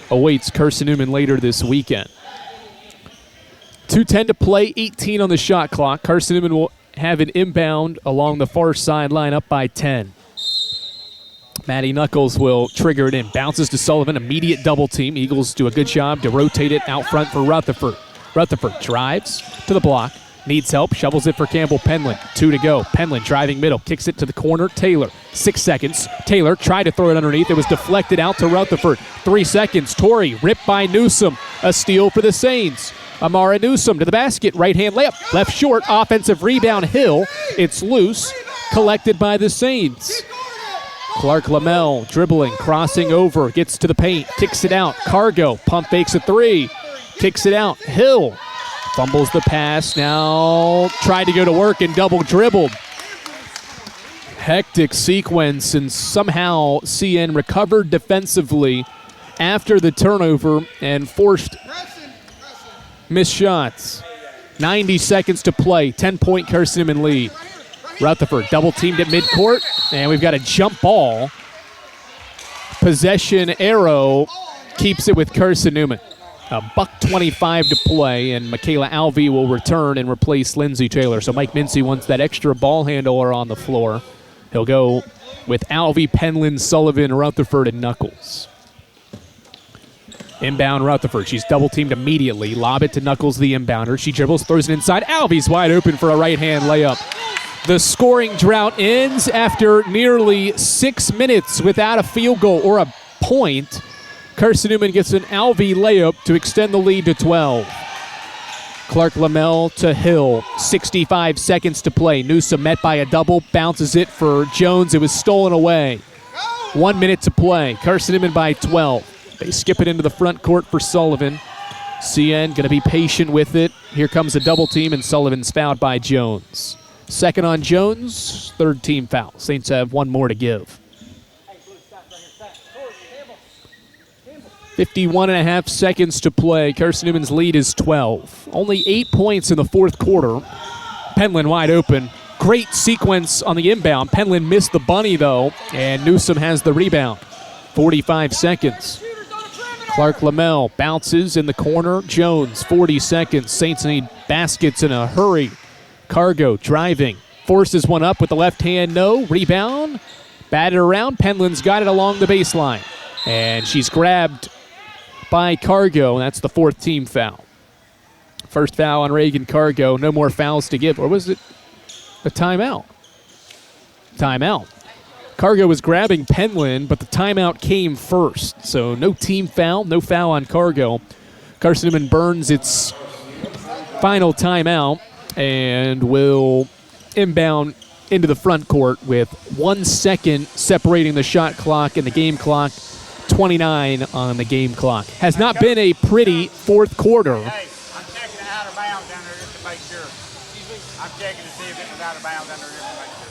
awaits Carson-Newman later this weekend. 2:10 to play, 18 on the shot clock. Carson-Newman will have an inbound along the far sideline up by 10. Maddie Knuckles will trigger it in. Bounces to Sullivan, immediate double team. Eagles do a good job to rotate it out front for Rutherford. Rutherford drives to the block, needs help, shovels it for Campbell Penland. 2 to go. Penland driving middle, kicks it to the corner. Taylor, 6 seconds. Taylor tried to throw it underneath. It was deflected out to Rutherford. 3 seconds. Torrey ripped by Newsom. A steal for the Saints. Amara Newsom to the basket. Right-hand layup. Left short. Offensive rebound. Hill. It's loose. Collected by the Saints. Clark Lamell dribbling, crossing over, gets to the paint, kicks it out. Cargo pump fakes a 3, kicks it out. Hill fumbles the pass. Now tried to go to work and double dribbled. Hectic sequence, and somehow CN recovered defensively after the turnover and forced missed shots. 90 seconds to play. 10-point Carson-Newman lead. Rutherford double teamed at midcourt, and we've got a jump ball. Possession arrow keeps it with Carson-Newman. $1:25 to play, and Michaela Alvey will return and replace Lindsey Taylor. So Mike Mincy wants that extra ball handler on the floor. He'll go with Alvey, Penland, Sullivan, Rutherford, and Knuckles. Inbound Rutherford. She's double-teamed immediately. Lob it to Knuckles, the inbounder. She dribbles, throws it inside. Alvey's wide open for a right-hand layup. The scoring drought ends after nearly 6 minutes without a field goal or a point. Carson-Newman gets an Alvey layup to extend the lead to 12. Clark Lamell to Hill. 65 seconds to play. Newsom met by a double. Bounces it for Jones. It was stolen away. 1 minute to play. Carson-Newman by 12. They skip it into the front court for Sullivan. CN going to be patient with it. Here comes a double team, and Sullivan's fouled by Jones. Second on Jones, third team foul. Saints have one more to give. 51.5 seconds to play. Carson-Newman's lead is 12. Only 8 points in the fourth quarter. Penland wide open. great sequence on the inbound. Penland missed the bunny, though, and Newsom has the rebound. 45 seconds. Clark Lamel bounces in the corner. Jones, 40 seconds. Saints need baskets in a hurry. Cargo driving. Forces one up with the left hand. No. Rebound. Batted around. Penland's got it along the baseline. And she's grabbed by Cargo, and that's the 4th team foul. First foul on Reagan Cargo. No more fouls to give. Or was it a timeout? Timeout. Cargo was grabbing Penland, but the timeout came first. So no team foul, no foul on Cargo. Carson-Newman burns its final timeout and will inbound into the front court with 1 second separating the shot clock and the game clock. 29 on the game clock. Has not been a pretty fourth quarter. Hey, I'm checking it out of bounds down there just to make sure. I'm checking to see if it was out of bounds down there just to make sure.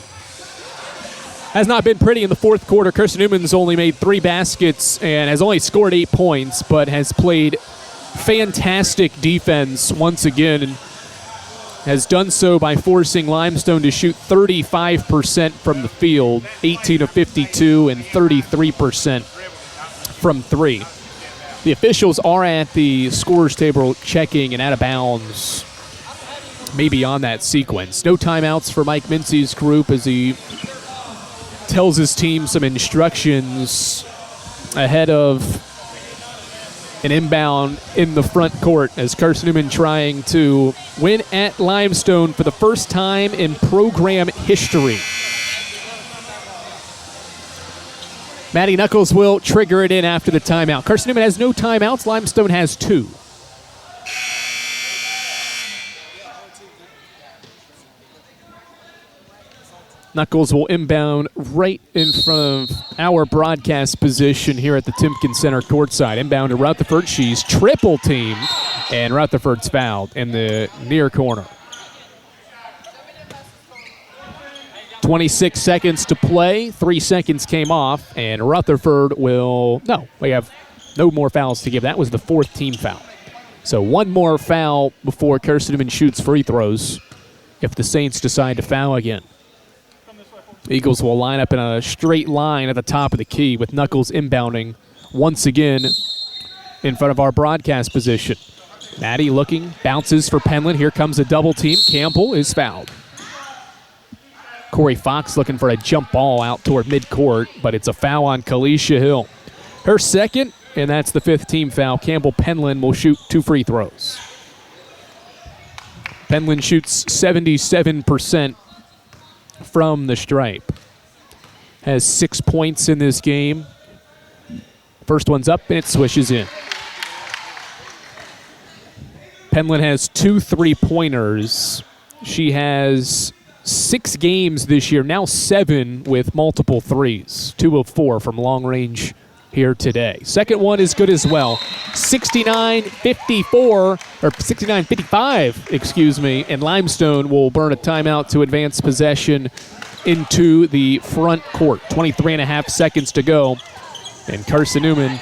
Has not been pretty in the fourth quarter. Carson-Newman's only made 3 baskets and has only scored 8 points, but has played fantastic defense once again and has done so by forcing Limestone to shoot 35% from the field, 18 of 52 and 33% from 3. The officials are at the scorer's table checking and out of bounds maybe on that sequence. No timeouts for Mike Mincy's group as he tells his team some instructions ahead of an inbound in the front court as Carson-Newman trying to win at Limestone for the first time in program history. Maddie Knuckles will trigger it in after the timeout. Carson-Newman has no timeouts. Limestone has 2. Knuckles will inbound right in front of our broadcast position here at the Timpkin Center courtside. Inbound to Rutherford. She's triple teamed, and Rutherford's fouled in the near corner. 26 seconds to play. 3 seconds came off, and Rutherford will... No, we have no more fouls to give. That was the 4th team foul. So 1 more foul before Carson-Newman shoots free throws if the Saints decide to foul again. Eagles will line up in a straight line at the top of the key with Knuckles inbounding once again in front of our broadcast position. Maddie looking, bounces for Penland. Here comes a double team. Campbell is fouled. Corey Fox looking for a jump ball out toward midcourt, but it's a foul on Kalisha Hill. Her second, and that's the 5th team foul. Campbell Penland will shoot 2 free throws. Penland shoots 77% from the stripe. Has 6 points in this game. First one's up, and it swishes in. Penland has 2 3-pointers. She has 6 games this year, now 7 with multiple threes. 2 of 4 from long range here today. Second one is good as well. 69-54, or 69-55, excuse me, and Limestone will burn a timeout to advance possession into the front court. 23.5 seconds to go, and Carson-Newman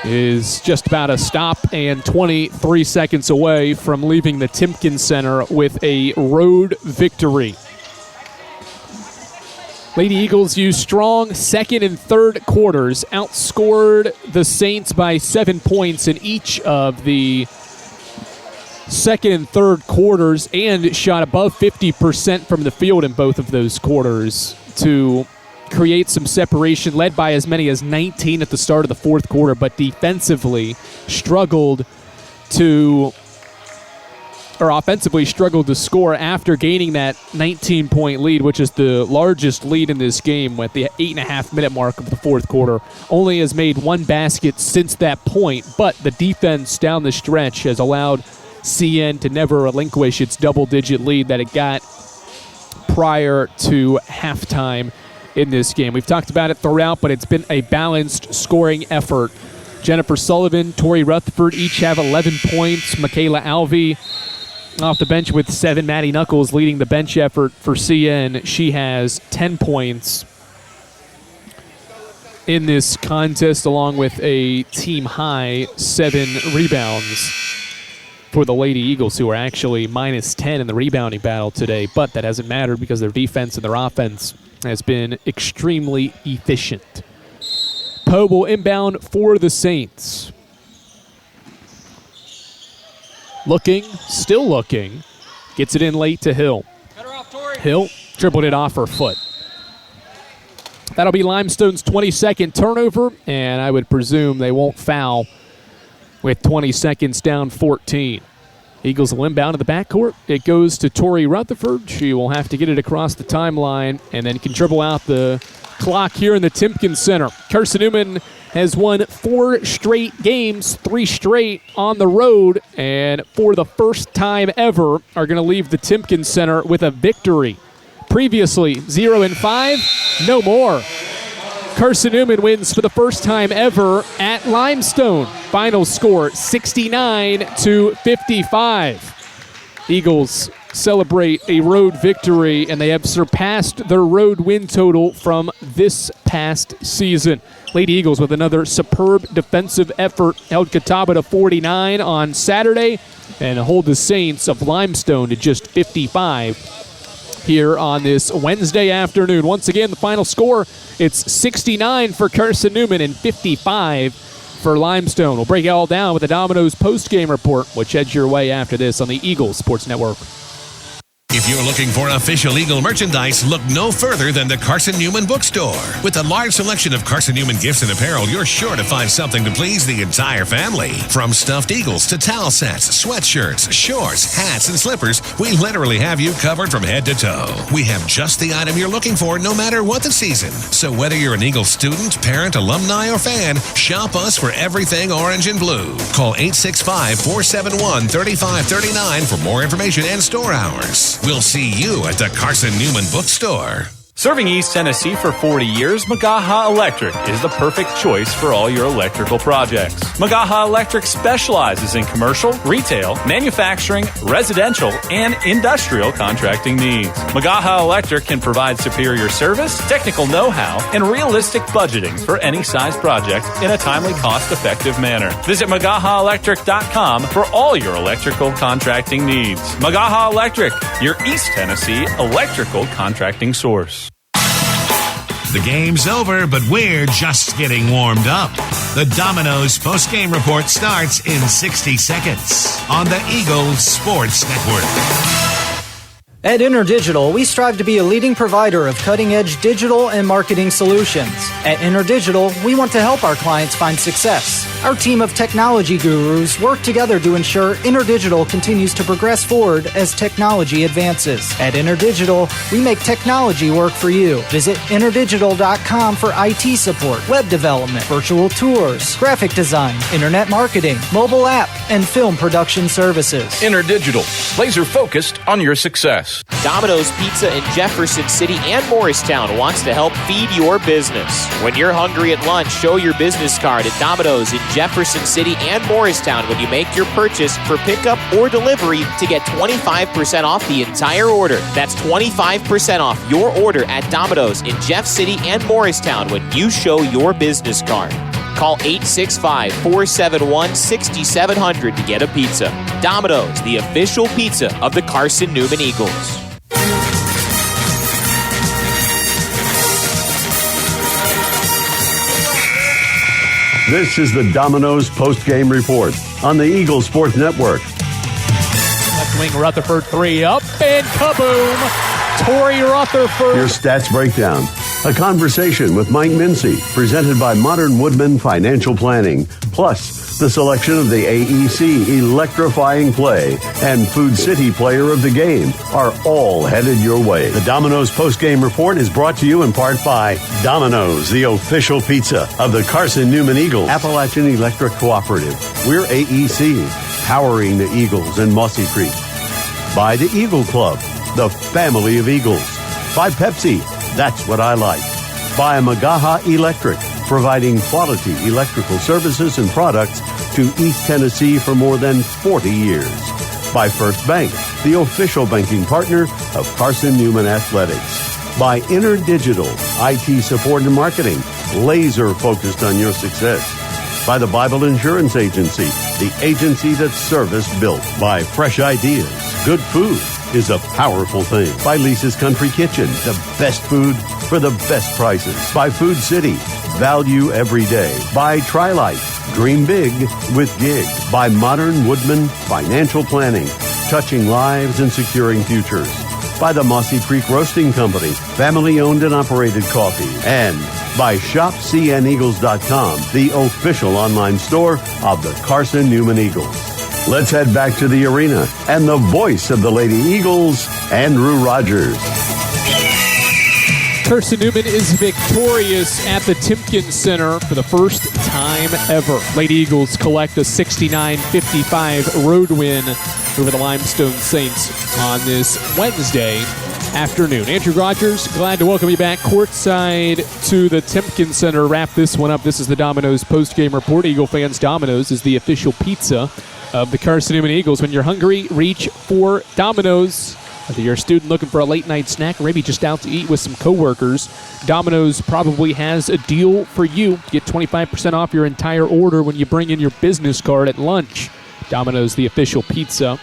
is just about a stop and 23 seconds away from leaving the Timpkin Center with a road victory. Lady Eagles used strong second and third quarters, outscored the Saints by 7 points in each of the second and third quarters, and shot above 50% from the field in both of those quarters to create some separation, led by as many as 19 at the start of the fourth quarter, but defensively struggled to... offensively struggled to score after gaining that 19-point lead, which is the largest lead in this game at the 8.5-minute mark of the fourth quarter. Only has made 1 basket since that point, but the defense down the stretch has allowed CN to never relinquish its double-digit lead that it got prior to halftime in this game. We've talked about it throughout, but it's been a balanced scoring effort. Jennifer Sullivan, Tori Rutherford each have 11 points. Michaela Alvey off the bench with 7. Maddie Knuckles leading the bench effort for CN. She has 10 points in this contest, along with a team-high 7 rebounds. for the Lady Eagles, who are actually minus 10 in the rebounding battle today. But that hasn't mattered because their defense and their offense has been extremely efficient. Poe will inbound for the Saints. Looking, still looking. Gets it in late to Hill. Hill dribbled it off her foot. That'll be Limestone's 22nd turnover, and I would presume they won't foul with 20 seconds down 14. Eagles will inbound to the backcourt. It goes to Tori Rutherford. She will have to get it across the timeline and then can dribble out the clock here in the Timpkins Center. Carson-Newman has won 4 straight games, 3 straight on the road, and for the first time ever are going to leave the Timpkins Center with a victory. Previously, 0-5, no more. Carson-Newman wins for the first time ever at Limestone. Final score, 69-55. Eagles celebrate a road victory, and they have surpassed their road win total from this past season. Lady Eagles with another superb defensive effort held Catawba to 49 on Saturday and hold the Saints of Limestone to just 55 here on this Wednesday afternoon. Once again, the final score, it's 69 for Carson-Newman and 55 for Limestone. We'll break it all down with the Domino's post-game report, which heads your way after this on the Eagles Sports Network. If you're looking for official Eagle merchandise, look no further than the Carson-Newman Bookstore. With a large selection of Carson-Newman gifts and apparel, you're sure to find something to please the entire family. From stuffed eagles to towel sets, sweatshirts, shorts, hats, and slippers, we literally have you covered from head to toe. We have just the item you're looking for no matter what the season. So whether you're an Eagle student, parent, alumni, or fan, shop us for everything orange and blue. Call 865-471-3539 for more information and store hours. We'll see you at the Carson-Newman Bookstore. Serving East Tennessee for 40 years, Magaha Electric is the perfect choice for all your electrical projects. Magaha Electric specializes in commercial, retail, manufacturing, residential, and industrial contracting needs. Magaha Electric can provide superior service, technical know-how, and realistic budgeting for any size project in a timely, cost-effective manner. Visit MagahaElectric.com for all your electrical contracting needs. Magaha Electric, your East Tennessee electrical contracting source. The game's over, but we're just getting warmed up. The Domino's post-game report starts in 60 seconds on the Eagles Sports Network. At InterDigital, we strive to be a leading provider of cutting-edge digital and marketing solutions. At InterDigital, we want to help our clients find success. Our team of technology gurus work together to ensure InterDigital continues to progress forward as technology advances. At InterDigital, we make technology work for you. Visit interdigital.com for IT support, web development, virtual tours, graphic design, internet marketing, mobile app, and film production services. InterDigital, laser focused on your success. Domino's Pizza in Jefferson City and Morristown wants to help feed your business. When you're hungry at lunch, show your business card at Domino's in Jefferson City and Morristown when you make your purchase for pickup or delivery to get 25% off the entire order. That's 25% off your order at Domino's in Jeff City and Morristown when you show your business card. Call 865-471-6700 to get a pizza. Domino's, the official pizza of the Carson-Newman Eagles. This is the Domino's post-game report on the Eagles Sports Network. Left wing Rutherford 3 up and kaboom! Tori Rutherford. Your stats breakdown. A conversation with Mike Mincy, presented by Modern Woodman Financial Planning. Plus, the selection of the AEC Electrifying Play and Food City Player of the Game are all headed your way. The Domino's post-game report is brought to you in part by Domino's, the official pizza of the Carson-Newman Eagles. Appalachian Electric Cooperative. We're AEC, powering the Eagles in Mossy Creek. By the Eagle Club, the family of Eagles. By Pepsi, that's what I like. By Magaha Electric, providing quality electrical services and products to East Tennessee for more than 40 years. By First Bank, the official banking partner of Carson-Newman Athletics. By InterDigital, IT support and marketing, laser focused on your success. By the Bible Insurance Agency, the agency that's service built. By fresh ideas, good food is a powerful thing. By Lisa's Country Kitchen, the best food for the best prices. By Food City, value every day. By Tri-Life, dream big with gig. By Modern Woodman Financial Planning, touching lives and securing futures. By the Mossy Creek Roasting Company, family-owned and operated coffee. And by ShopCNEagles.com, the official online store of the Carson-Newman Eagles. Let's head back to the arena and the voice of the Lady Eagles, Andrew Rogers. Carson-Newman is victorious at the Timpkins Center for the first time ever. Lady Eagles collect a 69-55 road win over the Limestone Saints on this Wednesday afternoon. Andrew Rogers, glad to welcome you back courtside to the Timpkins Center. Wrap this one up. This is the Domino's post-game report. Eagle fans, Domino's is the official pizza of the Carson-Newman Eagles. When you're hungry, reach for Domino's. Whether you're a student looking for a late-night snack or maybe just out to eat with some coworkers, Domino's probably has a deal for you. Get 25% off your entire order when you bring in your business card at lunch. Domino's, the official pizza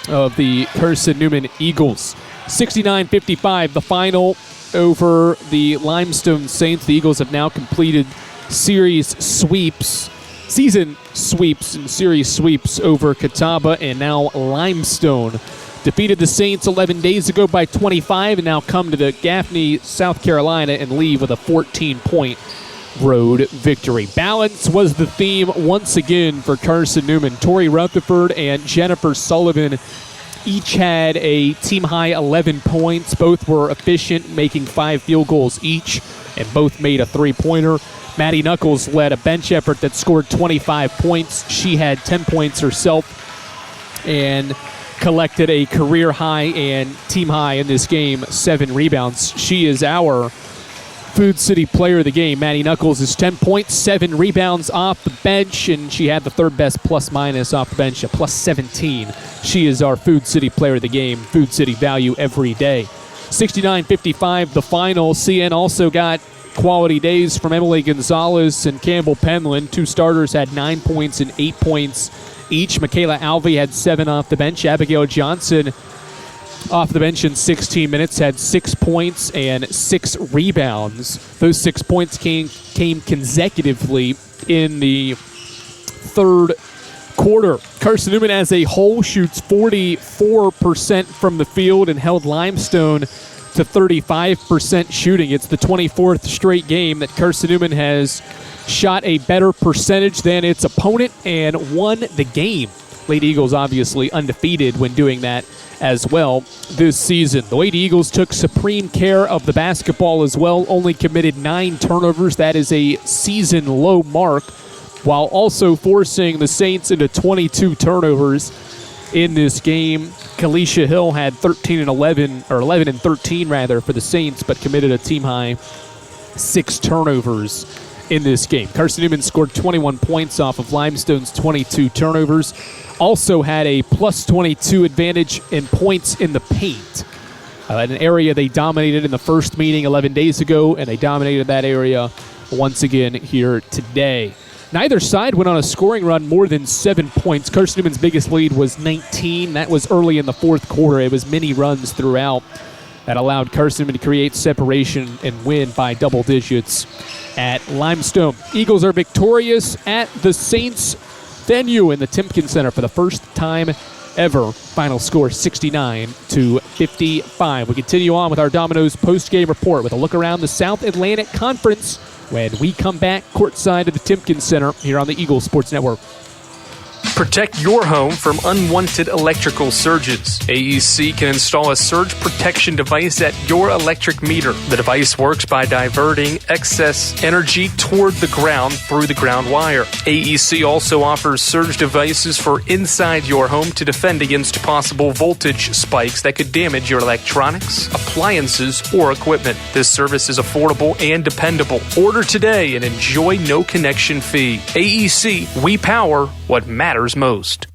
of the Carson-Newman Eagles. 69-55, the final over the Limestone Saints. The Eagles have now completed season sweeps and series sweeps over Catawba and now Limestone. Defeated the Saints 11 days ago by 25 and now come to the Gaffney, South Carolina and leave with a 14-point road victory. Balance was the theme once again for Carson-Newman. Tori Rutherford and Jennifer Sullivan each had a team-high 11 points. Both were efficient, making 5 field goals each, and both made a three-pointer. Maddie Knuckles led a bench effort that scored 25 points. She had 10 points herself and collected a career high and team high in this game, 7 rebounds. She is our Food City player of the game. Maddie Knuckles is 10 points, 7 rebounds off the bench, and she had the third best plus-minus off the bench, a plus 17. She is our Food City player of the game. Food City value every day. 69-55, the final. CN also got quality days from Emily Gonzalez and Campbell Penland. 2 starters had 9 points and 8 points each. Michaela Alvey had 7 off the bench. Abigail Johnson off the bench in 16 minutes had 6 points and 6 rebounds. Those 6 points came consecutively in the third quarter. Carson-Newman as a whole shoots 44% from the field and held Limestone to 35% shooting. It's the 24th straight game that Carson-Newman has shot a better percentage than its opponent and won the game. Lady Eagles obviously undefeated when doing that as well this season. The Lady Eagles took supreme care of the basketball as well, only committed 9 turnovers. That is a season low mark, while also forcing the Saints into 22 turnovers in this game. Kalisha Hill had 11 and 13 rather for the Saints, but committed a team high 6 turnovers in this game. Carson-Newman scored 21 points off of Limestone's 22 turnovers. Also had a plus 22 advantage in points in the paint. An area they dominated in the first meeting 11 days ago, and they dominated that area once again here today. Neither side went on a scoring run more than 7 points. Carson-Newman's biggest lead was 19. That was early in the fourth quarter. It was many runs throughout that allowed Carson-Newman to create separation and win by double digits at Limestone. Eagles are victorious at the Saints venue in the Timpkins Center for the first time ever. Final score 69-55. We continue on with our Domino's post-game report with a look around the South Atlantic Conference when we come back courtside of the Timpkins Center here on the Eagles Sports Network. Protect your home from unwanted electrical surges. AEC can install a surge protection device at your electric meter. The device works by diverting excess energy toward the ground through the ground wire. AEC also offers surge devices for inside your home to defend against possible voltage spikes that could damage your electronics, appliances, or equipment. This service is affordable and dependable. Order today and enjoy no connection fee. AEC, we power what matters most.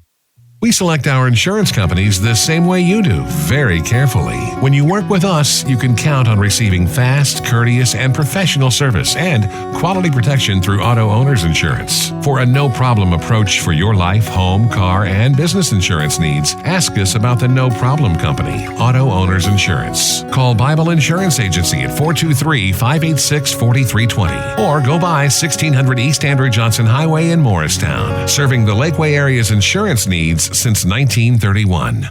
We select our insurance companies the same way you do, very carefully. When you work with us, you can count on receiving fast, courteous, and professional service and quality protection through auto owner's insurance. For a no-problem approach for your life, home, car, and business insurance needs, ask us about the No Problem Company, Auto Owner's Insurance. Call Bible Insurance Agency at 423-586-4320 or go by 1600 East Andrew Johnson Highway in Morristown, serving the Lakeway area's insurance needs since 1931.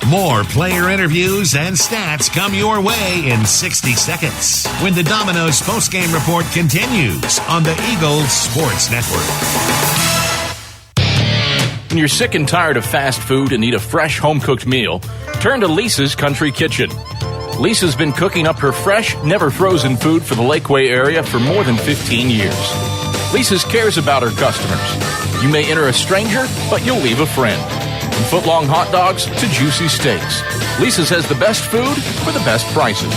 More player interviews and stats come your way in 60 seconds when the Domino's postgame report continues on the Eagles Sports Network. When you're sick and tired of fast food and need a fresh home-cooked meal, turn to Lisa's Country Kitchen. Lisa's been cooking up her fresh, never-frozen food for the Lakeway area for more than 15 years. Lisa's cares about her customers. You may enter a stranger, but you'll leave a friend. From foot-long hot dogs to juicy steaks, Lisa's has the best food for the best prices.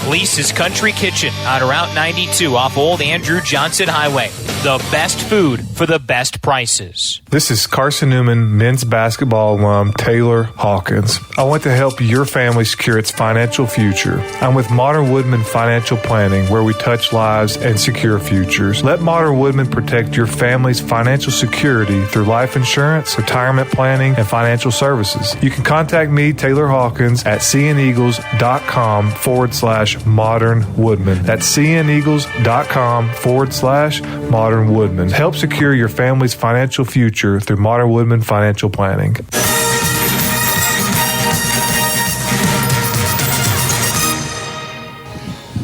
Lisa's Country Kitchen on Route 92 off Old Andrew Johnson Highway. The best food for the best prices. This is Carson-Newman men's basketball alum Taylor Hawkins. I want to help your family secure its financial future. I'm with Modern Woodman Financial Planning, where we touch lives and secure futures. Let Modern Woodman protect your family's financial security through life insurance, retirement planning, and financial services. You can contact me, Taylor Hawkins, at cneagles.com/Modern Woodman. That's cneagles.com/Modern Woodman. Help secure your family's financial future through Modern Woodman Financial Planning.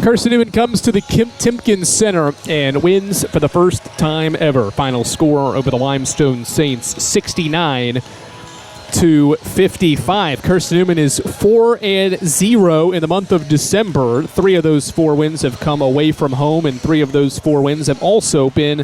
Carson-Newman comes to the Timpkins Center and wins for the first time ever. Final score over the Limestone Saints, 69-55. Carson-Newman is 4-0 in the month of December. 3 of those 4 wins have come away from home, and 3 of those 4 wins have also been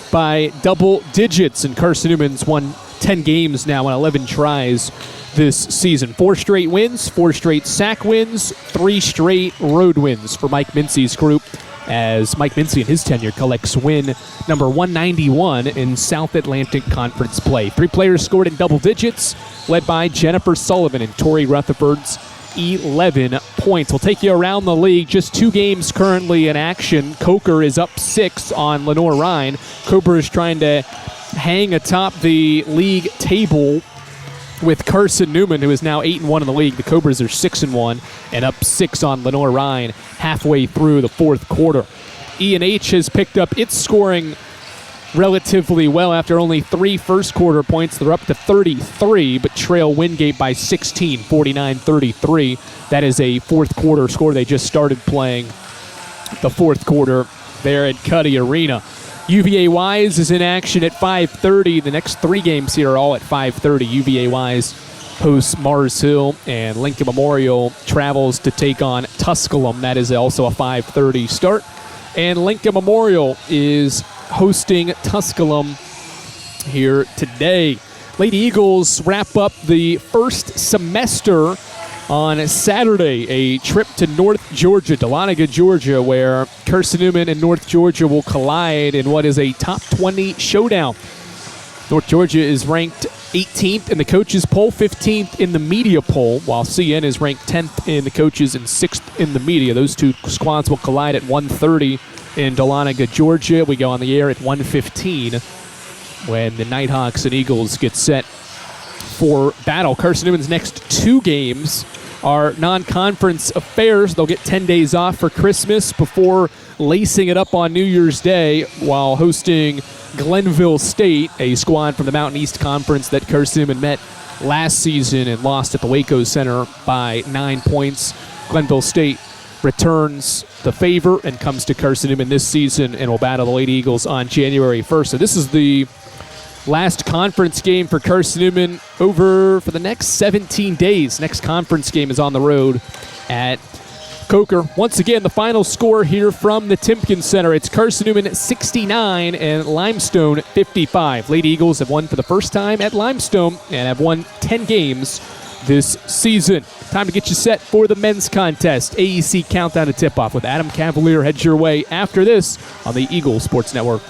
by double digits. And Carson-Newman's won 10 games now on 11 tries this season. 4 straight wins, 4 straight sack wins, 3 straight road wins for Mike Mincy's group, as Mike Mincy in his tenure collects win number 191 in South Atlantic Conference play. 3 players scored in double digits, led by Jennifer Sullivan and Tori Rutherford's 11 points. We'll take you around the league. Just 2 games currently in action. Coker is up 6 on Lenore-Rhine. Coker is trying to hang atop the league table with Carson-Newman, who is now 8-1 in the league. The Cobras are 6-1 and up 6 on Lenore-Rhine halfway through the 4th quarter. E&H has picked up its scoring relatively well after only 3 first-quarter points. They're up to 33, but trail Wingate by 16, 49-33. That is a 4th-quarter score. They just started playing the 4th quarter there at Cuddy Arena. UVA Wise is in action at 5:30. The next 3 games here are all at 5:30. UVA Wise hosts Mars Hill, and Lincoln Memorial travels to take on Tusculum. That is also a 5:30 start. And Lincoln Memorial is hosting Tusculum here today. Lady Eagles wrap up the first semester on Saturday, a trip to North Georgia, Dahlonega, Georgia, where Carson-Newman and North Georgia will collide in what is a top 20 showdown. North Georgia is ranked 18th in the coaches poll, 15th in the media poll, while CN is ranked 10th in the coaches and 6th in the media. Those 2 squads will collide at 1:30 in Dahlonega, Georgia. We go on the air at 1:15 when the Nighthawks and Eagles get set for battle. Carson-Newman's next 2 games are non-conference affairs. They'll get 10 days off for Christmas before lacing it up on New Year's Day while hosting Glenville State, a squad from the Mountain East Conference that Carson-Newman met last season and lost at the Waco Center by 9 points. Glenville State returns the favor and comes to Carson-Newman this season and will battle the Lady Eagles on January 1st. So this is the last conference game for Carson-Newman over for the next 17 days. Next conference game is on the road at Coker. Once again, the final score here from the Timpkins Center. It's Carson-Newman 69 and Limestone 55. Lady Eagles have won for the first time at Limestone and have won 10 games this season. Time to get you set for the men's contest. AEC Countdown to Tip-Off with Adam Cavalier heads your way after this on the Eagle Sports Network.